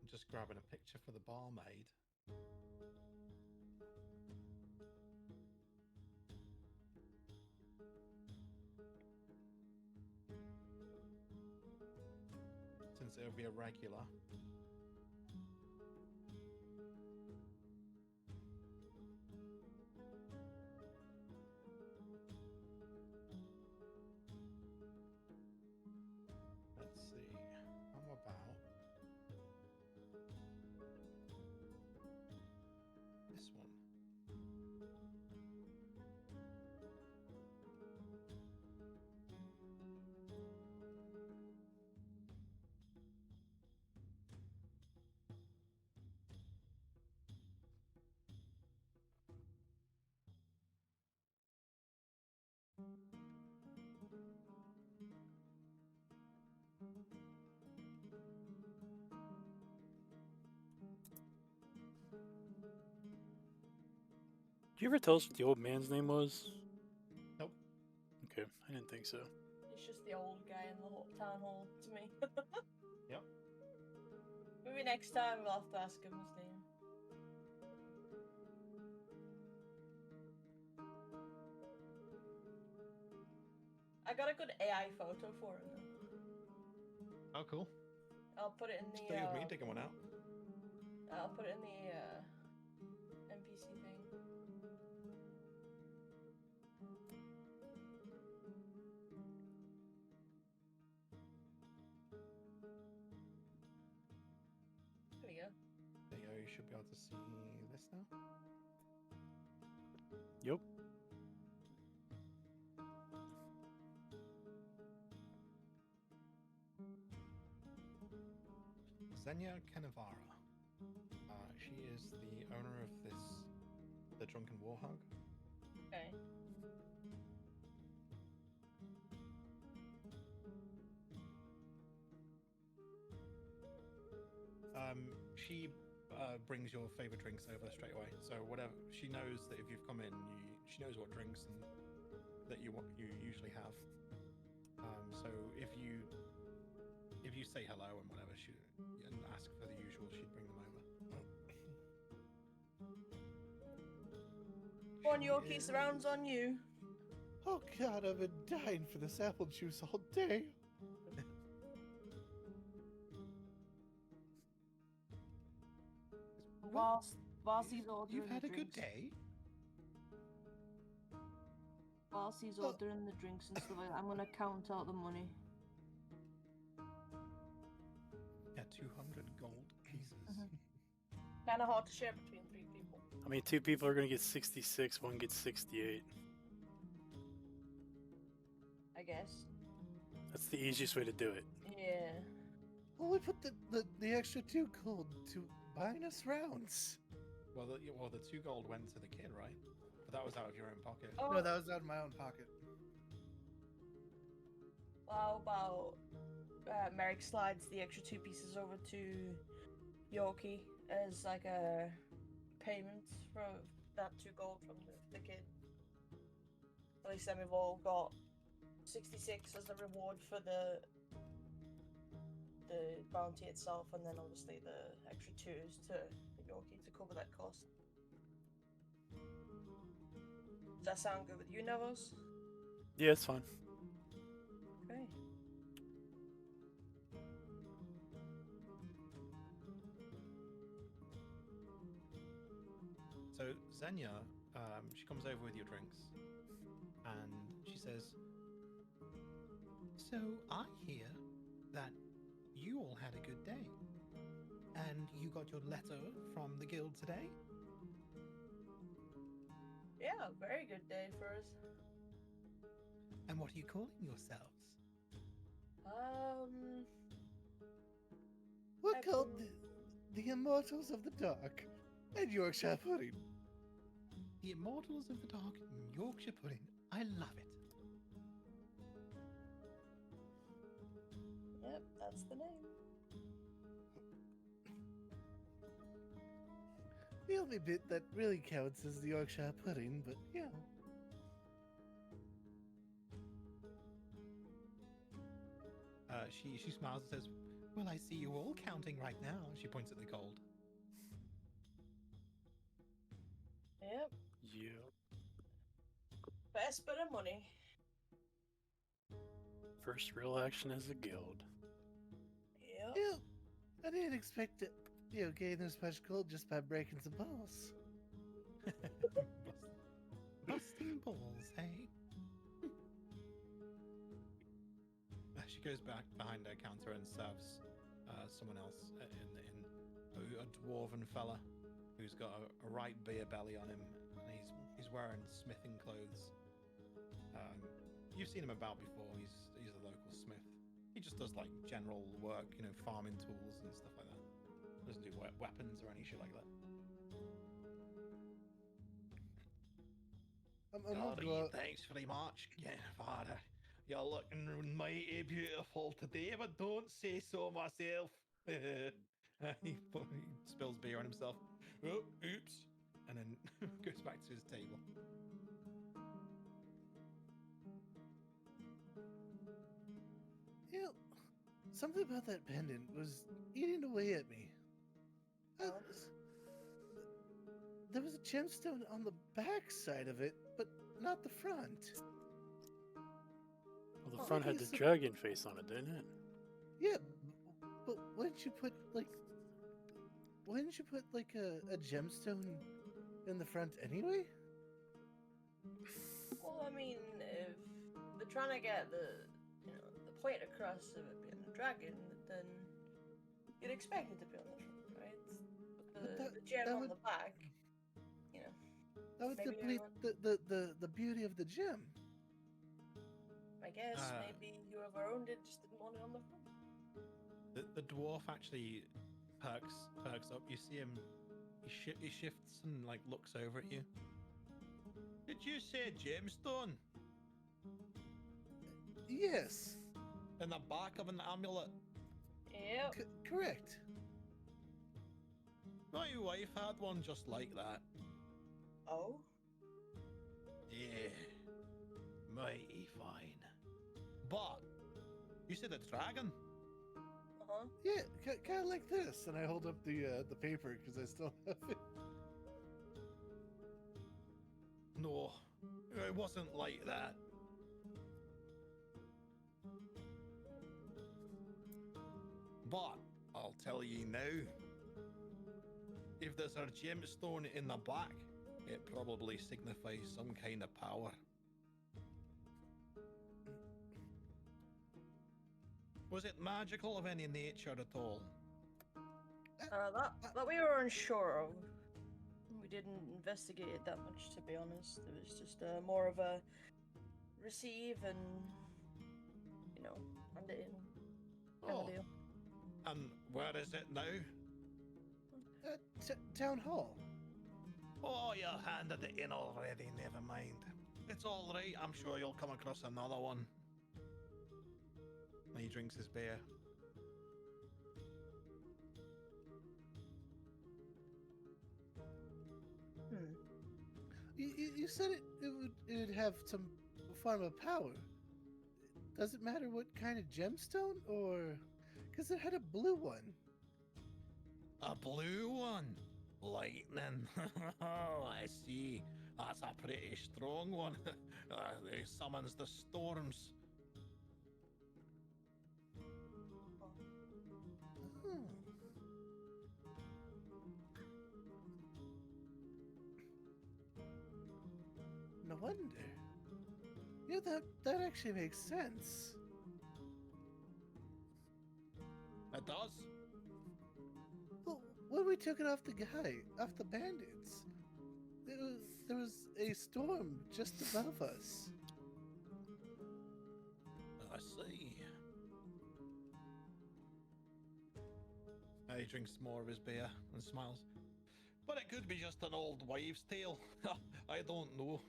Just grabbing a picture for the barmaid. Since it'll be a regular. Let's see. How about this one? Did you ever tell us what the old man's name was? Nope. Okay, I didn't think so. It's just the old guy in the town hall to me. Yep. Maybe next time we'll have to ask him his name. I got a good AI photo for him. Oh, cool. I'll put it in the. Stay with me, digging one out. I'll put it in the NPC thing. There we go. There you go. You should be able to see this now. Yep. Xenia Kenavara. She is the owner of the Drunken Warhog. Okay. She brings your favorite drinks over straight away. So whatever, she knows that if you've come in, she knows what drinks and that you usually have. So if you say hello and whatever, and ask for the usual, she'd bring them over. Go on, Yorkie, surrounds on you. Oh God, I've been dying for this apple juice all day. Whilst he's ordering You've had the a good drinks, day. whilst he's ordering the drinks and stuff like that, I'm gonna count out the money. Yeah, 200 gold pieces. Kind of hard to share between 3 people. I mean, 2 people are gonna get 66, one gets 68. I guess. That's the easiest way to do it. Yeah. Well, we put the extra 2 gold to buying us rounds. Well, the 2 gold went to the kid, right? But that was out of your own pocket. Oh, No, that was out of my own pocket. how about Merrick slides the extra 2 pieces over to Yorkie as like a payment for that 2 gold from the kid. At least then we've all got 66 as the reward for the bounty itself, and then obviously the extra 2s to Yorkie to cover that cost. Does that sound good with you, Nevos? Yeah, it's fine. Okay. So Xenia, she comes over with your drinks, and she says, "So I hear that you all had a good day, and you got your letter from the guild today. Yeah, very good day for us. And what are you calling yourselves?" We're I called believe- the Immortals of the Dark and Yorkshire Pudding. The Immortals of the Dark Yorkshire Pudding. I love it. Yep, that's the name. The only bit that really counts is the Yorkshire Pudding, but you know. She smiles and says, "Well, I see you all counting right now." She points at the gold. Yep, Yeah. best bit of money. First real action as a guild. Yep. Yeah, I didn't expect to, gain this much gold just by breaking some balls. Busting balls, hey? She goes back behind her counter and serves someone else in a dwarven fella who's got a right beer belly on him, and he's wearing smithing clothes. You've seen him about before. He's a local smith. He just does like general work, farming tools and stuff like that. Doesn't do weapons or any shit like that. I'm gonna go out. Thanks very much, father. You're looking mighty beautiful today, but don't say so myself. he spills beer on himself. Oh, oops. And then goes back to his table. Something about that pendant was eating away at me. There was a gemstone on the back side of it, but not the front. Well, the Oh, front had maybe the it's dragon face on it, didn't it? Yeah, but wouldn't you put a gemstone in the front anyway? Well, I mean, if they're trying to get the point across of it being a dragon, then you'd expect it to be on the front, right? But the gem that on would- the back, That would Maybe deplete the beauty of the gem. I guess Uh, maybe whoever owned it just didn't want it on the front. The dwarf actually perks up. You see him. He shifts and looks over at you. Did you say gemstone Yes, in the back of an amulet? Yep. correct. My wife had one just like that. Oh? Yeah, mighty fine. But you said a dragon. Uh-huh. Yeah, kind of like this. And I hold up the paper because I still have it. No, it wasn't like that. But I'll tell you now, if there's a gemstone in the back, it probably signifies some kind of power. Was it magical of any nature at all? That we were unsure of. We didn't investigate it that much, to be honest. It was just more of a receive and, hand it in. Kind of Oh, deal. and where is it now? Town hall. Oh, you handed it in already, never mind. It's all right, I'm sure you'll come across another one. And he drinks his beer. You said it would have some form of power. Does it matter what kind of gemstone, or because it had a blue one? A blue one? Like lightning. Oh, I see. That's a pretty strong one. It summons the storms. Hmm. No wonder. Yeah, that actually makes sense. It does. Well, when we took it off the bandits, there was a storm just above us. I see. He drinks more of his beer and smiles. But it could be just an old wives' tale. I don't know.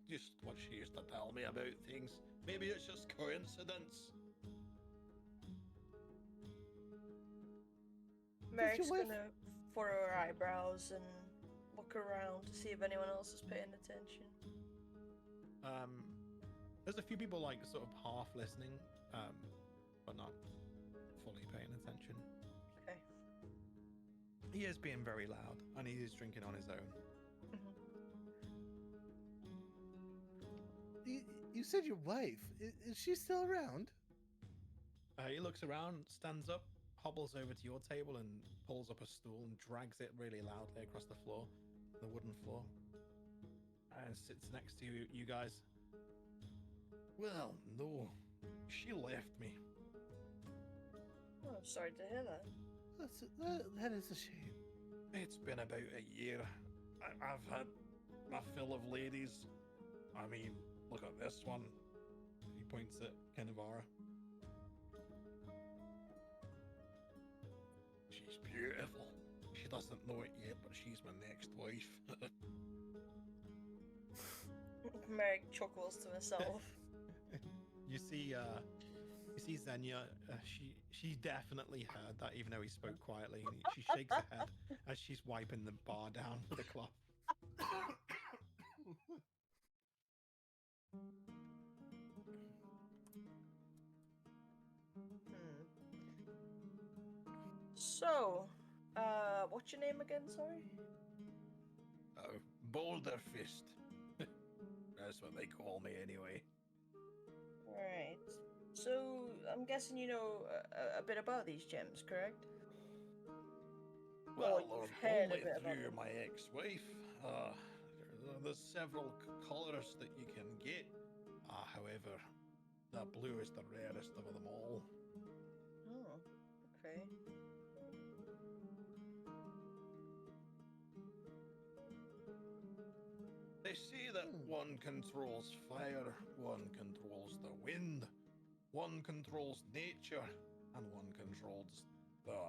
Just what she used to tell me about things. Maybe it's just coincidence. Merrick's wife- gonna furrow her eyebrows and look around to see if anyone else is paying attention. There's a few people like sort of half listening, but not fully paying attention. Okay. He is being very loud, and he is drinking on his own. You said your wife. Is she still around? He looks around, stands up, hobbles over to your table, and pulls up a stool and drags it really loudly across the floor, the wooden floor, and sits next to you guys. Well, no, she left me. Oh, sorry to hear that. That is a shame. It's been about a year. I've had my fill of ladies. I mean, look at this one. He points at Kenavara. She's beautiful. She doesn't know it yet, but she's my next wife. Merrick chuckles to himself. You see Xenia. She definitely heard that, even though he spoke quietly. And she shakes her head as she's wiping the bar down with the cloth. So, what's your name again? Sorry. Oh, Boulder Fist. That's what they call me anyway. Right. So, I'm guessing you know a bit about these gems, correct? Well, you've heard a only bit about through them. my ex-wife. There's several colors that you can get. However, the blue is the rarest of them all. Oh, okay. They say that one controls fire, one controls the wind, one controls nature, and one controls the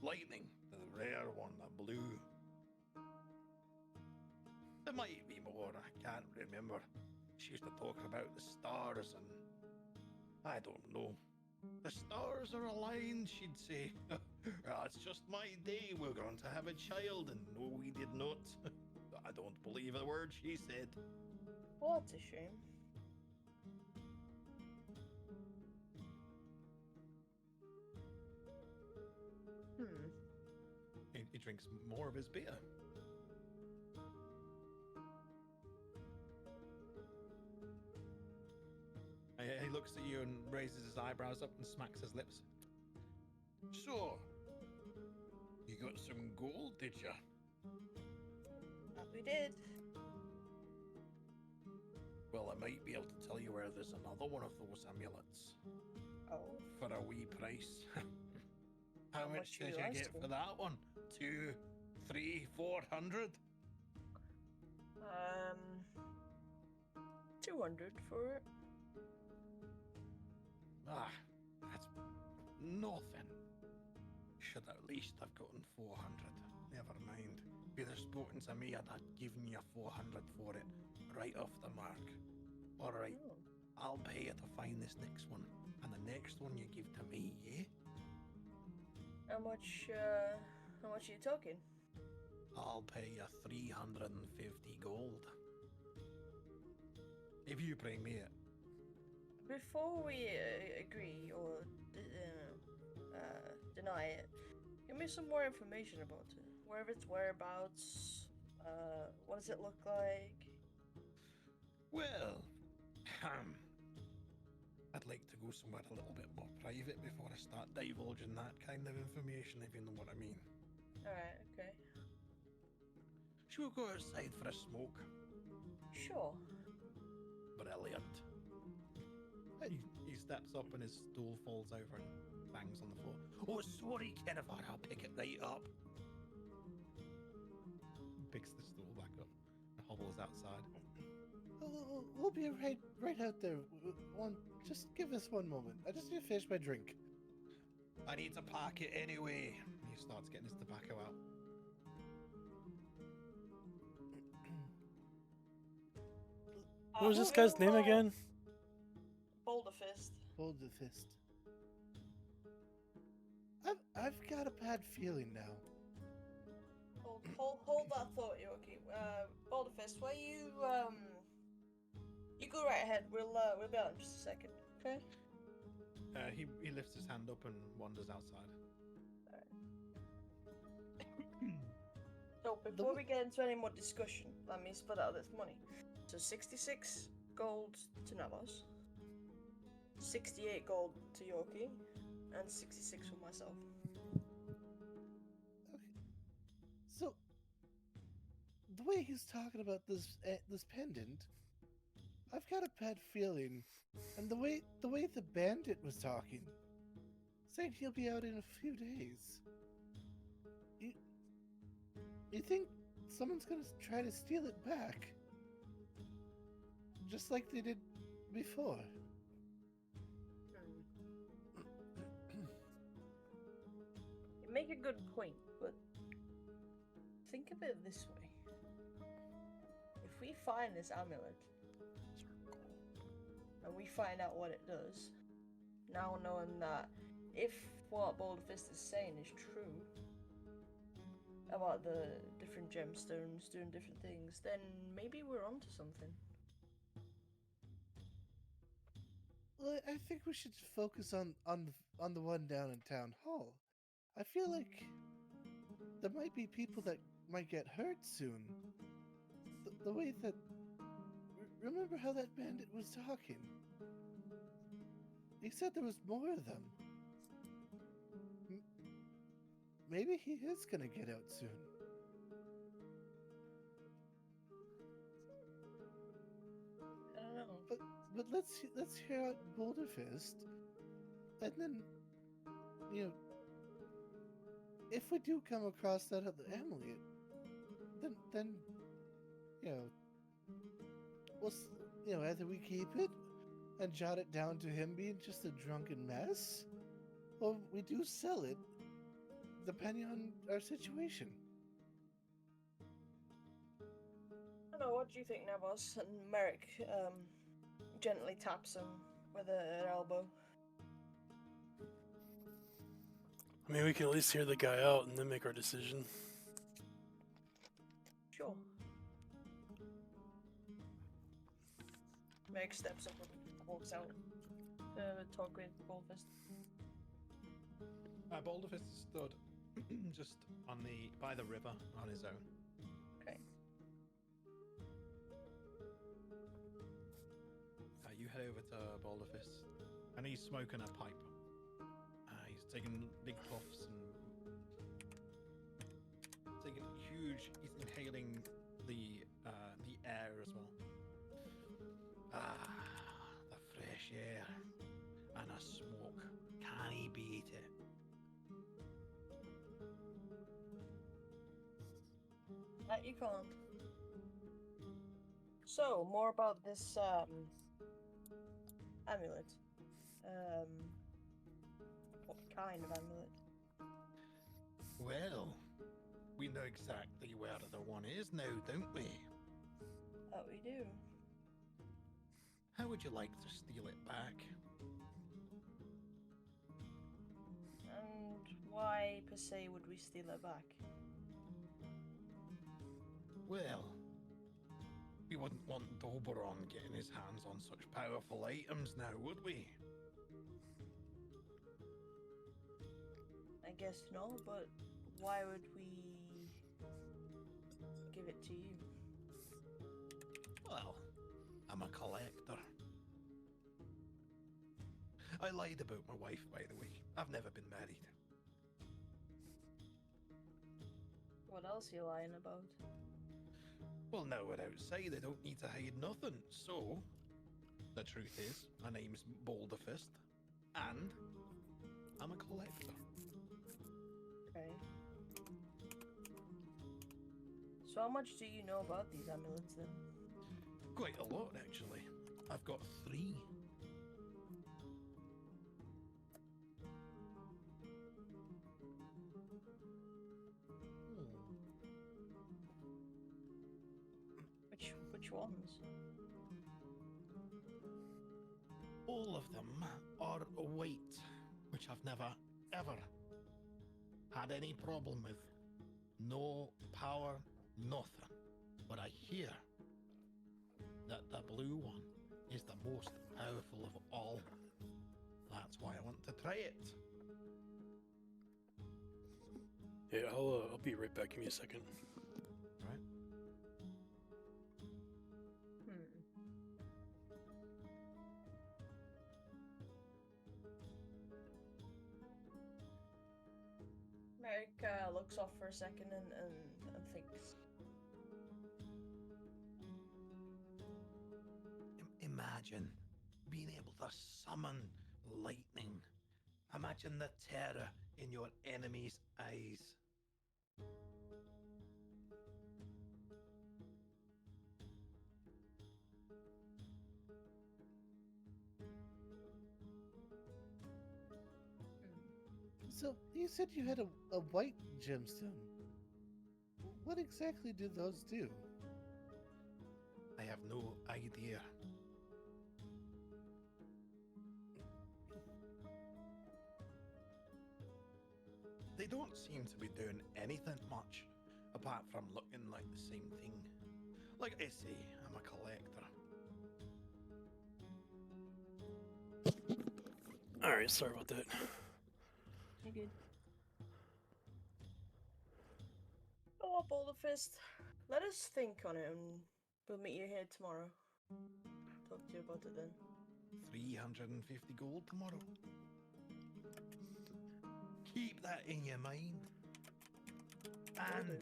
lightning, the rare one, the blue. There might be more, I can't remember. She used to talk about the stars, and I don't know. The stars are aligned, she'd say. It's just my day, we're going to have a child, and no, we did not. I don't believe a word she said. What a shame. He drinks more of his beer. He looks at you and raises his eyebrows up and smacks his lips. So, you got some gold, did ya? That we did. Well, I might be able to tell you where there's another one of those amulets. Oh. For a wee price. How much much are did you you get asking? for that one? 2, 3, 400? 200 for it. Ah, that's nothing. Should at least have gotten 400. Never mind. If you'd have spoken to me, I'd have given you 400 for it. Right off the mark. Alright, Oh. I'll pay you to find this next one. And the next one you give to me, yeah? How much are you talking? I'll pay you 350 gold. If you bring me it. Before we agree or deny it, give me some more information about it. aware of its whereabouts? What does it look like? Well, I'd like to go somewhere a little bit more private before I start divulging that kind of information, if you know what I mean. Alright, okay. Should we go outside for a smoke? Sure. Brilliant. He steps up and his stool falls over and bangs on the floor. Oh, sorry, Kennefer, I'll pick it right up. Picks the stool back up and hobbles outside. We'll be right out there. Just give us one moment. I just need to finish my drink. I need to pack it anyway. He starts getting his tobacco out. What was this guy's name again? Boulder Fist. Hold the fist. I've got a bad feeling now. Hold that thought, Yoki. Boulder Fist, why you go right ahead. We'll be out in just a second. Okay. He lifts his hand up and wanders outside. So before we get into any more discussion, let me split out this money. So 66 gold to Navos, 68 gold to Yoki, and 66 for myself. Okay. So the way he's talking about this pendant, I've got a bad feeling, and the way the bandit was talking, saying he'll be out in a few days. You think someone's gonna try to steal it back? Just like they did before. You make a good point, but think of it this way. If we find this amulet, and we find out what it does, now knowing that if what Boulder Fist is saying is true about the different gemstones doing different things, then maybe we're onto something. Well, I think we should focus on the one down in town hall. I feel like there might be people that might get hurt soon. The way that remember how that bandit was talking? He said there was more of them. Maybe he is gonna get out soon. I don't know. But let's hear out Boulder Fist, and then, if we do come across that other amulet, then either we keep it and jot it down to him being just a drunken mess, or we do sell it, depending on our situation. I don't know, what do you think, Navos? And Merrick gently taps him with her elbow. I mean, we can at least hear the guy out and then make our decision. Sure. Merrick steps up and walks out. Talk with Boulder Fist. Boulder Fist stood just by the river on his own. Okay. You head over to Boulder Fist, and he's smoking a pipe. He's taking big puffs and taking huge. He's inhaling the air as well. The fresh air and a smoke. Can he beat it? That you can't. So, more about this amulet. What kind of amulet? Well, we know exactly where the one is now, don't we? That we do. How would you like to steal it back? And why, per se, would we steal it back? Well, we wouldn't want Doberon getting his hands on such powerful items now, would we? I guess no, but why would we to you? Well, I'm a collector. I lied about my wife, by the way. I've never been married. What else are you lying about? Well, now we're outside, I don't need to hide nothing. So, the truth is, my name's Boulderfist, and I'm a collector. Okay. So how much do you know about these amulets then? Quite a lot, actually. I've got 3. Which ones? All of them are white, which I've never, ever had any problem with. No power, nothing. But I hear that the blue one is the most powerful of all. That's why I want to try it. Yeah, I'll be right back. Give me a second. Right? Merrick looks off for a second and thinks. Imagine being able to summon lightning. Imagine the terror in your enemy's eyes. So, you said you had a white gemstone. What exactly do those do? I have no idea. They don't seem to be doing anything much, apart from looking like the same thing. Like I say, I'm a collector. Alright, sorry about that. You're good. Oh, Boulderfist. Let us think on it and we'll meet you here tomorrow. Talk to you about it then. 350 gold tomorrow. Keep that in your mind. And do.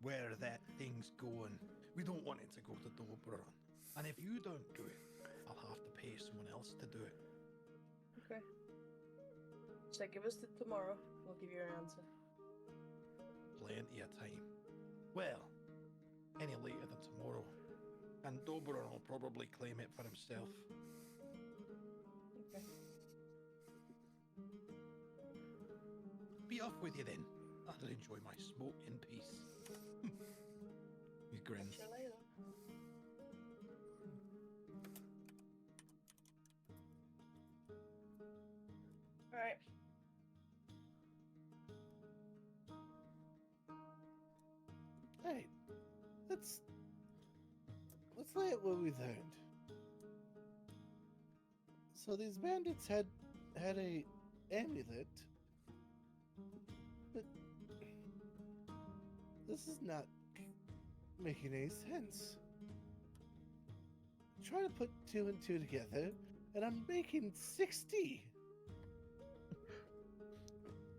where that thing's going, we don't want it to go to Dobron. And if you don't do it, I'll have to pay someone else to do it. Okay. So give us to tomorrow. We'll give you an answer. Plenty of time. Well, any later than tomorrow. And Dobron will probably claim it for himself. Okay. Be off with you then. I'll enjoy my smoke in peace. He grins. See you later. Alright. Hey, let's lay out what we learned. So these bandits had a amulet, but this is not making any sense. Trying to put 2 and 2 together, and I'm making 60.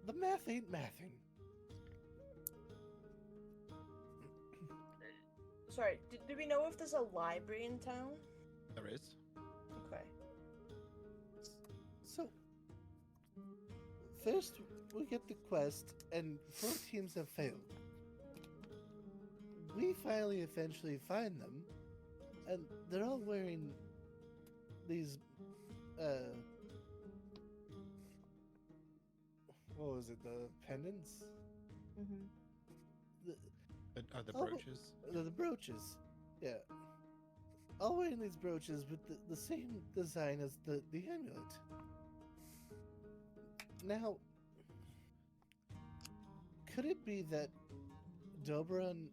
The math ain't mathing. Sorry, do we know if there's a library in town? There is. Okay. So, first we get the quest, and 4 teams have failed. We finally eventually find them, and they're all wearing these, what was it, the pendants? Mm-hmm. Are the Oh, brooches? The brooches, yeah. All wearing these brooches with the same design as the amulet. Now, could it be that Dobron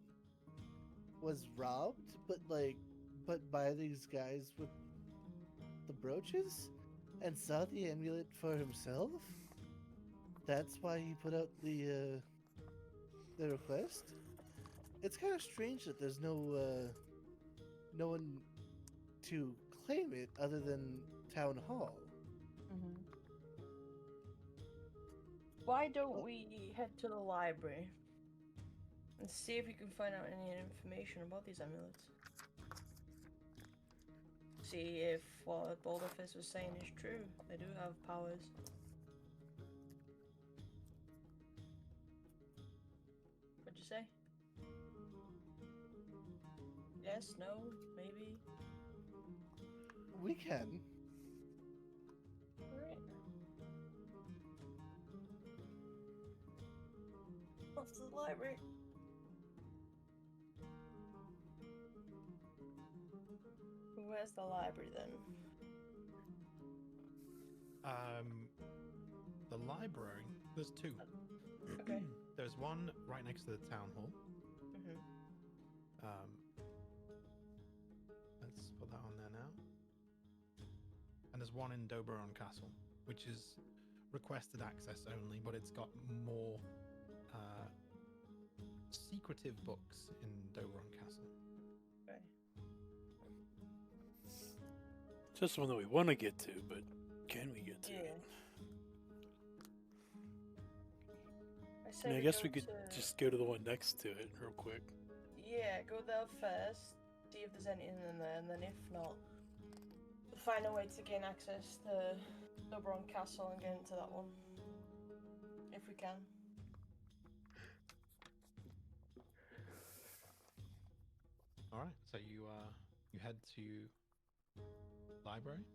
was robbed, but by these guys with the brooches, and saw the amulet for himself? That's why he put out the request. it's kind of strange that there's no one to claim it other than town hall. Mm-hmm. Why don't we head to the library and see if we can find out any information about these amulets? See if what Boulderfist was saying is true. They do have powers. What'd you say? Yes, no, maybe. We can. Alright. Off to the library. Where's the library then? The library. There's two. Okay. There's one right next to the town hall. Mm-hmm. Let's put that on there now. And there's one in Doberon Castle, which is requested access only, but it's got more secretive books in Doberon Castle. Okay. Just one that we want to get to, but can we get to Yeah. it? say I guess go we could to- just go to the one next to it real quick. Yeah, go there first, see if there's anything in there, and then if not, find a way to gain access to Oberon Castle and get into that one. If we can. All right, so you head to library.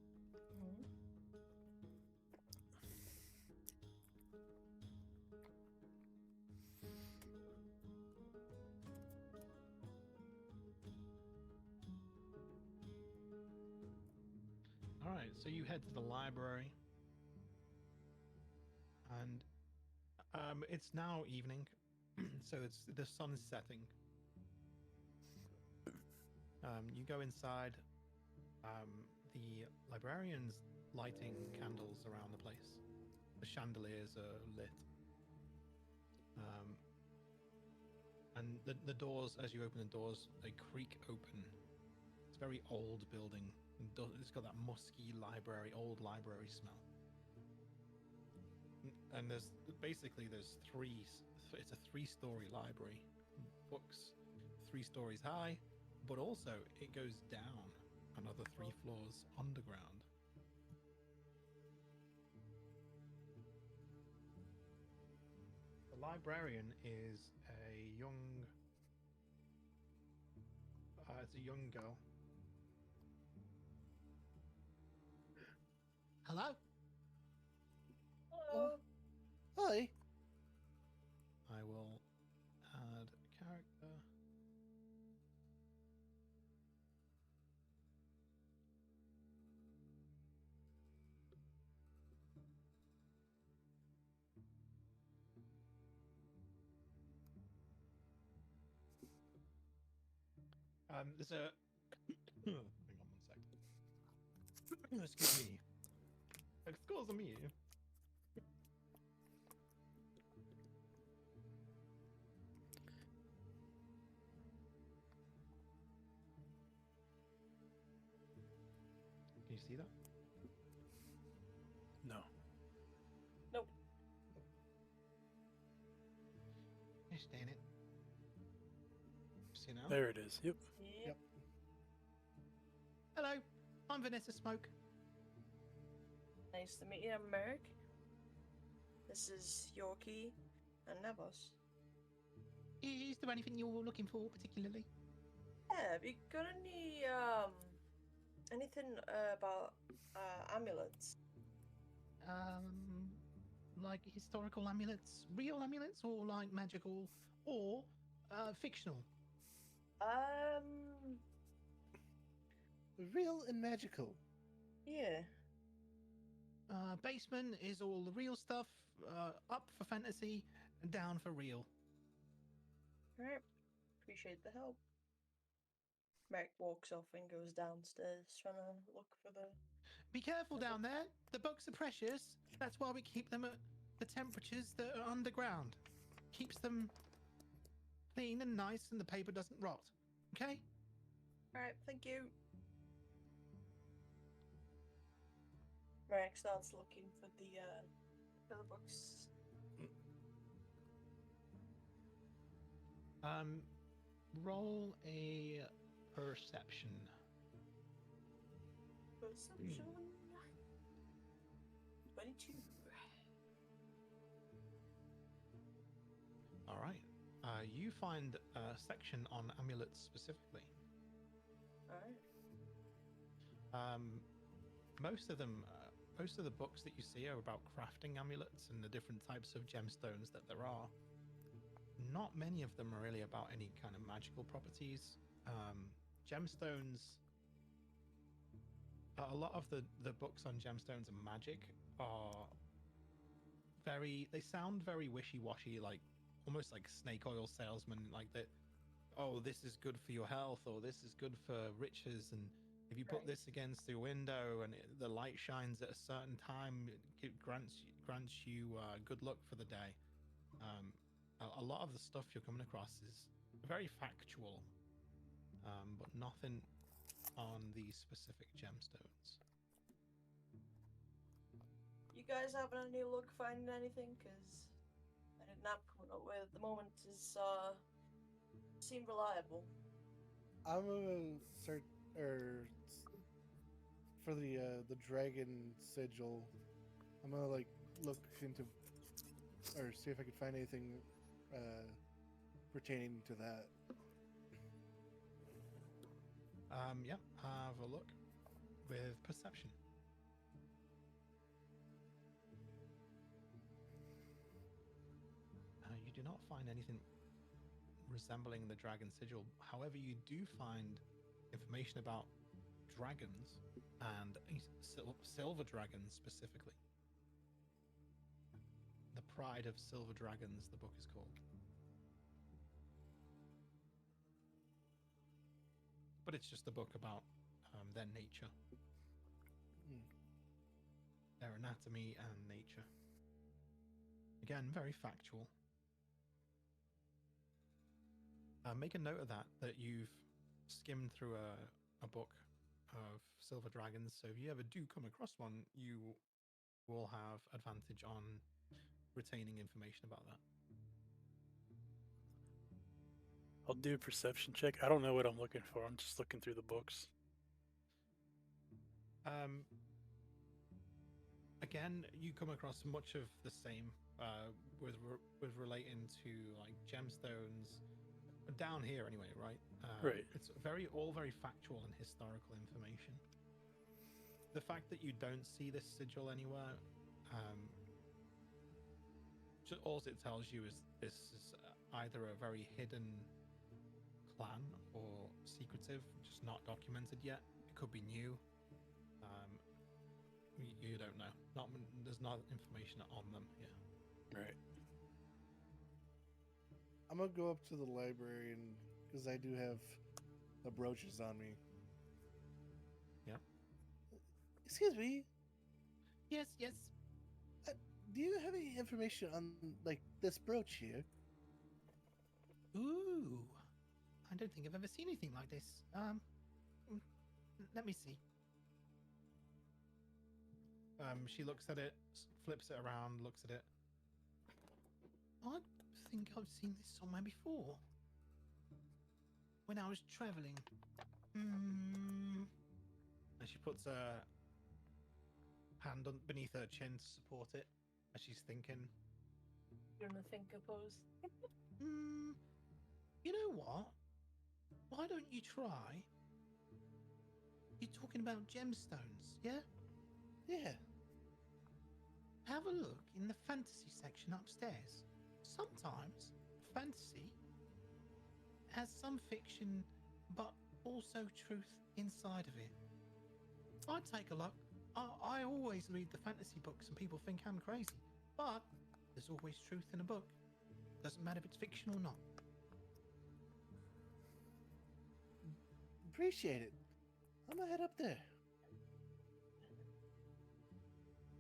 All right, so you head to the library, and it's now evening, so the sun is setting. You go inside. The librarian's lighting candles around the place. The chandeliers are lit. And the doors, as you open the doors, they creak open. It's a very old building. It's got that musky old library smell. And there's three. It's a 3-story library. Books 3 stories high, but also it goes down another 3 floors underground. The librarian is a young. It's a young girl. Hello. Hello. Hi. I will add character. There's a. Hang on 1 sec. Excuse me. Excuse me. Can you see that? No. Nope. Understand it. See now? There it is. Yep. Yep. Hello, I'm Vanessa Smoke. Nice to meet you, I'm Merrick. This is Yorkie and Nevos. Is there anything you're looking for particularly? Yeah, have you got anything about amulets? Like historical amulets, real amulets, or like magical, or fictional? Real and magical. Yeah. Basement is all the real stuff. Up for fantasy, and down for real. Alright. Appreciate the help. Merrick walks off and goes downstairs trying to look for the... Be careful down there. The books are precious. That's why we keep them at the temperatures that are underground. Keeps them clean and nice and the paper doesn't rot. Okay? Alright, thank you. Merrick starts looking for the books. Roll a perception. Perception. 22. All right. You find a section on amulets specifically. Alright. Most of them, most of the books that you see are about crafting amulets and the different types of gemstones that there are. Not many of them are really about any kind of magical properties. Gemstones. A lot of the books on gemstones and magic are very. They sound very wishy-washy, like almost like snake oil salesman, like that. Oh, this is good for your health, or this is good for riches, and if you put Right. this against the window and the light shines at a certain time, it grants you good luck for the day. A lot of the stuff you're coming across is very factual, but nothing on these specific gemstones. You guys having any luck finding anything? Because anything I'm coming up with at the moment is seem reliable. I'm gonna start for the dragon sigil. I'm gonna like look into or see if I can find anything pertaining to that. Yeah, have a look with perception. You do not find anything resembling the dragon sigil. However, you do find information about dragons and silver dragons specifically. The Pride of Silver Dragons, the book is called. But it's just a book about their nature, their anatomy and nature. Again, very factual. Make a note of that you've skimmed through a book of silver dragons, so if you ever do come across one, you will have advantage on retaining information about that. I'll do a perception check. I don't know what I'm looking for. I'm just looking through the books. Again, you come across much of the same with relating to like gemstones down here anyway, right? Right. It's all very factual and historical information. The fact that you don't see this sigil anywhere, all it tells you is this is either a very hidden clan or secretive, just not documented yet. It could be new. You don't know. There's not information on them here. Right. I'm gonna go up to the library and because I do have the brooches on me. Yeah. Excuse me. Yes. Do you have any information on like this brooch here? Ooh, I don't think I've ever seen anything like this. Let me see. She looks at it, flips it around, looks at it. I think I've seen this somewhere before. When I was traveling. And she puts her hand beneath her chin to support it as she's thinking. You're in the thinker pose. You know what? Why don't you try? You're talking about gemstones, yeah? Yeah. Have a look in the fantasy section upstairs. Sometimes fantasy has some fiction, but also truth inside of it. I'd take a look. I always read the fantasy books and people think I'm crazy, but there's always truth in a book. Doesn't matter if it's fiction or not. Appreciate it. I'm gonna head up there.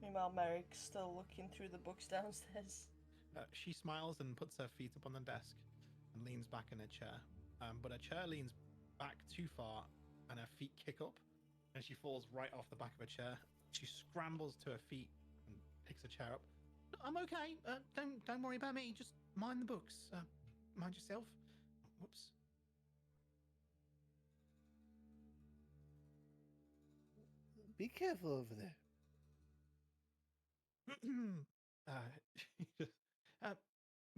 Meanwhile, Merrick's still looking through the books downstairs. She smiles and puts her feet up on the desk. and leans back in her chair. But her chair leans back too far, and her feet kick up, and she falls right off the back of her chair. She scrambles to her feet and picks her chair up. I'm okay. Don't worry about me. Just mind the books. Mind yourself. Whoops. Be careful over there.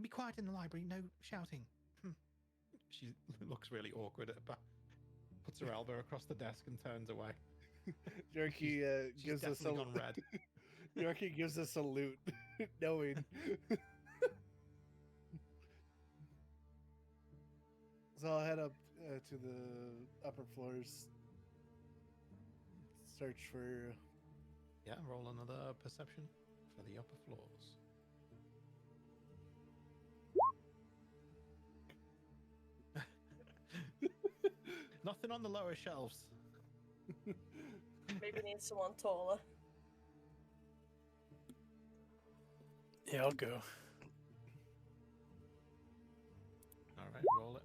Be quiet in the library. No shouting. She looks really awkward at back. Puts her elbow across the desk and turns away. Yorkie She's gives us a definitely gone red. Yorkie gives a salute, knowing. So I'll head up to the upper floors. Search for. Yeah, roll another perception for the upper floors. Nothing on the lower shelves. Maybe need someone taller. Yeah, I'll go. All right, roll it.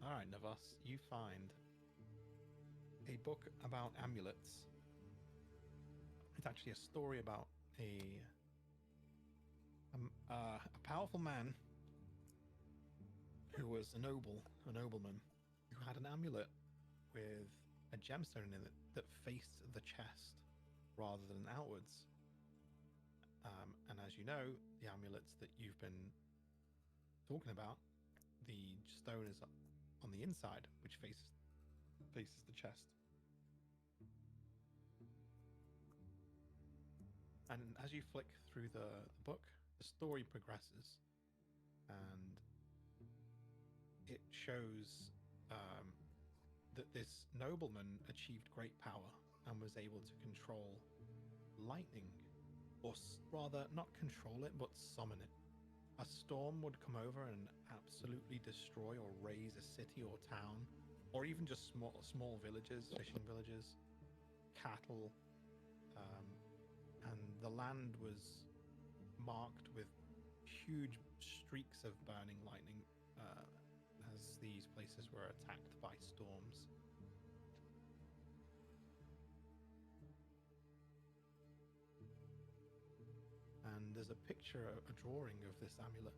All right, Navas, you find a book about amulets. It's actually a story about a powerful man who was a nobleman, who had an amulet with a gemstone in it that faced the chest rather than outwards. And as you know, the amulets that you've been talking about, the stone is on the inside, which faces the chest. And as you flick through the book, the story progresses, and it shows that this nobleman achieved great power and was able to control lightning, or rather, not control it, but summon it. A storm would come over and absolutely destroy or raze a city or town, or even just small villages, fishing villages, cattle, and the land was marked with huge streaks of burning lightning as these places were attacked by storms. And there's a picture, a drawing of this amulet,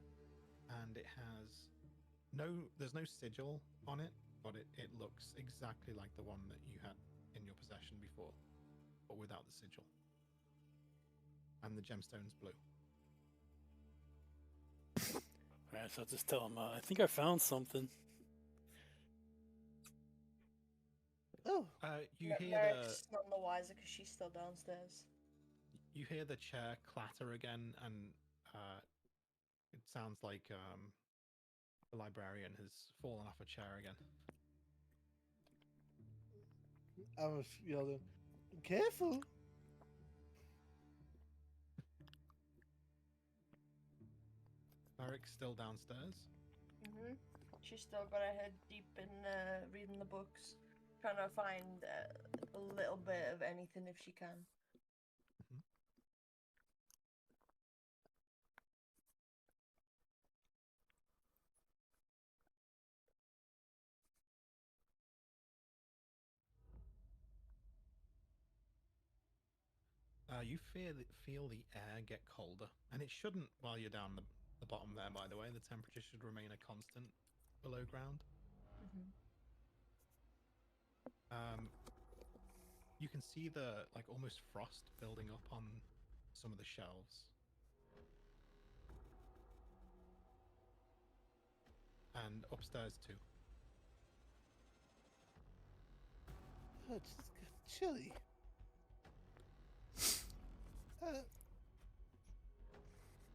and it has there's no sigil on it, but it looks exactly like the one that you had in your possession before, but without the sigil. And the gemstone's blue. Alright, so I'll just tell him, I think I found something. Oh, You hear Merrick's none the wiser because she's still downstairs. you hear the chair clatter again, and it sounds like the librarian has fallen off a chair again. I was yelling, "Careful!" Eric's still downstairs. She's still got her head deep in reading the books, trying to find a little bit of anything if she can. You feel the air get colder, and it shouldn't while you're down the bottom there, by the way. The temperature should remain a constant below ground. You can see the almost frost building up on some of the shelves. And upstairs too. Oh, it's just chilly.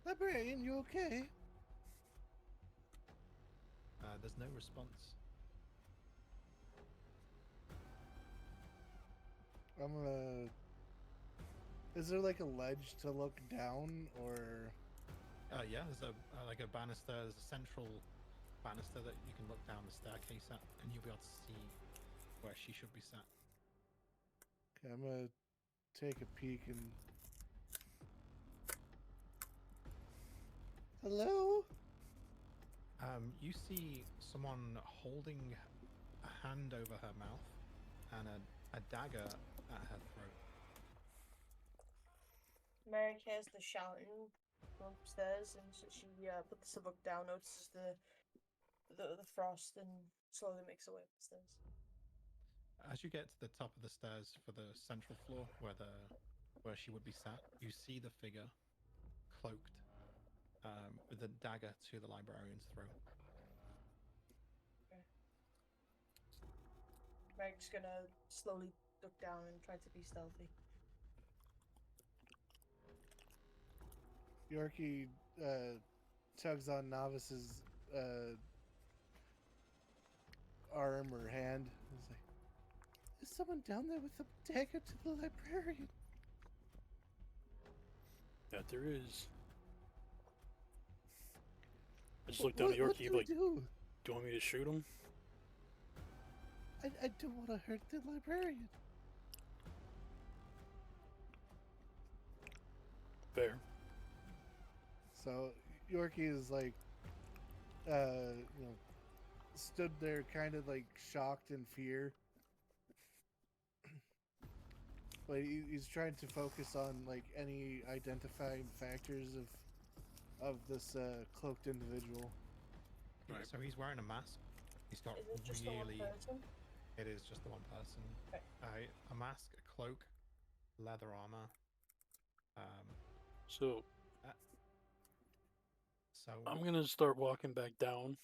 Librarian, you okay? There's no response. I'm gonna. Is there like a ledge to look down, or? Yeah, there's a banister. There's a central banister that you can look down the staircase at, and you'll be able to see where she should be sat. Okay, I'm gonna take a peek and. Hello? You see someone holding a hand over her mouth and a dagger at her throat. Merrick hears the shouting from upstairs, and so she puts the book down, notices the frost, and slowly makes her way up the stairs. As you get to the top of the stairs for the central floor, where she would be sat, you see the figure cloaked with a dagger to the librarian's throat. Merrick's gonna slowly duck down and try to be stealthy. Yorkie tugs on Novice's arm or hand. He's like, "There's someone down there with a dagger to the librarian." That there is. I just looked down at Yorkie, like, do? do you want me to shoot him? I don't want to hurt the librarian. Fair. So Yorkie is like, stood there kind of like shocked in fear. But he's trying to focus on like any identifying factors of this cloaked individual. Right. So he's wearing a mask. He's got Is it just the one really. person? It is just the one person. Okay. A mask, a cloak, leather armor. So So I'm gonna start walking back down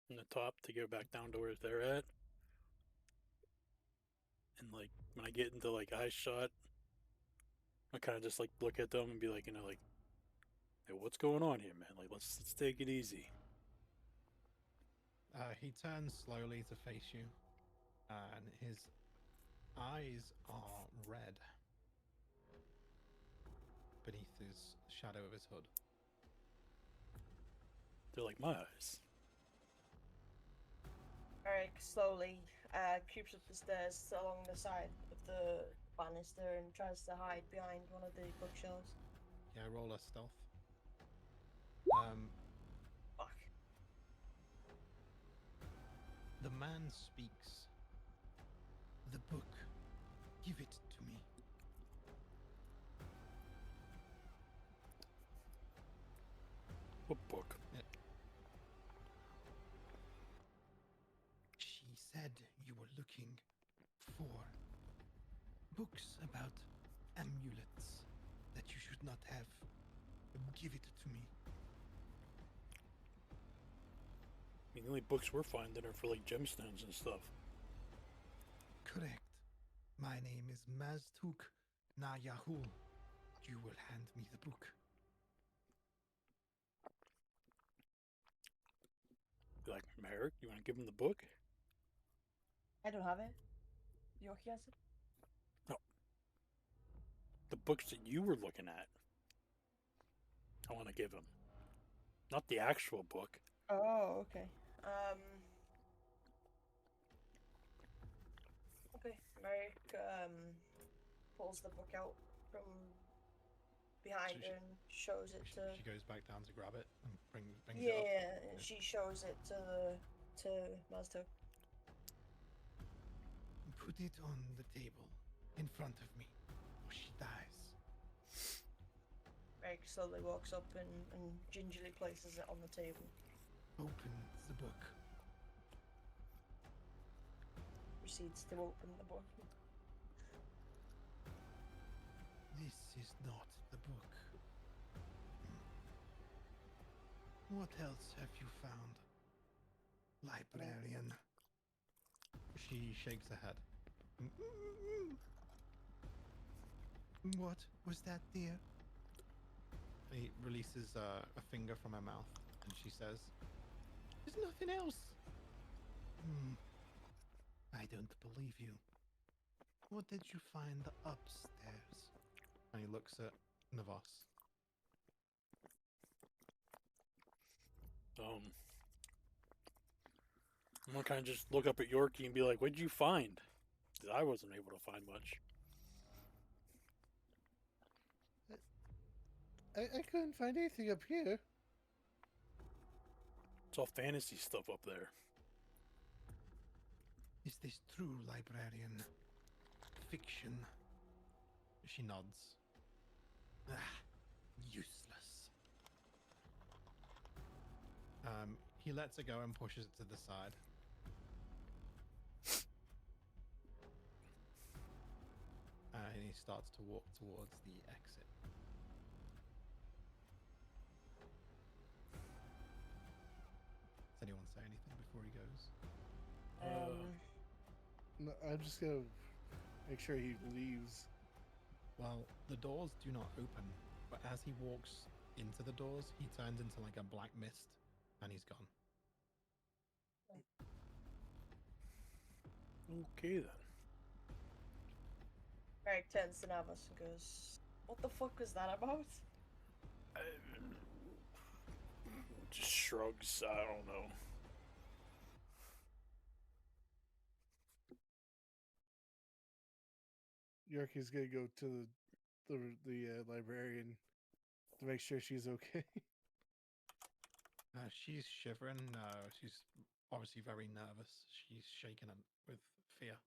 from the top to go back down to where they're at. And like when I get into like eye shot, I kind of just like look at them and be like, like, hey, what's going on here, man? Like, let's take it easy. he turns slowly to face you, and his eyes are red beneath his shadow of his hood. They're like my eyes. Merrick slowly creeps up the stairs along the side of the banister and tries to hide behind one of the bookshelves. Yeah, roll a stealth. Fuck. The man speaks. The book. Give it to me. What book? She said you were looking for books about amulets that you should not have. Give it to me. I mean, the only books we're finding are for like gemstones and stuff. Correct. My name is Maztuk Nayahul. You will hand me the book. Be like, Merrick, you want to give him the book? I don't have it. Yorkie has it. The books that you were looking at. I want to give him. Not the actual book. Oh, okay. Okay. Merrick pulls the book out from behind So her and shows it to. She goes back down to grab it and brings it up. Yeah, she shows it to Mazda. Put it on the table in front of me, or she dies. Merrick slowly walks up and gingerly places it on the table. Open the book. Proceeds to open the book. This is not the book. What else have you found, librarian? She shakes her head. What was that, dear? He releases a finger from her mouth, and she says, "There's nothing else." I don't believe you. What did you find upstairs? And he looks at Navas. I'm gonna kind of just look up at Yorkie and be like, "What'd you find?" Because I wasn't able to find much. I couldn't find anything up here. It's all fantasy stuff up there. Is this true, librarian? Fiction? She nods. Ah, useless. He lets it go and pushes it to the side. And he starts to walk towards the exit. Does anyone say anything before he goes? No, I'm just gonna make sure he leaves. Well, the doors do not open, but as he walks into the doors, he turns into like a black mist, and he's gone. Okay then. Eric turns to Navas and goes, "What the fuck was that about?" Just shrugs. I don't know. Yorkie's gonna go to the librarian to make sure she's okay. She's shivering. She's obviously very nervous. She's shaken with fear.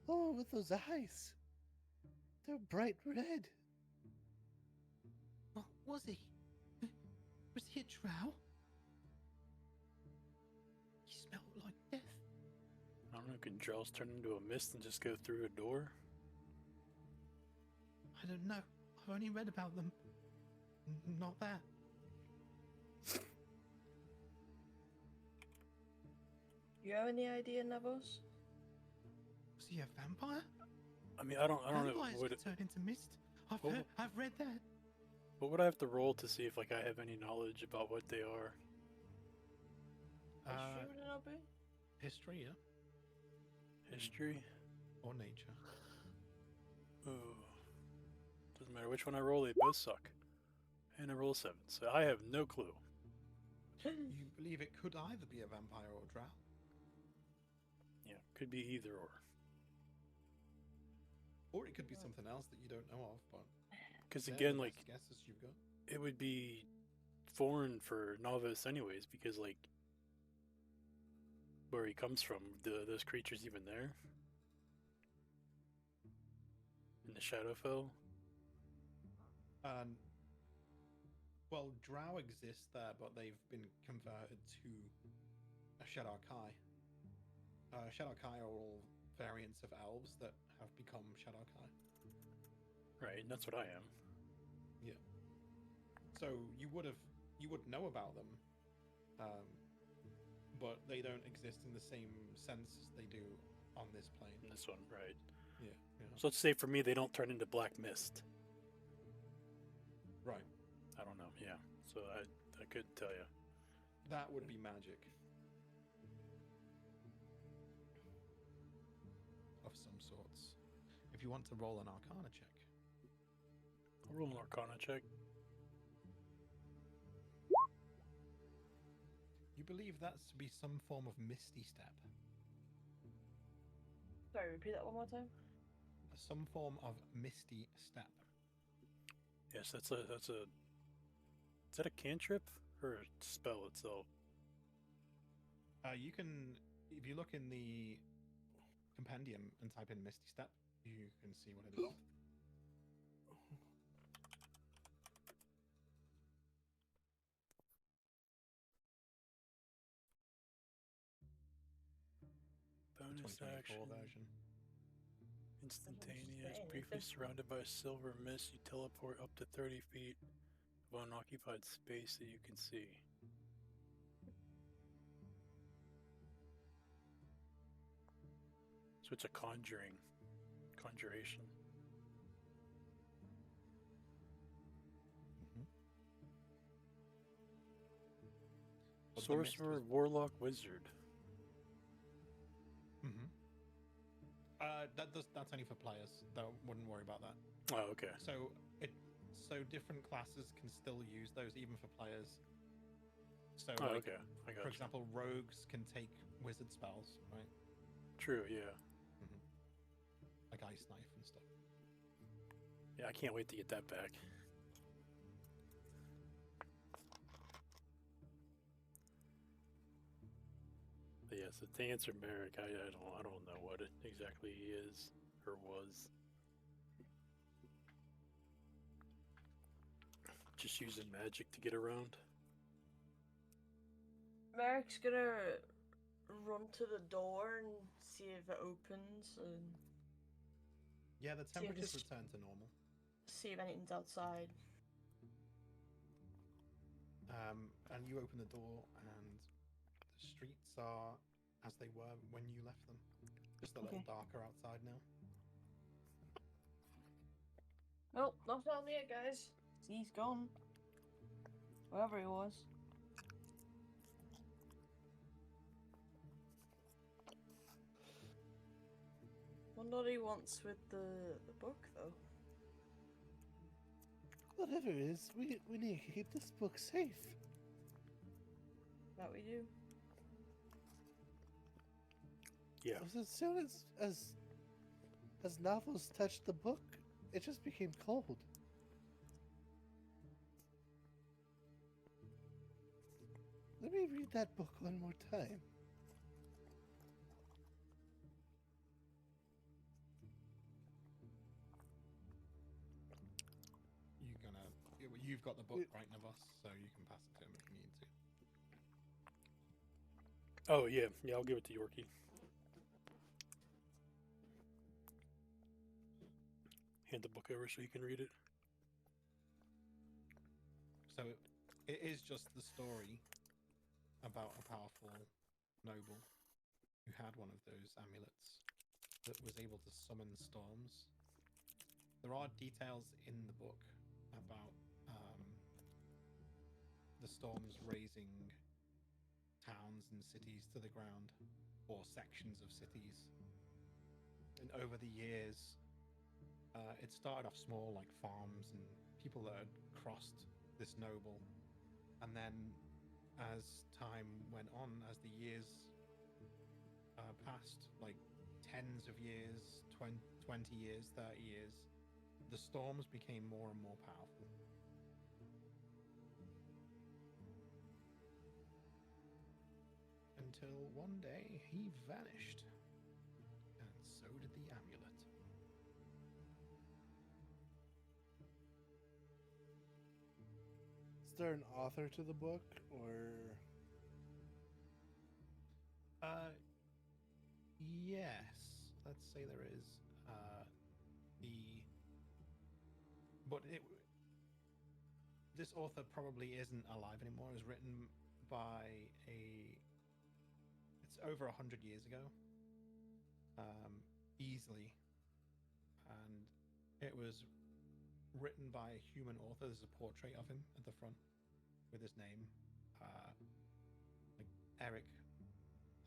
Oh, with those eyes. They're bright red. What was he? Was he a drow? He smelled like death. I don't know. Can Drells turn into a mist and just go through a door? I don't know. I've only read about them. Not that. You have any idea, Navos? Was he a vampire? I mean, I don't know. Vampires Would, could turn into mist. Well, I've read that. what would I have to roll to see if like I have any knowledge about what they are? History, would it not be? History, yeah. History? Or nature. Ooh. Doesn't matter which one I roll, they both suck. And I roll a 7, so I have no clue. You believe it could either be a vampire or a drow? Yeah, could be either or. Or it could be something else that you don't know of, but... Because they're again, the like, best guesses you've got. it would be foreign for Novice anyways, because like, where he comes from, those creatures even there? In the Shadowfell? Well, drow exist there, but they've been converted to a Shadar-kai. Shadar-kai are all variants of elves that have become Shadar-kai. Right, and that's what I am. Yeah. So you would know about them, but they don't exist in the same sense as they do on this plane. In this one, right. Yeah. So let's say for me, they don't turn into black mist. Right. I don't know, yeah. So I couldn't tell you. That would be magic. Of some sorts. If you want to roll an Arcana check. I'll roll an Arcana check. You believe that's to be some form of misty step. Sorry, repeat that one more time. Some form of misty step. Yes, that's a. Is that a cantrip or a spell itself? You can, if you look in the compendium and type in misty step, you can see what it is. Bonus 2024 action. version. Instantaneous. Dang, Briefly that's- surrounded by silver mist, you teleport up to 30 feet of unoccupied space that you can see. So it's a conjuration. But the mist Sorcerer, was- warlock, wizard. That's only for players. Wouldn't worry about that. Oh, okay. So different classes can still use those even for players. So Oh, like, okay. I got for you. example, rogues can take wizard spells, right? True, yeah. Like ice knife and stuff. Yeah, I can't wait to get that back. But yeah, so to answer Merrick, I don't know what it exactly he is or was. Just using magic to get around. Merrick's gonna run to the door and see if it opens and Yeah, the See if temperatures this- return to normal. see if anything's outside. And you open the door, and the streets are as they were when you left them. Just a little Okay. darker outside now. Oh, not found yet, guys. He's gone. Wherever he was. Wonder what he wants with the book, though. Whatever it is, we need to keep this book safe. That we do. Yeah. As soon as novels touched the book, it just became cold. Let me read that book one more time. You've got the book, right, Navas? So you can pass it to him if you need to. Oh yeah, yeah. I'll give it to Yorkie. Hand the book over so you can read it. So it is just the story about a powerful noble who had one of those amulets that was able to summon storms. There are details in the book about the storms razing towns and cities to the ground, or sections of cities. And over the years, it started off small, like farms and people that had crossed this noble. And then as time went on, as the years passed, like tens of years, 20 years, 30 years, the storms became more and more powerful. Until one day he vanished, and so did the amulet. Is there an author to the book, or Yes, let's say there is. This author probably isn't alive anymore. It was written by it's over 100 years ago, easily, and it was written by a human author. There's a portrait of him at the front with his name, like Eric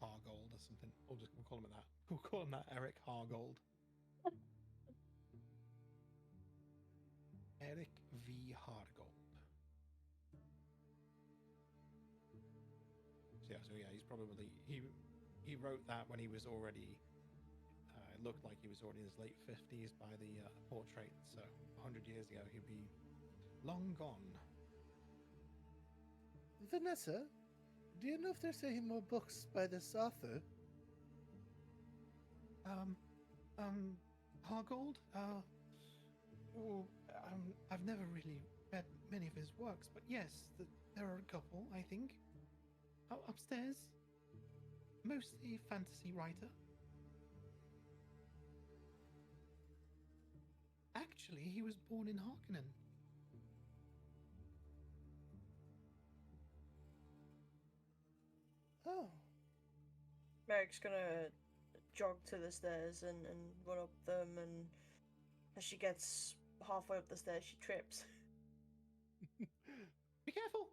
Hargold or something. We'll call him that. We'll call him that, Eric Hargold. Eric V. Hargold. So yeah, he's probably he wrote that when he was already. It looked like he was already in his late 50s by the portrait. So 100 years ago, he'd be long gone. Vanessa? Do you know if there's any more books by this author? Hargold? I've never really read many of his works, but yes, there are a couple, I think. Upstairs. Mostly fantasy writer. Actually, he was born in Harkonnen. Oh, Merrick's gonna jog to the stairs and run up them, and as she gets halfway up the stairs, she trips. Be careful!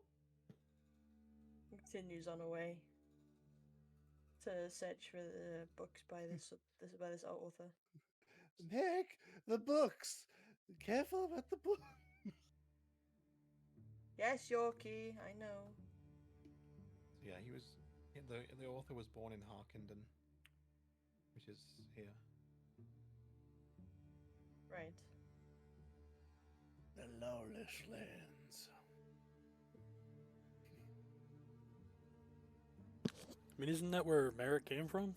Continues on her way to search for the books by this author. Nick, the books. Careful about the book. Yes, Yorkie, I know. So yeah, The author was born in Harkenden, which is here. Right. The lawless lands. I mean, isn't that where Merrick came from?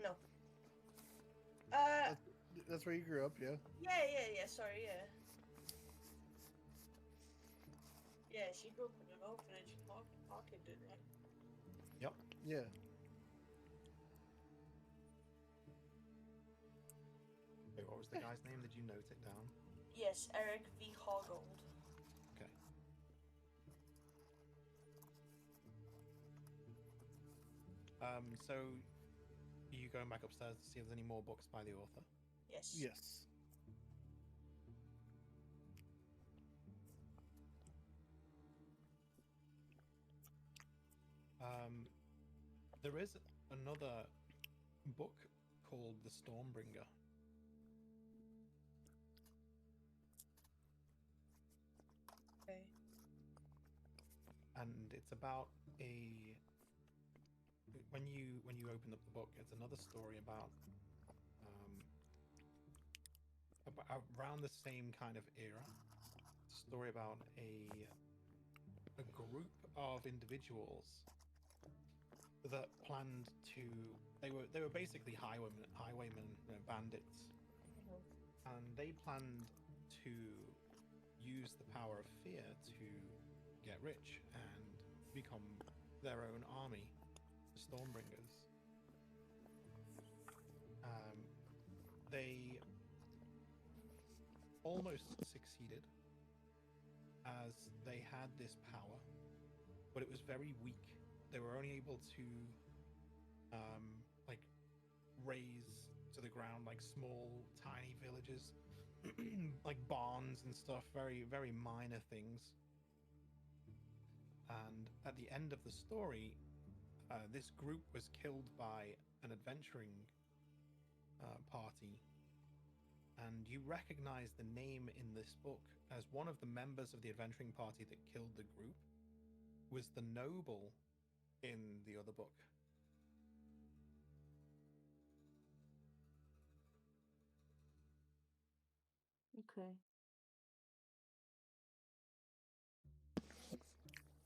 No. That's where you grew up, yeah? Yeah. Sorry, yeah. Yeah, she grew up in an orphanage in Harkenden, right? Yep. Yeah. Wait, what was the guy's name? Did you note it down? Yes, Eric V. Hargold. Okay. So, are you going back upstairs to see if there's any more books by the author? Yes. Yes. There is another book called The Stormbringer. Okay. And it's about when you open up the book, it's another story about around the same kind of era. It's a story about a group of individuals that planned to. They were basically highwaymen, bandits, and they planned to use the power of fear to get rich and become their own army, the Stormbringers. They almost succeeded, as they had this power, but it was very weak. They were only able to like raise to the ground like small tiny villages, like barns and stuff, very very minor things. And at the end of the story, this group was killed by an adventuring party, and you recognize the name in this book as one of the members of the adventuring party that killed the group was the noble in the other book. Okay.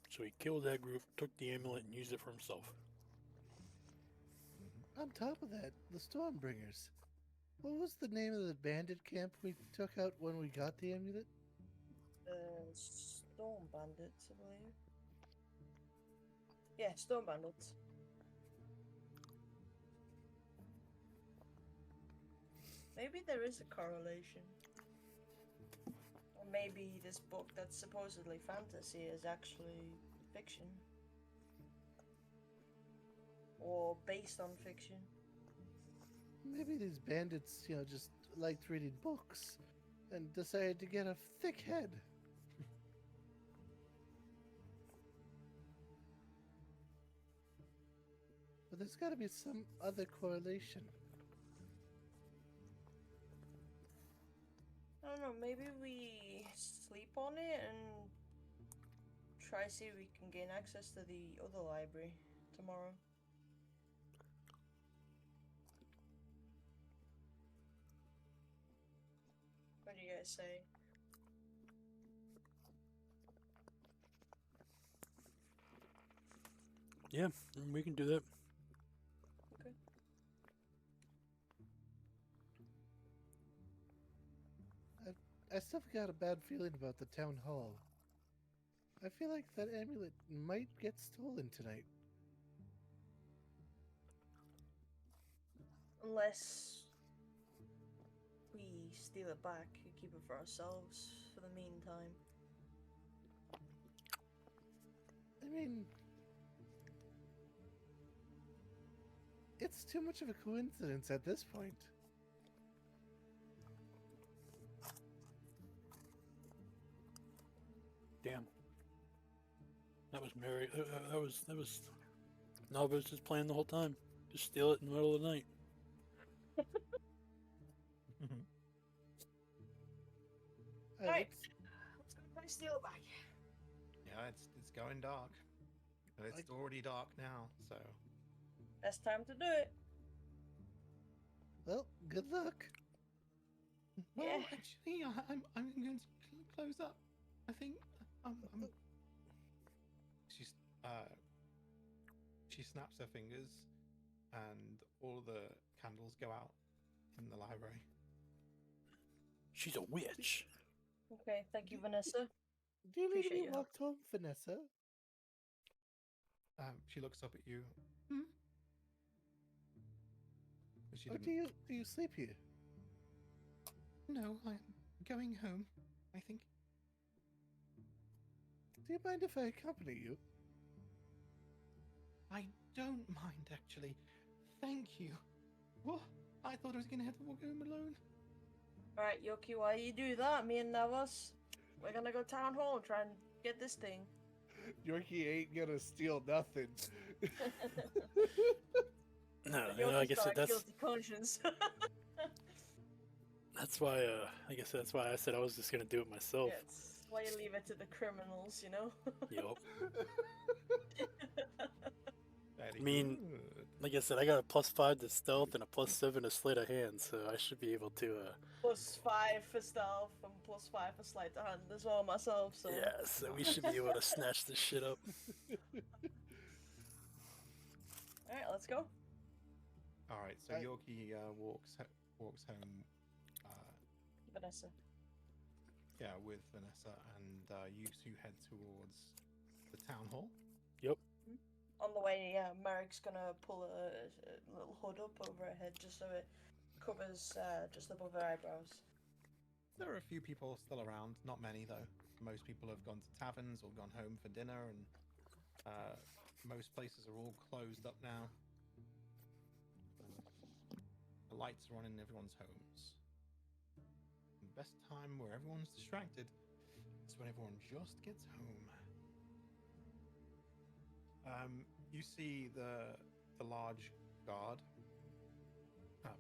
So he killed that group, took the amulet, and used it for himself. On top of that, the Stormbringers. What was the name of the bandit camp we took out when we got the amulet? Storm Bandits, I believe. Yeah, Storm Bandits. Maybe there is a correlation. Or maybe this book that's supposedly fantasy is actually fiction. Or based on fiction. Maybe these bandits, just liked reading books and decided to get a thick head. But there's got to be some other correlation. I don't know, maybe we sleep on it and try see if we can gain access to the other library tomorrow. What do you guys say? Yeah, we can do that. Okay. I still got a bad feeling about the town hall. I feel like that amulet might get stolen tonight. Unless we steal it back and keep it for ourselves for the meantime. I mean, it's too much of a coincidence at this point. Damn. That was Mary. That was Nova's just playing the whole time. Just steal it in the middle of the night. Right. Let's go try to steal it back. Yeah, it's going dark. And it's already dark now, so Best time to do it. Well, good luck. well, Yeah. actually, I'm going to close up. I think she's she snaps her fingers, and all the candles go out in the library. She's a witch. Okay, thank you, Vanessa. Do you need to Appreciate be your help. walked home, Vanessa? She looks up at you. But she Or didn't. do you sleep here? No, I'm going home. I think. Do you mind if I accompany you? I don't mind, actually. Thank you. What? I thought I was gonna have to walk home alone. Alright, Yoki, while you do that, me and Navas, we're gonna go town hall and try and get this thing. Yorkie ain't gonna steal nothing. No, you know, like I Yoki's got said, a that's guilty conscience. that's why. Like I said, that's why I said I was just gonna do it myself. Yeah, it's why you leave it to the criminals, you know? Yup. Very I mean, good. Like I said, I got a +5 to stealth and a +7 to sleight of hand, so I should be able to. +5 for stealth and +5 for sleight of hand as well myself, so... Yeah, so we should be able to snatch this shit up. Alright, let's go. All right, so I- Yorkie walks home. Vanessa. Yeah, with Vanessa, and you two head towards the town hall. On the way, Merrick's gonna pull a little hood up over her head just so it covers just above her eyebrows. There are a few people still around, not many though. Most people have gone to taverns or gone home for dinner, and most places are all closed up now. The lights are on in everyone's homes. The best time where everyone's distracted is when everyone just gets home. You see the large guard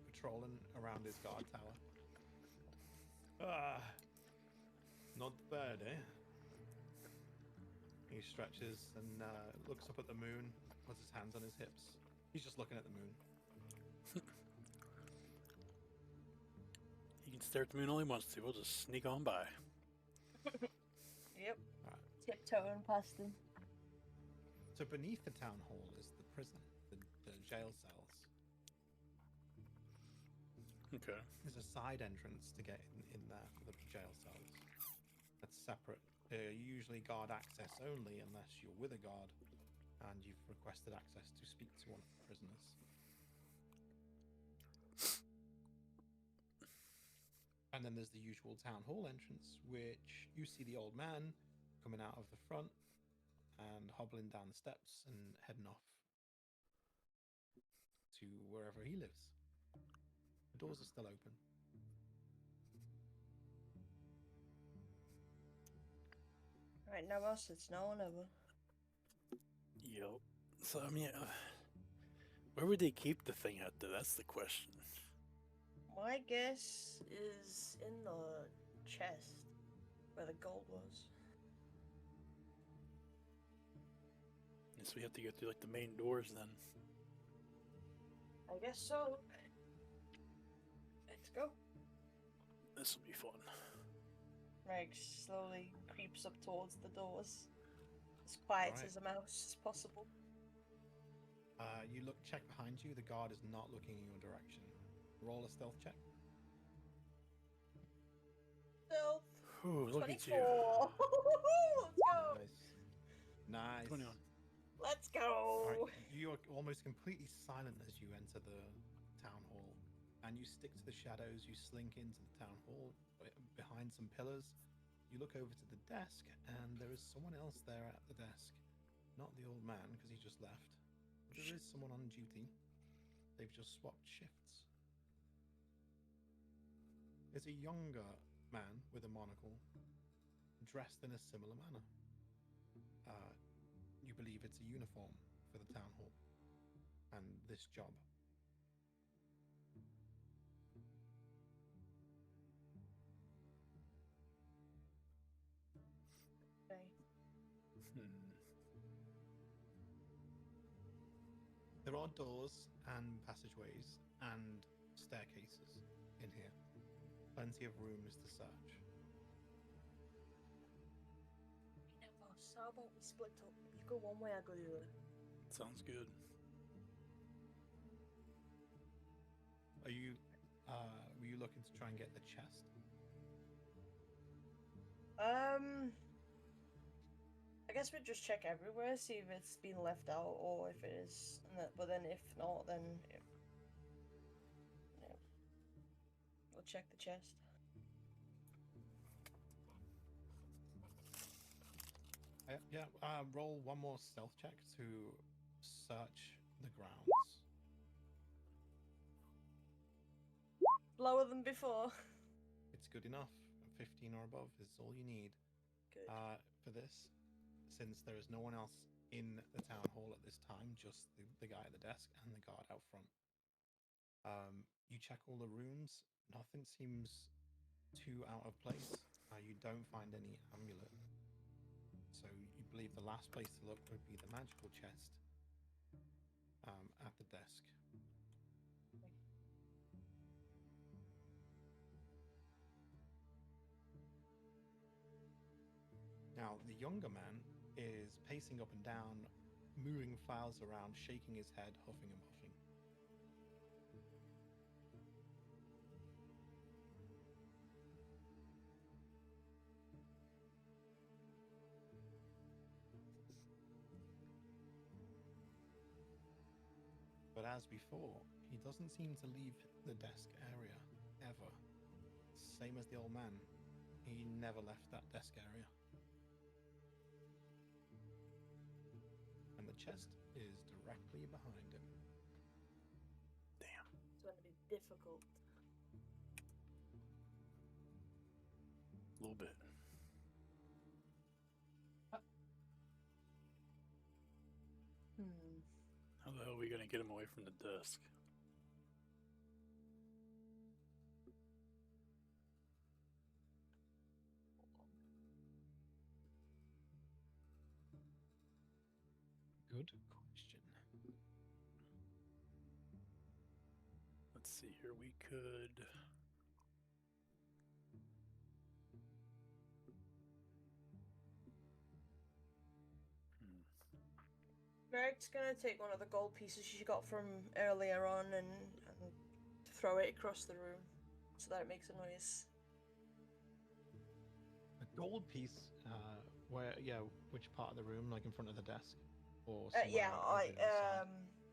patrolling around his guard tower. Not bad, eh? He stretches and looks up at the moon, puts his hands on his hips. He's just looking at the moon. He can stare at the moon all he wants to. We'll just sneak on by. Yep. Tiptoeing past him. So beneath the town hall is the prison, the jail cells. Okay. There's a side entrance to get in there for the jail cells. That's separate. Usually guard access only unless you're with a guard and you've requested access to speak to one of the prisoners. And then there's the usual town hall entrance, which you see the old man coming out of the front and hobbling down the steps and heading off to wherever he lives. The doors are still open. Right, Navas, it's now or never. Yup. So, I mean, where would they keep the thing at, though? That's the question. My guess is in the chest where the gold was. Guess we have to go through, like, the main doors then. I guess so. Let's go. This will be fun. Meg slowly creeps up towards the doors, as quiet Alright. as a mouse as possible. You check behind you. The guard is not looking in your direction. Roll a stealth check. Stealth. Ooh, look at 24. you. Let's go. Nice. 21. Let's go. Alright, you are almost completely silent as you enter the town hall, and you stick to the shadows. You slink into the town hall behind some pillars. You look over to the desk, and there is someone else there at the desk. Not the old man, because he just left. There is someone on duty. They've just swapped shifts. There's a younger man with a monocle, dressed in a similar manner. You believe it's a uniform for the town hall and this job. Okay. There are doors and passageways and staircases in here. Plenty of rooms to search. Nevos, how about we split up? You go one way, I go the other. Sounds good. Are you, were you looking to try and get the chest? I guess we'd just check everywhere, see if it's been left out or if it is. But then if not, then we'll check the chest. Roll one more stealth check to search the grounds. Lower than before. It's good enough. 15 or above is all you need. Good. For this, since there is no one else in the town hall at this time, just the guy at the desk and the guard out front. You check all the rooms. Nothing seems too out of place. You don't find any amulet. So you believe the last place to look would be the magical chest at the desk. Now, the younger man is pacing up and down, moving files around, shaking his head, huffing and puffing. But as before, he doesn't seem to leave the desk area, ever. Same as the old man. He never left that desk area. And the chest is directly behind him. Damn. It's going to be difficult. A little bit. How the hell are we gonna get him away from the desk? Good question. Let's see here. We could. Merrick's gonna take one of the gold pieces she got from earlier on and throw it across the room so that it makes a noise. A gold piece, which part of the room, like in front of the desk? Or Yeah, somewhere inside?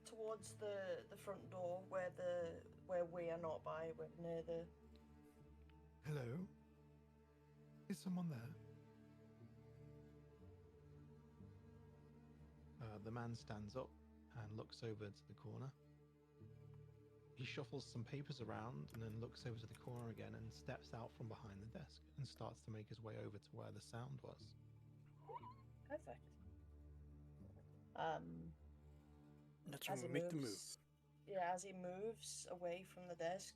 towards the front door where we are not by, we're near the. Hello? Is someone there? The man stands up and looks over to the corner. He shuffles some papers around and then looks over to the corner again and steps out from behind the desk and starts to make his way over to where the sound was. Perfect. That's As when he we make the move. moves, yeah, as he moves away from the desk,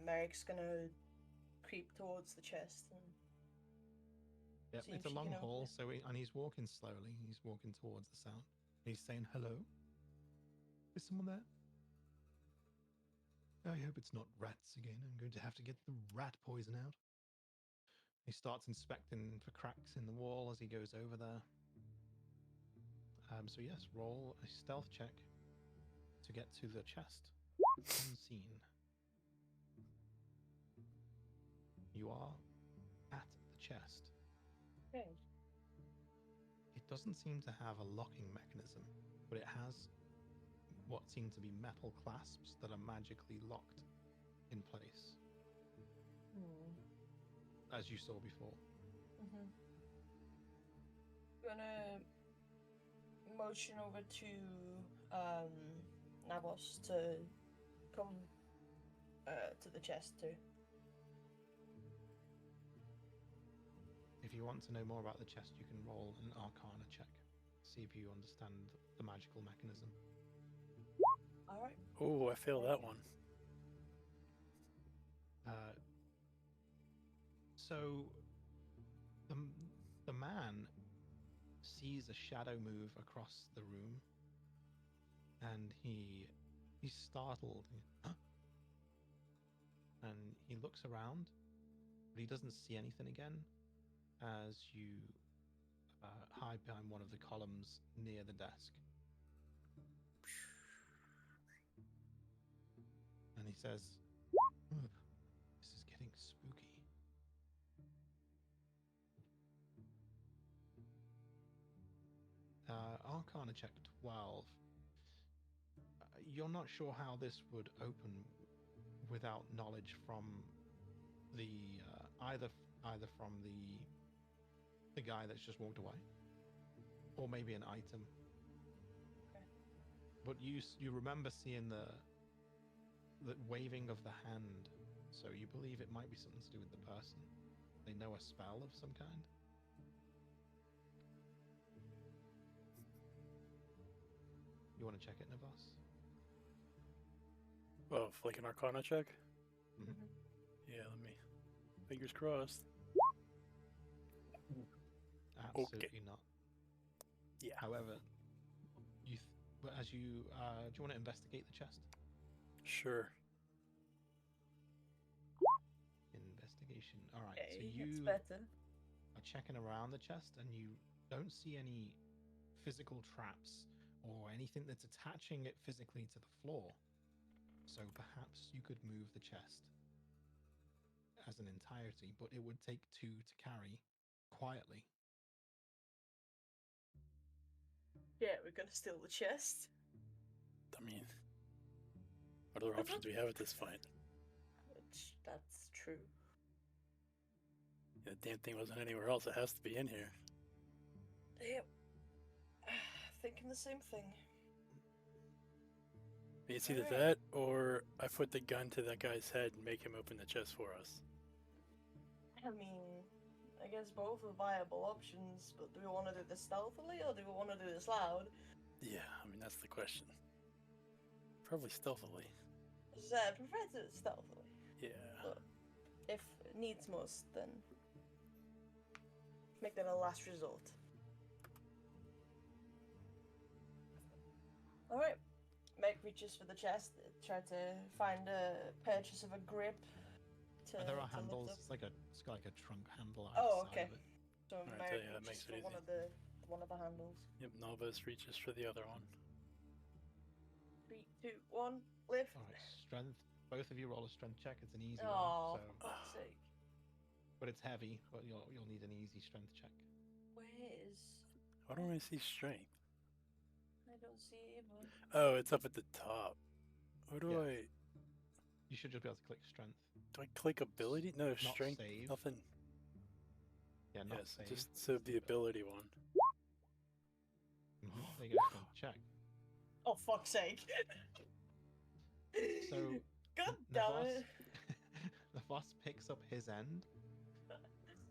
Merrick's gonna creep towards the chest and. Yep, See if it's a she long can open hall, it. and he's walking slowly. He's walking towards the sound. He's saying, "Hello? Is someone there? I hope it's not rats again. I'm going to have to get the rat poison out." He starts inspecting for cracks in the wall as he goes over there. So yes, roll a stealth check to get to the chest unseen. You are at the chest. Okay. It doesn't seem to have a locking mechanism, but it has what seem to be metal clasps that are magically locked in place, as you saw before. Gonna motion over to Navos to come to the chest too. If you want to know more about the chest, you can roll an Arcana check. See if you understand the magical mechanism. All right. Oh, I failed that one. So the man sees a shadow move across the room and he's startled. Huh? And he looks around, but he doesn't see anything again as you hide behind one of the columns near the desk. And he says, "This is getting spooky." Arcana check 12. You're not sure how this would open without knowledge from the either from the guy that's just walked away, or maybe an item. Okay. But you remember seeing the waving of the hand, so you believe it might be something to do with the person. They know a spell of some kind. You want to check it, Navas? Oh, like an Arcana check? Mhm. Yeah, let me. Fingers crossed. Absolutely not. Yeah. However, but as you do you want to investigate the chest? Sure. Investigation. All right. So Okay, you that's better. are checking around the chest, and you don't see any physical traps or anything that's attaching it physically to the floor. So perhaps you could move the chest as an entirety, but it would take 2 to carry quietly. Yeah, we're gonna steal the chest. I mean, what other options do we have at this point? Which, that's true. The damn thing wasn't anywhere else. It has to be in here. Yep. Thinking the same thing. It's either Alright. that or I put the gun to that guy's head and make him open the chest for us. I mean, I guess both are viable options, but do we want to do this stealthily or do we want to do this loud? Yeah, I mean, that's the question. Probably stealthily. As I said, I prefer to do it stealthily. Yeah. But if it needs must, then make that a last resort. Alright. Meg reaches for the chest, try to find a purchase of a grip to, There are to lift handles. up. It's got like a trunk handle Oh, outside okay. of it. So Alright, Meg yeah, that reaches makes for it one easy. of the handles. Yep, Novus reaches for the other one. 3, 2, 1, lift. All right, strength. Both of you roll a strength check. It's an easy Oh, one. So, for fuck's sake. but it's heavy. But you'll need an easy strength check. Where is... Why don't I see strength? I don't see it, but... Oh, it's up at the top. Where do Yeah. I... You should just be able to click strength. Do I click ability? No, Not strength. save. Nothing. Yeah, not Yes, save. just so the ability one. There you go. Strength check. Oh, fuck's sake. So God damn Navas, it. Navas picks up his end,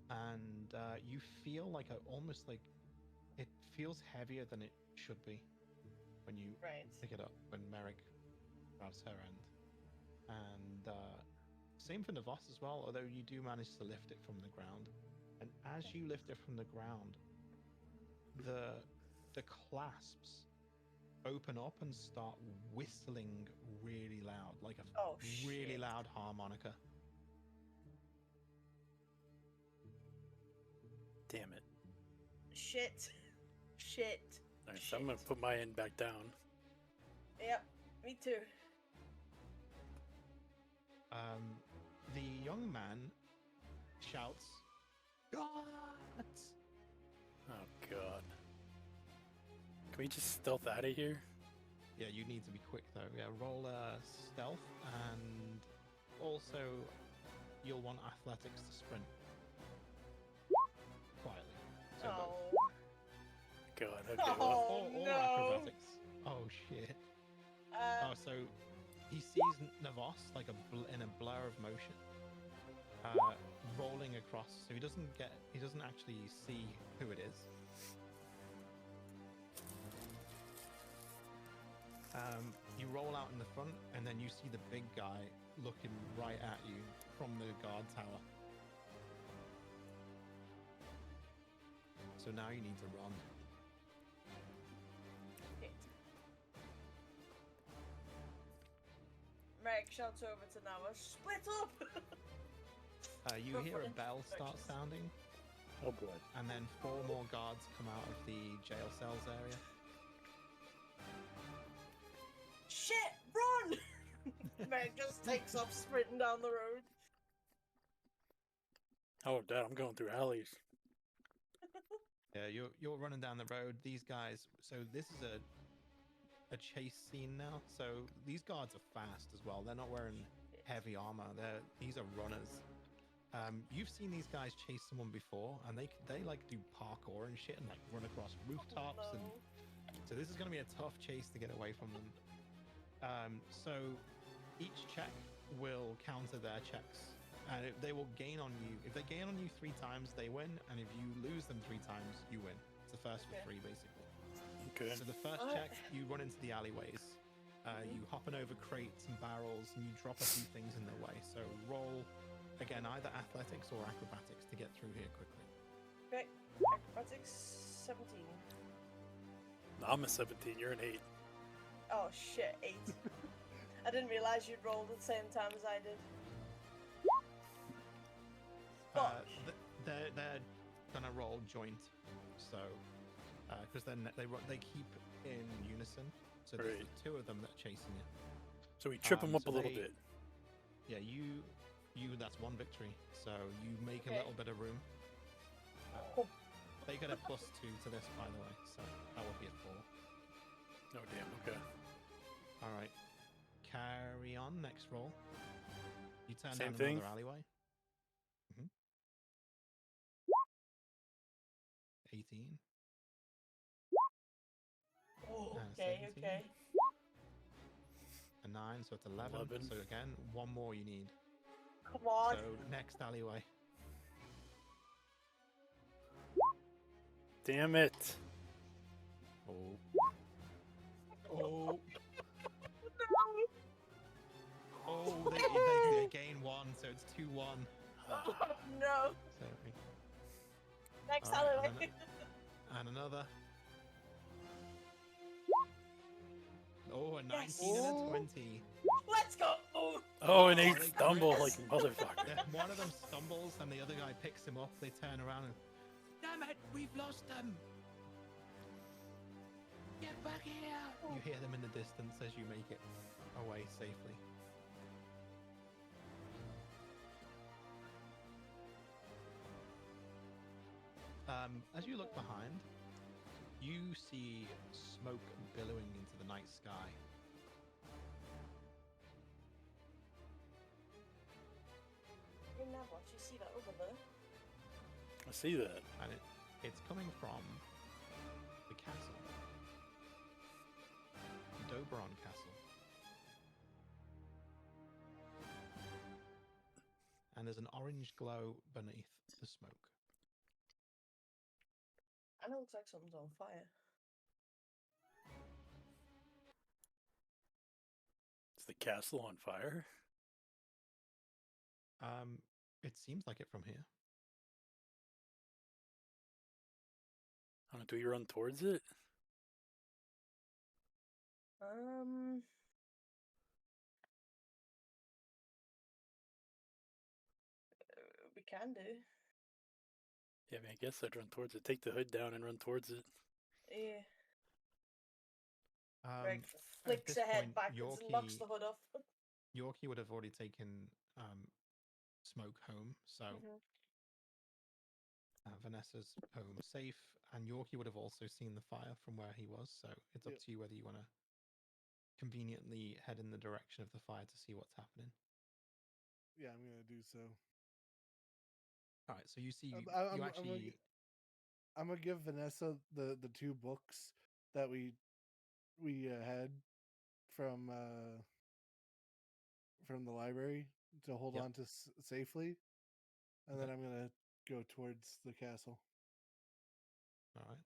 and you feel like almost like it feels heavier than it should be when you Right. pick it up. When Merrick grabs her end, and same for Navas as well. Although you do manage to lift it from the ground, and as you lift it from the ground, the clasps open up and start whistling really loud, like a Oh, really shit. loud harmonica. Damn it. Shit. Shit. Alright, so I'm gonna put my end back down. Yep, me too. The young man shouts, "God!" Oh god. Can we just stealth out of here? Yeah, you need to be quick though. Yeah, roll stealth, and also you'll want athletics to sprint quietly. So both. Oh. God, okay, Oh, well, or no. acrobatics. Oh shit. Oh, so he sees Navas like in a blur of motion, rolling across. So he doesn't actually see who it is. You roll out in the front, and then you see the big guy looking right at you from the guard tower. So now you need to run. Shit. Merrick shouts over to Nawa, split up! You For hear a footage bell start purchase. sounding, Oh boy. and then 4 more guards come out of the jail cells area. Shit, run! Merrick just takes off sprinting down the road. Oh, Dad, I'm going through alleys. Yeah, you're running down the road. These guys. So this is a chase scene now. So these guards are fast as well. They're not wearing heavy armor. These are runners. You've seen these guys chase someone before, and they like do parkour and shit, and like run across rooftops. No. And so this is going to be a tough chase to get away from them. So each check will counter their checks. And they will gain on you. If they gain on you 3 times, they win. And if you lose them 3 times, you win. It's the first for 3, basically. Okay. So the first What? check, you run into the alleyways. You hopping over crates and barrels, and you drop a few things in their way. So roll, again, either athletics or acrobatics to get through here quickly. Okay, acrobatics 17. No, I'm a 17. You're an 8. Oh shit, 8. I didn't realize you'd rolled at the same time as I did. Fuck. They're gonna roll joint, so because then they keep in unison. So there's Right. 2 of them that are chasing you. So we trip them up so a little they- bit. Yeah, you that's 1 victory. So you make a Okay. little bit of room. Oh. They get a +2 to this, by the way, so that would be a 4. Oh, damn. Okay. All right, carry on. Next roll. You turn Same down thing? another alleyway. 18. Oh, And okay, 17. okay. A 9, so it's 11. 11. So again, 1 more you need. Come on. So next alleyway. Damn it. Oh. Oh. Oh, they gain 1, so it's 2-1. No. So, Next All right, alleyway. and another. Oh, a 19 Yes. and a 20. Let's go. Oh. Oh, and Oh, they they stumble crit. like a motherfucker. Yeah, one of them stumbles and the other guy picks him up. They turn around and, damn it, we've lost them. Get back here. You hear them in the distance as you make it away safely. As you look behind, you see smoke billowing into the night sky. In that watch, you see that over there? I see that. And it's coming from the castle. Dobron Castle. And there's an orange glow beneath the smoke. And it looks like something's on fire. Is the castle on fire? It seems like it from here. I don't know, do we run towards it? We can do. Yeah, I mean, I guess I'd run towards it. Take the hood down and run towards it. Yeah. At Greg flicks this her head point, backwards and knocks the hood off. Yorkie would have already taken Smoke home, so Mhm. Vanessa's home safe, and Yorkie would have also seen the fire from where he was, so it's up Yep. to you whether you want to conveniently head in the direction of the fire to see what's happening. Yeah, I'm gonna do so. All right, so you see, I'm- you I'm- I'm actually, gonna gi- I'm gonna give Vanessa the 2 books that we had from the library to hold Yep. on to safely, and then Okay. I'm gonna go towards the castle. all right.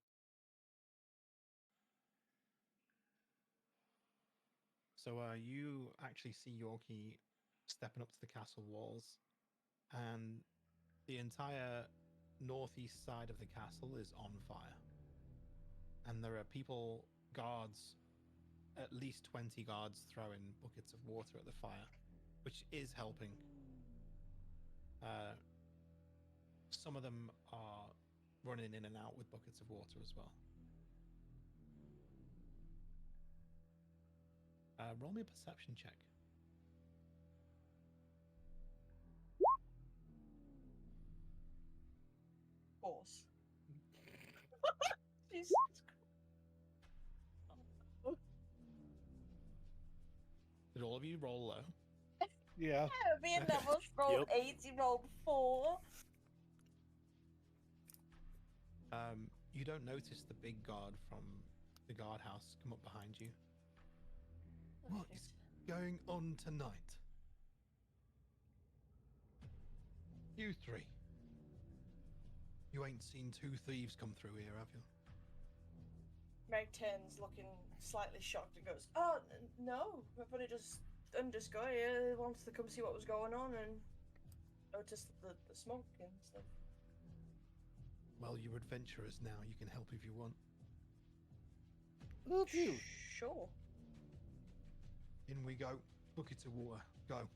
So you actually see Yorkie stepping up to the castle walls, and the entire northeast side of the castle is on fire. And there are people, guards, at least 20 guards throwing buckets of water at the fire, which is helping. Some of them are running in and out with buckets of water as well. Roll me a perception check. Horse. Jesus Christ. Did all of you roll low? Yeah. Me and Neville's rolled Yep. 8, he rolled 4. You don't notice the big guard from the guardhouse come up behind you. What is going on tonight? You three. You ain't seen two thieves come through here, have you? Meg turns looking slightly shocked and goes, "Oh, no. Everybody just underscore here wants to come see what was going on and notice the smoke and stuff." Well, you're adventurers now. You can help if you want. Will do. Sure. In we go. Buckets of water. Go.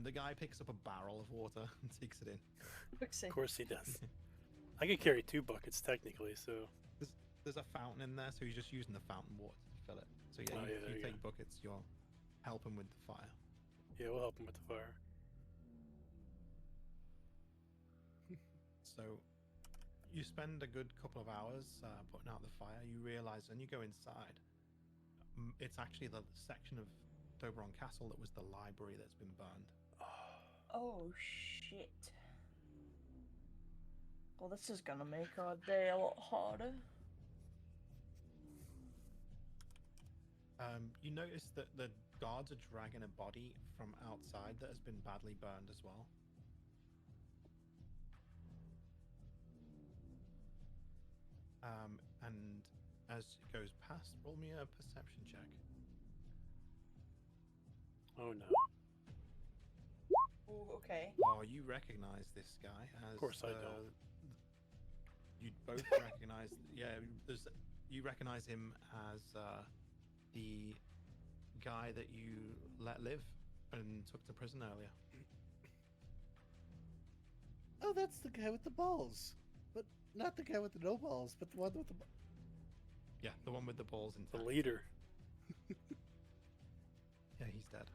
The guy picks up a barrel of water and takes it in. Of course he does. I could carry 2 buckets technically, so There's a fountain in there, so he's just using the fountain water to fill it. So yeah, Oh, you, yeah, there you you take buckets, you're helping with the fire. yeah, we'll help him with the fire. So you spend a good couple of hours putting out the fire. You realize when you go inside, it's actually the section of Doberon Castle that was the library that's been burned. Oh, shit. Well, this is gonna make our day a lot harder. You notice that the guards are dragging a body from outside that has been badly burned as well. And as it goes past, roll me a perception check. Oh no. Ooh, okay. Oh, you recognize this guy as... Of course I don't. You both recognize... Yeah, you recognize him as the guy that you let live and took to prison earlier. Oh, that's the guy with the balls. But not the guy with the no balls, but the one with the Yeah, the one with the balls in The leader. Yeah, he's dead.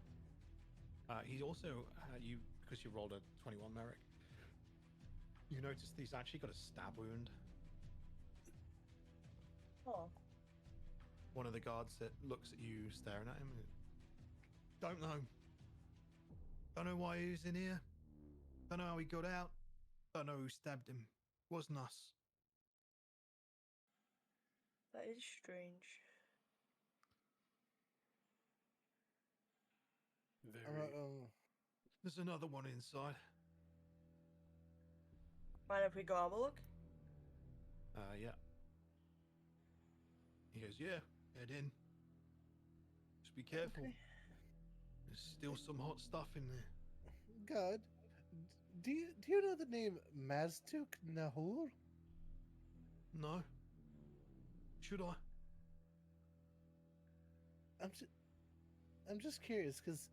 He's also, because you rolled a 21, Merrick, you notice that he's actually got a stab wound. Oh. One of the guards that looks at you staring at him. Don't know. Don't know why he's in here. Don't know how he got out. Don't know who stabbed him. Wasn't us. That is strange. Very. There's another one inside. Mind if we go have a look? Yeah. He goes, yeah, head in. Just be careful. Okay. There's still some hot stuff in there. God. Do you know the name Maztuk Nahur? No. Should I? I'm just curious because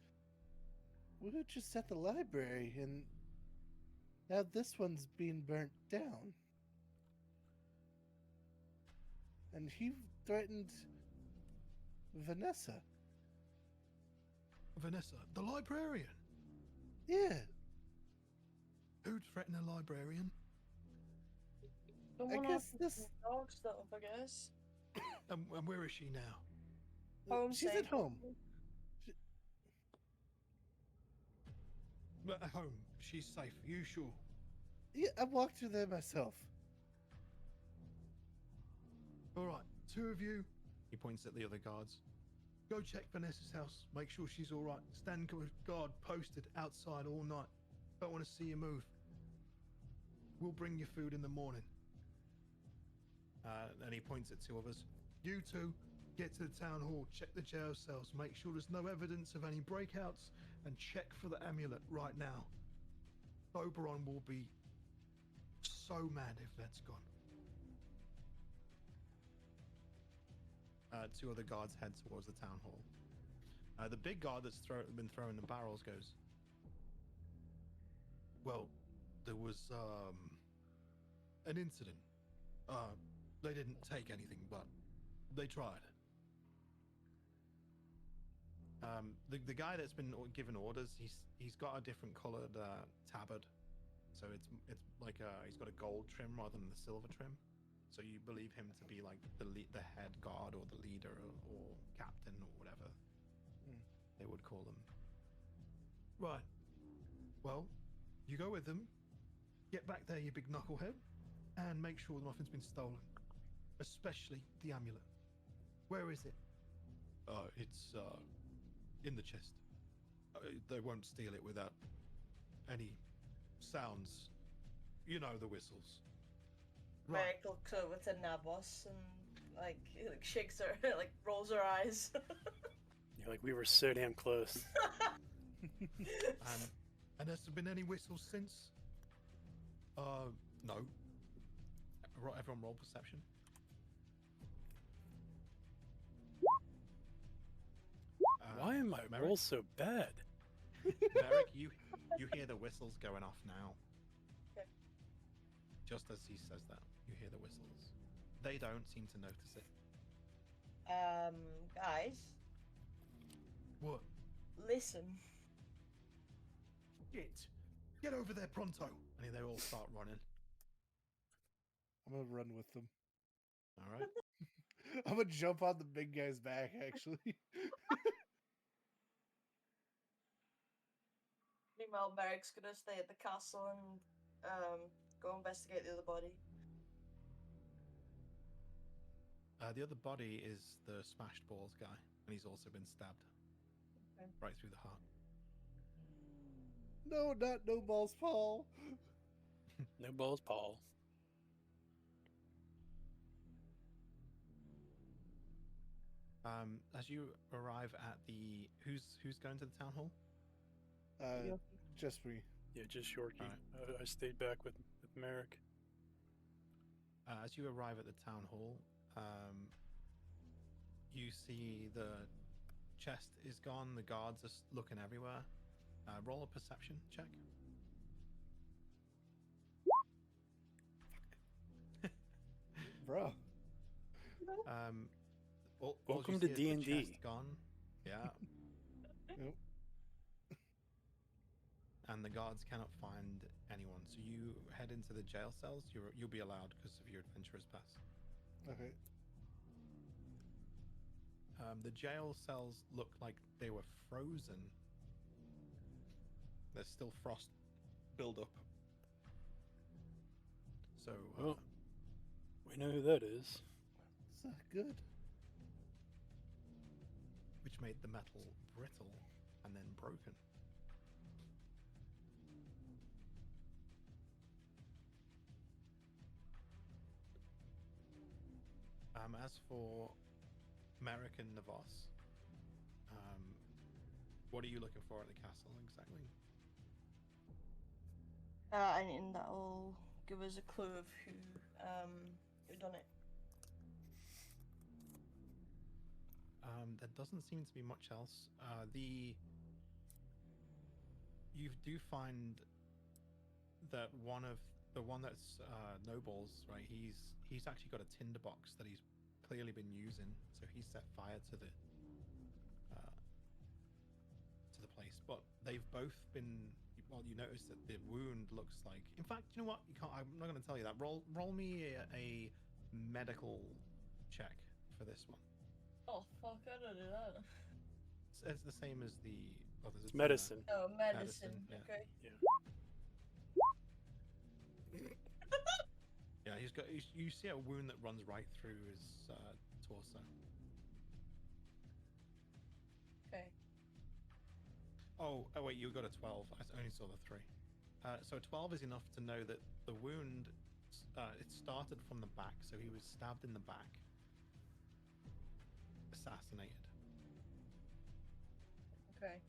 we were just at the library and now this one's being burnt down. And he threatened Vanessa. Vanessa, the librarian. Yeah, Who'd threaten a librarian? Someone guess after this- some dog stuff, I guess. And where is she now? Home she's safe. at home. At home. She's safe. Are you sure? Yeah, I walked through there myself. All right, 2 of you. He points at the other guards. Go check Vanessa's house. Make sure she's all right. Stand guard posted outside all night. Don't want to see you move. We'll bring you food in the morning. And he points at 2 others. You 2, get to the town hall. Check the jail cells. Make sure there's no evidence of any breakouts. And check for the amulet right now. Oberon will be so mad if that's gone. two other guards head towards the town hall. The big guard that's been throwing the barrels goes, well, there was an incident. They didn't take anything, but they tried. The guy that's been given orders, he's got a different colored tabard, so it's like he's got a gold trim rather than the silver trim. So you believe him to be like the head guard or the leader or captain or whatever they would call them. Right. Well, you go with them. Get back there, you big knucklehead, and make sure nothing's been stolen, especially the amulet. Where is it? It's in the chest. They won't steal it without any sounds. You know, the whistles. Merrick looks over to Navos and like shakes her, like rolls her eyes. You're like, we were so damn close. And has there been any whistles since? No. Everyone roll perception. Why am my Merrick? roll so bad? Merrick, you hear the whistles going off now. Okay. Just as he says that, you hear the whistles. They don't seem to notice it. Guys, What? listen. Get over there pronto! And they all start running. I'm gonna run with them. All right. I'm gonna jump on the big guy's back, actually. Meanwhile, Merrick's gonna stay at the castle and go investigate the other body. The other body is the smashed balls guy, and he's also been stabbed Okay. right through the heart. No, not no balls, Paul. No balls, Paul. As you arrive at the who's going to the town hall? Just me. Yeah, just Yorkie. Alright. I stayed back with Merrick. As you arrive at the town hall, you see the chest is gone. The guards are looking everywhere. Roll a perception check. Bro. Welcome you to see is the D&D. chest gone. Yeah. Nope. And the guards cannot find anyone. So you head into the jail cells. You'll be allowed because of your adventurer's pass. Okay. The jail cells look like they were frozen. There's still frost buildup. So, Well, we know who that is. It's not good. which made the metal brittle and then broken. As for Merrick and Navos, what are you looking for at the castle exactly? And that'll give us a clue of who done it. There doesn't seem to be much else. You do find that the one that's Noble's, right? He's actually got a tinderbox that he's clearly been using, so he set fire to the place. But they've both been. Well, you notice that the wound looks like. In fact, you know what? You can't. I'm not going to tell you that. Roll me a medical check for this one. Oh fuck! I don't do that. It's the same as the. Oh, there's a Medicine. Oh, medicine. Yeah. Okay. Yeah, he's got. You see a wound that runs right through his torso. Okay. Oh, wait, you got a 12. I only saw the 3. So 12 is enough to know that the wound, it started from the back, so he was stabbed in the back, assassinated. Okay.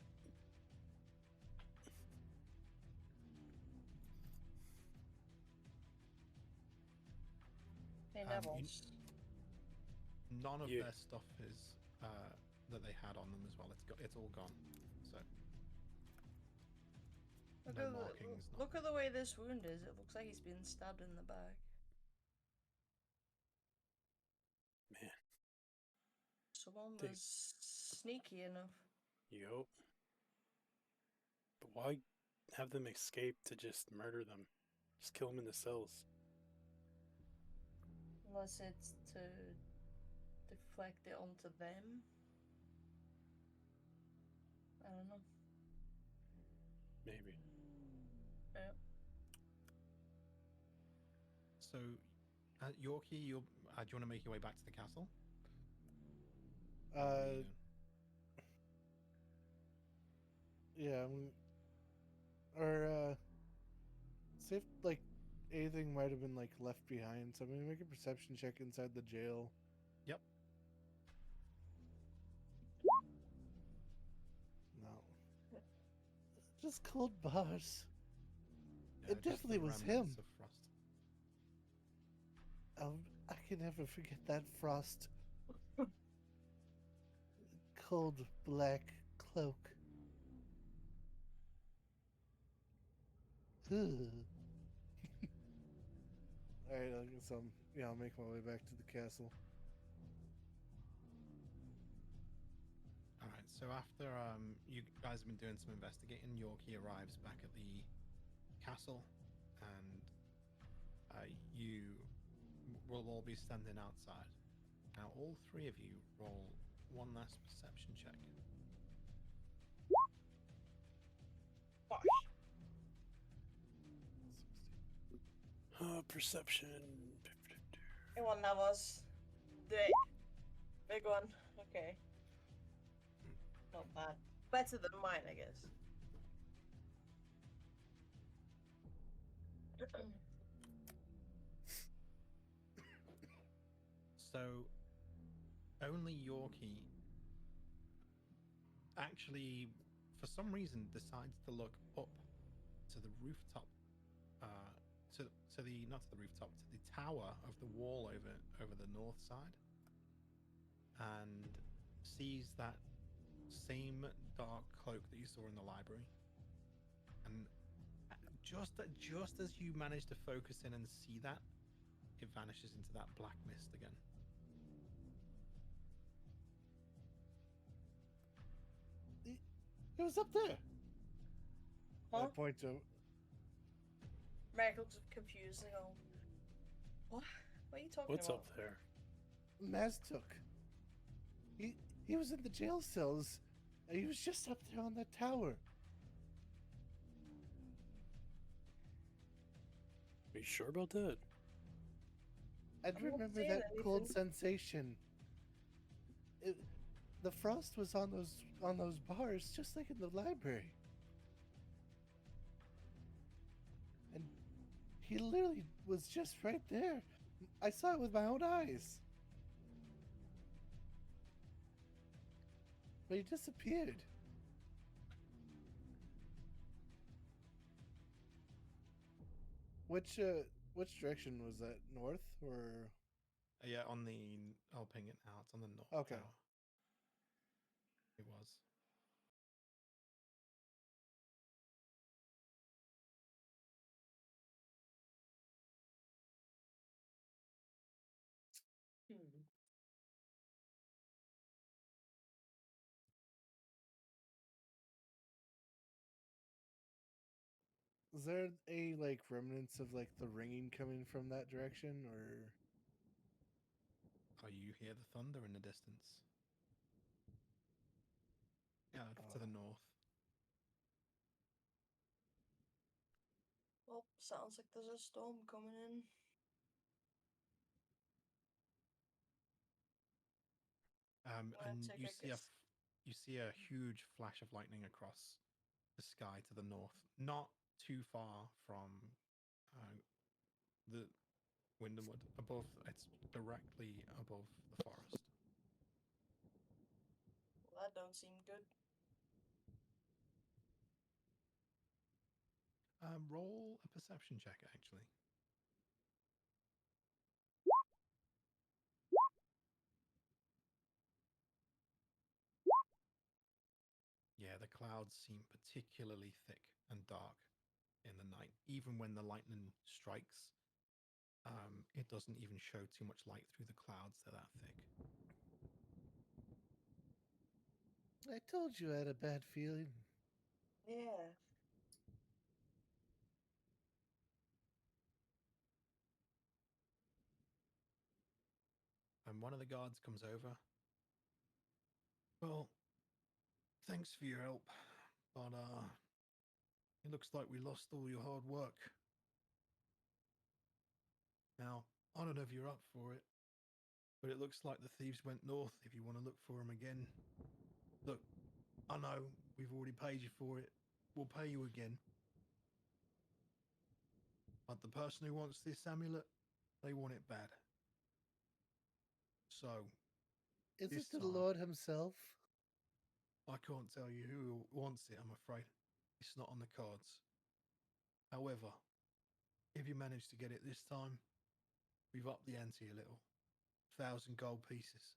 Hey, Neville. none of Yeah. their stuff is that they had on them as well. It's all gone. So Look, no at markings. the, look at the way this wound is. It looks like he's been stabbed in the back. Man, Someone Dude. was sneaky enough. yup. But why have them escape to just murder them? Just kill them in the cells. Unless it's to deflect it onto them. I don't know. Maybe. Yeah. So, Yorkie, do you want to make your way back to the castle? Yeah, or see if like anything might have been like left behind. So I'm gonna make a perception check inside the jail. Yep. No, just cold bars. Yeah, It just the definitely was him. remnants of Frost. I can never forget that Frost. Cold black cloak. Ugh. Alright, I'll make my way back to the castle. All right. So after you guys have been doing some investigating, Yorkie arrives back at the castle, and you will all be standing outside. Now, all three of you roll one last perception check. Gosh. Perception. Come on, Navos. Do it. Big one. Okay. Not bad. Better than mine, I guess. So, only Yorkie actually, for some reason, decides to look up to the rooftop, to the not to the rooftop, to the tower of the wall over the north side, and sees that same dark cloak that you saw in the library. And just as you manage to focus in and see that, it vanishes into that black mist again. It was up there. I Huh? point to. Merrick looks confused. Like, oh, what? What are you talking What's about? up there? Maztuk. He was in the jail cells. And he was just up there on that tower. Are you sure about that? I'd I'm not remember saying that cold anything. sensation. The frost was on those bars, just like in the library. And he literally was just right there. I saw it with my own eyes. But he disappeared. Which direction was that? North or? Yeah, I'll ping it now. It's on the north Okay. tower. It was. Hmm. Is there a like remnants of like the ringing coming from that direction, or? Oh, you hear the thunder in the distance. Yeah, to the north. Well, sounds like there's a storm coming in. I'll And take you a see guess. you see a huge flash of lightning across the sky to the north, not too far from the Windenwood. Above, it's directly above the forest. Well, that don't seem good. Roll a perception check, actually. the clouds seem particularly thick and dark in the night. Even when the lightning strikes, it doesn't even show too much light through the clouds. They're that thick. I told you I had a bad feeling. Yeah. And one of the guards comes over. Well, thanks for your help, but it looks like we lost all your hard work. Now, I don't know if you're up for it, but it looks like the thieves went north if you want to look for them again. Look, I know we've already paid you for it. We'll pay you again. But the person who wants this amulet, they want it bad. So, Is This it the time- Lord himself? I can't tell you who wants it, I'm afraid. It's not on the cards. However, if you manage to get it this time, we've upped the ante a little. 1,000 gold pieces.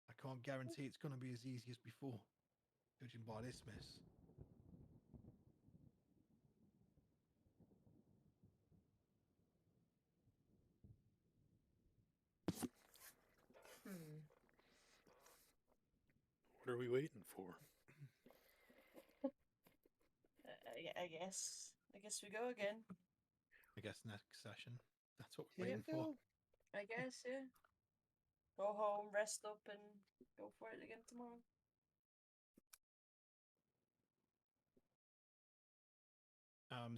I can't guarantee it's going to be as easy as before, judging by this mess. Hmm. What are we waiting for? I guess. I guess we go again. I guess next session. That's what we're Here waiting we for. go. I guess, yeah. Go home, rest up, and go for it again tomorrow.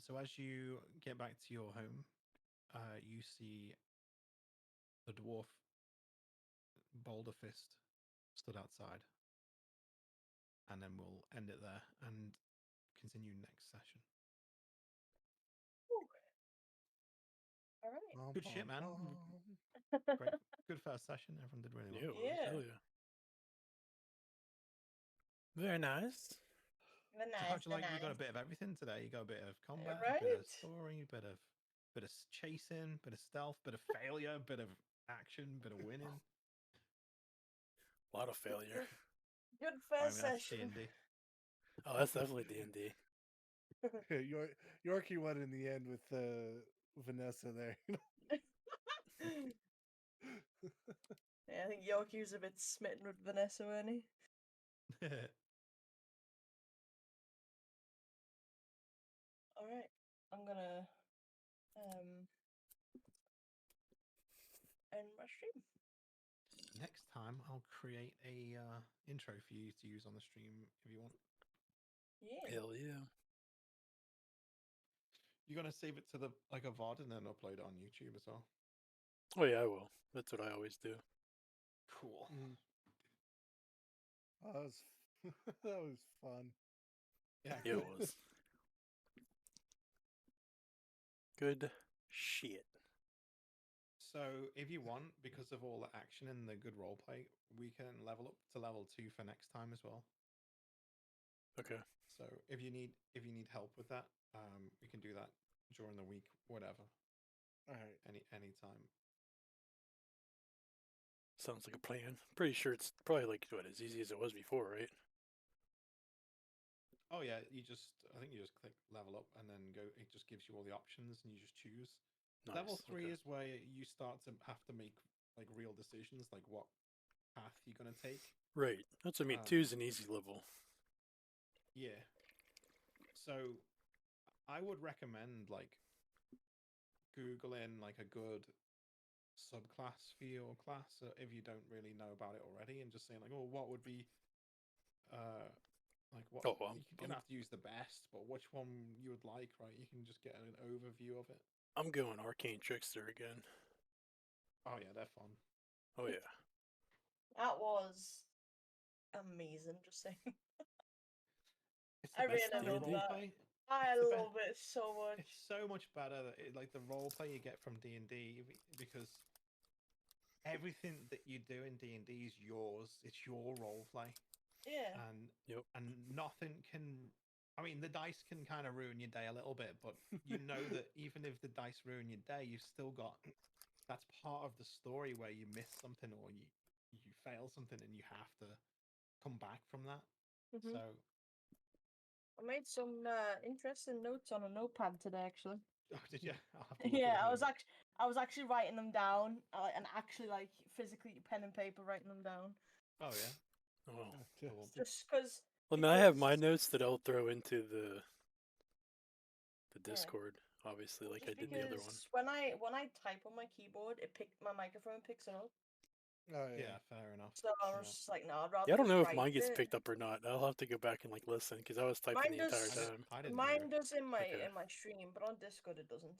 So as you get back to your home, you see the dwarf Boulder Fist stood outside. And then we'll end it there and continue next session. All right. Good shit, man. Great, good first session. Everyone did really well. Yeah, Yeah. hell yeah. Very nice. So how'd you like? You got a bit of everything today. You got a bit of combat, a bit of Right. story, a bit of chasing, bit of stealth, bit of failure, bit of action, bit of winning. A lot of failure. Good I first mean, that's session. D&D. Oh, that's definitely D&D. Yorkie won in the end with Vanessa there. Yeah, I think Yorkie was a bit smitten with Vanessa, weren't he? All right. I'm gonna end my stream. Next time, I'll create a intro for you to use on the stream if you want. Yeah. Hell yeah. You're gonna save it to the like a VOD and then upload it on YouTube as well. Oh yeah, I will. That's what I always do. Cool. Oh, that was that was fun. Yeah. It was. Good shit. So if you want, because of all the action and the good roleplay, we can level up to level 2 for next time as well. Okay. So if you need help with that, we can do that during the week, whatever, All right. any time. Sounds like a plan. Pretty sure it's probably like what as easy as it was before, right? Oh yeah, I think you just click level up and then go. It just gives you all the options and you just choose. Nice. Level 3 okay. is where you start to have to make like real decisions, like what path you're gonna take. Right. That's what I mean. um, 2's an easy level. Yeah. So I would recommend like Googling like a good subclass for your class if you don't really know about it already, and just saying like, oh, what would be like what Oh, well, you don't have to use the best, but which one you would like, right? You can just get an overview of it. I'm going Arcane Trickster again. Oh yeah, they're fun. Oh yeah. That was amazing, just saying. It's I the best really kind of love that. roleplay. I It's the love it so much. It's so much better like the roleplay you get from D&D, because everything that you do in D&D is yours. It's your roleplay. Yeah. And Yep. and nothing can. I mean, the dice can kind of ruin your day a little bit, but you know that even if the dice ruin your day, you've still got that's part of the story where you miss something or you fail something and you have to come back from that. Mhm. So made some interesting notes on a notepad today, actually. Oh, did you? I'll have to look Yeah, at I them. was actually writing them down, and actually like physically pen and paper writing them down. Oh yeah. Oh. Fantastic. Just because. Well, I mean, I have my notes that I'll throw into the Discord, obviously, like I did the other one. When I type on my keyboard, my microphone picks it up. Oh Yeah, fair enough. So I was Yeah. just like, no, I'd rather. Yeah, I don't just know if write mine gets it. picked up or not. I'll have to go back and like listen because I was typing Mine the entire does- time. I didn't Mine hear it. does in my Okay. stream, but on Discord it doesn't.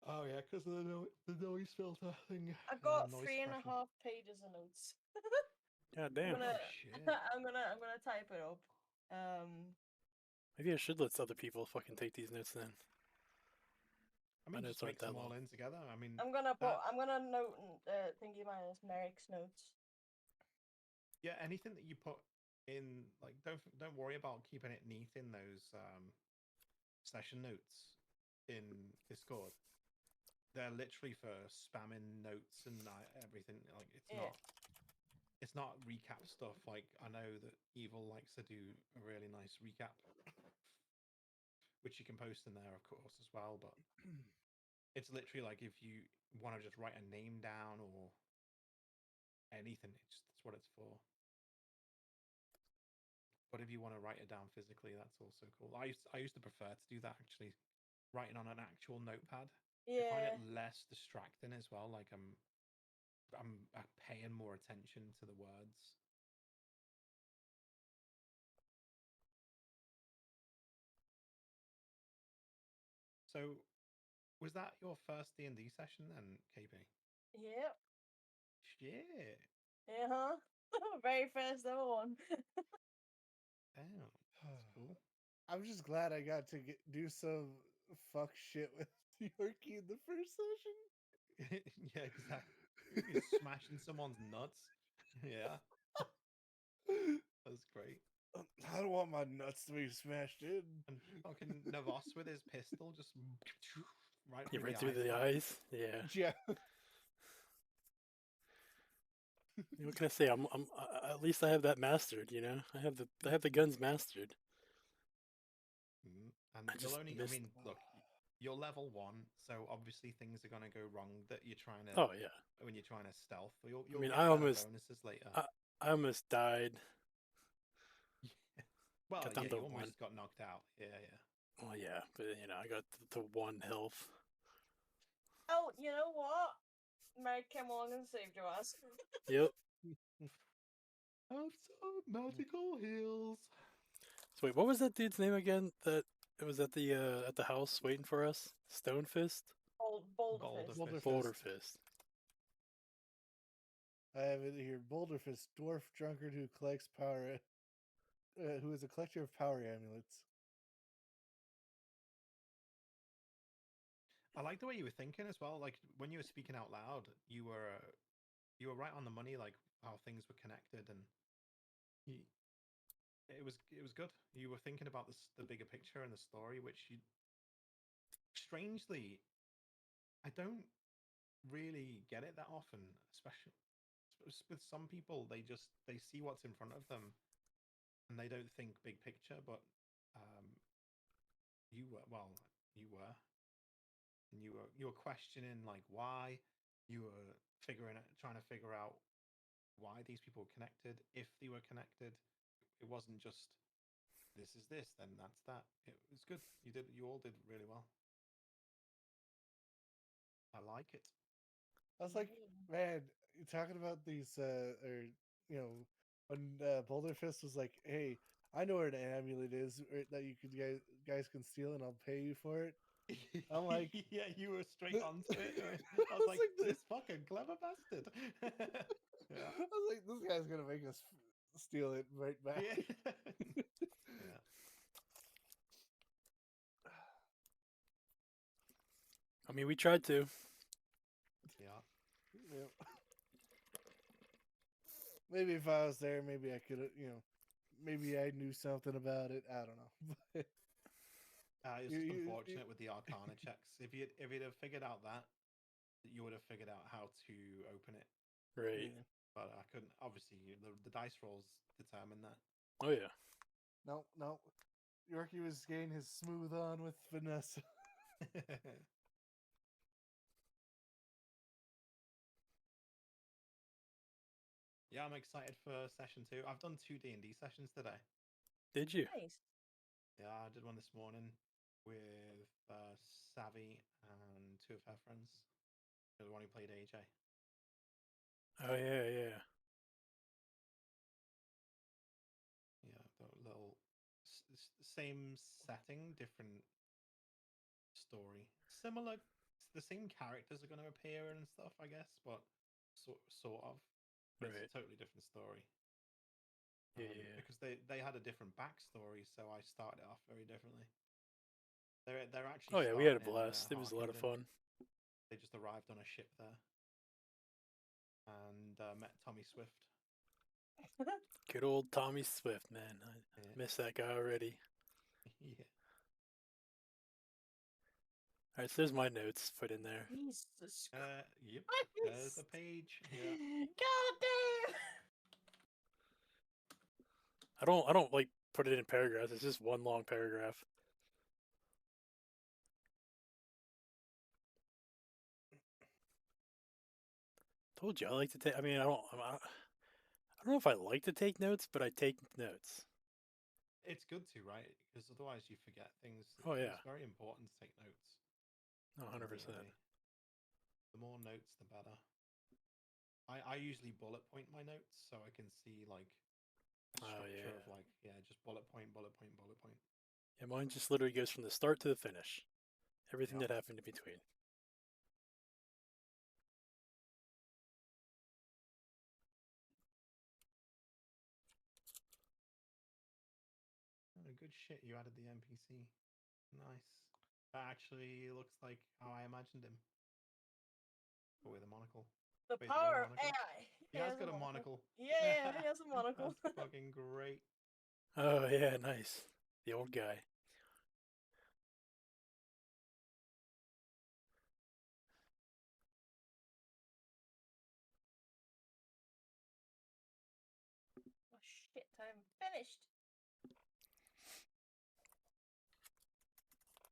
Oh yeah, because of the noise filter thing. I've got noise 3.5 suppression. pages of notes. God I'm damn. gonna, Oh, shit. I'm gonna type it up. Maybe I should let other people fucking take these notes then. I My mean, notes just aren't mix them that all long. in together. I mean, I'm gonna that- note thingy minus Merrick's notes. yeah, anything that you put in, like, don't worry about keeping it neat in those session notes in Discord. They're literally for spamming notes and everything. Like, it's not recap stuff. Like, I know that Evil likes to do a really nice recap, which you can post in there, of course, as well. But it's literally like if you want to just write a name down or anything, that's what it's for. But if you want to write it down physically, that's also cool. I used to prefer to do that, actually, writing on an actual notepad. I find Yeah. it less distracting as well. Like I'm paying more attention to the words. So, was that your first D&D session then, KP? Yep. Shit. Yeah. Huh? Very first ever one. Damn. That's cool. I'm just glad I got to do some fuck shit with Yorkie in the first session. Yeah, exactly. You're smashing someone's nuts. Yeah, that's great. I don't want my nuts to be smashed in. And fucking Navos with his pistol just right You through right through the eyes. eyes. Yeah. Yeah. What can I say? I'm at least I have that mastered. You know, I have the guns mastered. And I you'll just only, missed- I mean, look, you're level 1, so obviously things are gonna go wrong that you're trying to. Oh yeah. When you're trying to stealth, you'll mean, get I better almost- bonuses later. I almost died. Well, got down yeah, to you one. almost got knocked out. Yeah, yeah. Well, yeah, but you know, I got to 1 health. Oh, you know what? Merrick came along and saved your ass. Yep. Have some magical heals. So wait, what was that dude's name again? That it was at the house waiting for us. Stonefist. Boulder Boulder Fist. Boulder Boulder Fist. Fist. I have it here. Boulderfist, dwarf drunkard who collects power, who is a collector of power amulets. I like the way you were thinking as well. Like when you were speaking out loud, you were right on the money. Like how things were connected, and it was good. You were thinking about the bigger picture and the story, which you strangely, I don't really get it that often. Especially with some people, they see what's in front of them, and they don't think big picture. But you were, and you were questioning like why. You were trying to figure out why these people were connected, if they were connected. It wasn't just this is this, then that's that. It was good. You all did really well. I like it. I was like, man, you're talking about these, or you know, when Boulderfist was like, "Hey, I know where an amulet is that you could guys can steal, and I'll pay you for it." I'm like, yeah, you were straight onto it. I was like, this fucking clever bastard. Yeah. I was like, this guy's gonna make us steal it right back. Yeah. Yeah. I mean, we tried to. Yeah. Yep. Maybe if I was there, maybe I could, maybe I knew something about it. I don't know. It's just unfortunate with the Arcana checks. If you'd have figured out that, you would have figured out how to open it. Right. Yeah. But I couldn't. Obviously, the dice rolls determine that. Oh yeah. No. Yorkie was getting his smooth on with Vanessa. Yeah, I'm excited for session 2. I've done 2 D&D sessions today. Did you? Nice. Yeah, I did one this morning with Savvy and 2 of her friends. The one who played AJ. Oh yeah, yeah. Yeah, the little same setting, different story. Similar, the same characters are going to appear and stuff, I guess, but sort of. But Right. it's a totally different story. Yeah, yeah. Because they had a different backstory, so I started it off very differently. They're actually. Oh yeah, we had a starting in, blast. It was a lot of Harkenden. fun. They just arrived on a ship there, and met Tommy Swift. Good old Tommy Swift, man. I Yeah. miss that guy already. Yeah. All right, so there's my notes put in there. Jesus Yep. Christ. There's the page. Yeah. God damn. I don't like put it in paragraphs. It's just one long paragraph. Told you I like to take. I mean, I don't know if I like to take notes, but I take notes. It's good to, right? Because otherwise you forget things. Oh, yeah. It's very important to take notes. 100%. Really. The more notes, the better. I usually bullet point my notes so I can see like a Oh, structure yeah. of like just bullet point, bullet point, bullet point. Yeah, mine just literally goes from the start to the finish. Everything Yeah. that happened in between. Oh, good shit, you added the NPC. Nice. That actually looks like how I imagined him. But with a monocle. The Wait, has he got a power of monocle? AI. He has got a monocle. Yeah, he has a monocle. That's fucking great. Oh, yeah, nice. The old guy. Oh shit, I'm finished.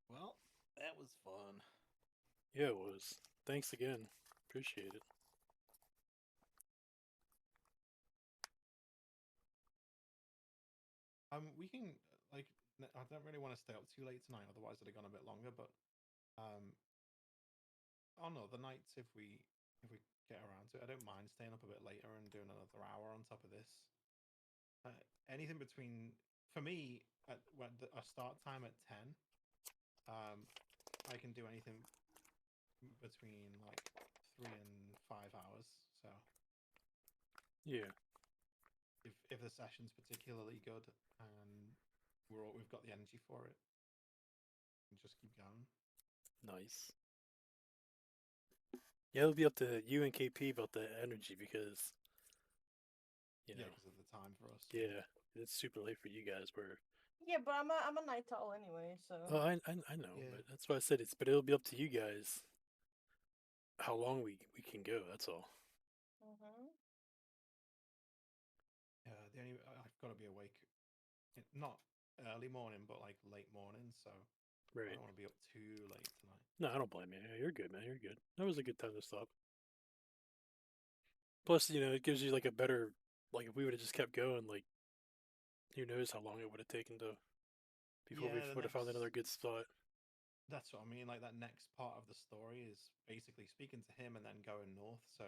Well, that was fun. Yeah, it was. Thanks again. Appreciate it. We can like I don't really want to stay up too late tonight, otherwise it'd have gone a bit longer. But on other nights, if we get around to it, I don't mind staying up a bit later and doing another hour on top of this. Anything between for me at when a start time at 10, I can do anything between like 3 and 5 hours. So Yeah. if the session's particularly good and we've got the energy for it, we just keep going. Nice. Yeah, it'll be up to you and KP about the energy because, you know, because of the time for us. yeah, it's super late for you guys. Where Yeah, but I'm a night owl anyway, so. oh, I know, Yeah. but that's why I said but it'll be up to you guys how long we can go. That's all. Mhm. Yeah, I've got to be awake, not early morning, but like late morning. So I Right. don't want to be up too late tonight. No, I don't blame you. You're good, man. You're good. That was a good time to stop. Plus, you know, it gives you like a better, like if we would have just kept going, like who knows how long it would have taken to before we Yeah, would have found another good spot. That's what I mean. Like that next part of the story is basically speaking to him and then going north. So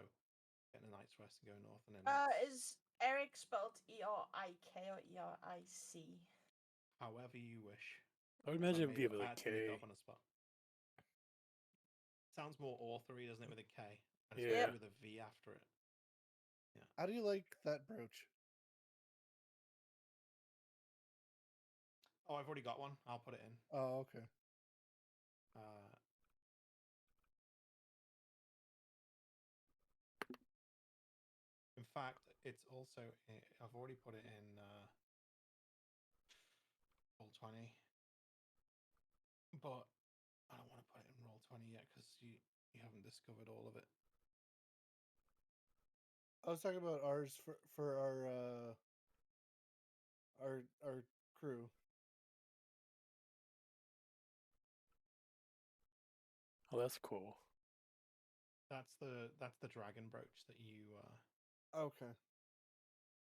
getting a night's rest and going north, and then Is Eric spelled ERIK or ERIC? however you wish. I would So imagine it would be I with a had to make K. up on the spot. Sounds more authory, doesn't it, with a K? And Yeah. especially with a V after it. How do you like that brooch? Oh, I've already got one. I'll put it in. Oh, okay. In fact, it's also I've already put it in Roll20, but I don't want to put it in Roll20 yet because you haven't discovered all of it. I was talking about ours for our crew. Oh, that's cool. That's the dragon brooch that you Okay.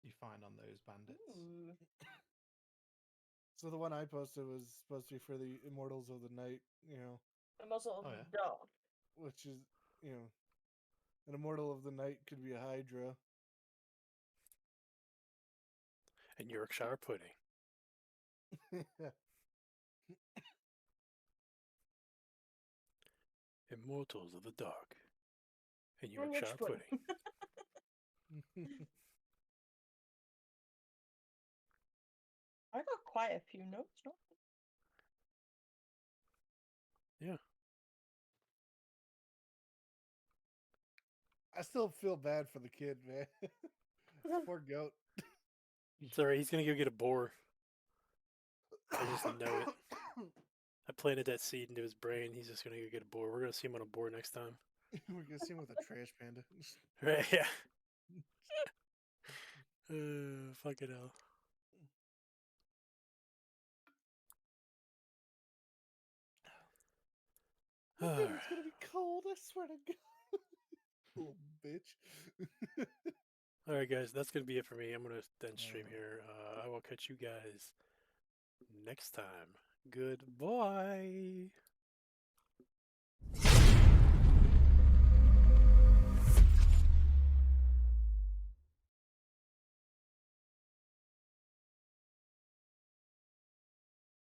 you find on those bandits. Ooh. So the one I posted was supposed to be for the Immortals of the Night, The muzzle of Oh, the yeah. dog. which is, an Immortal of the Night could be a Hydra. And Yorkshire pudding. Immortals of the Dark. And And Yorkshire pudding. pudding. I got quite a few notes, no? Yeah. I still feel bad for the kid, man. Poor goat. It's alright, he's gonna go get a boar. I just know it. I planted that seed into his brain. He's just gonna go get a boar. We're gonna see him on a boar next time. We're gonna see him with a trash panda. Right, yeah. Fucking hell. Man, it's gonna be cold. I swear to God. Little bitch. Alright, guys, that's gonna be it for me. I'm gonna end stream Alright. here. I will catch you guys next time. Goodbye.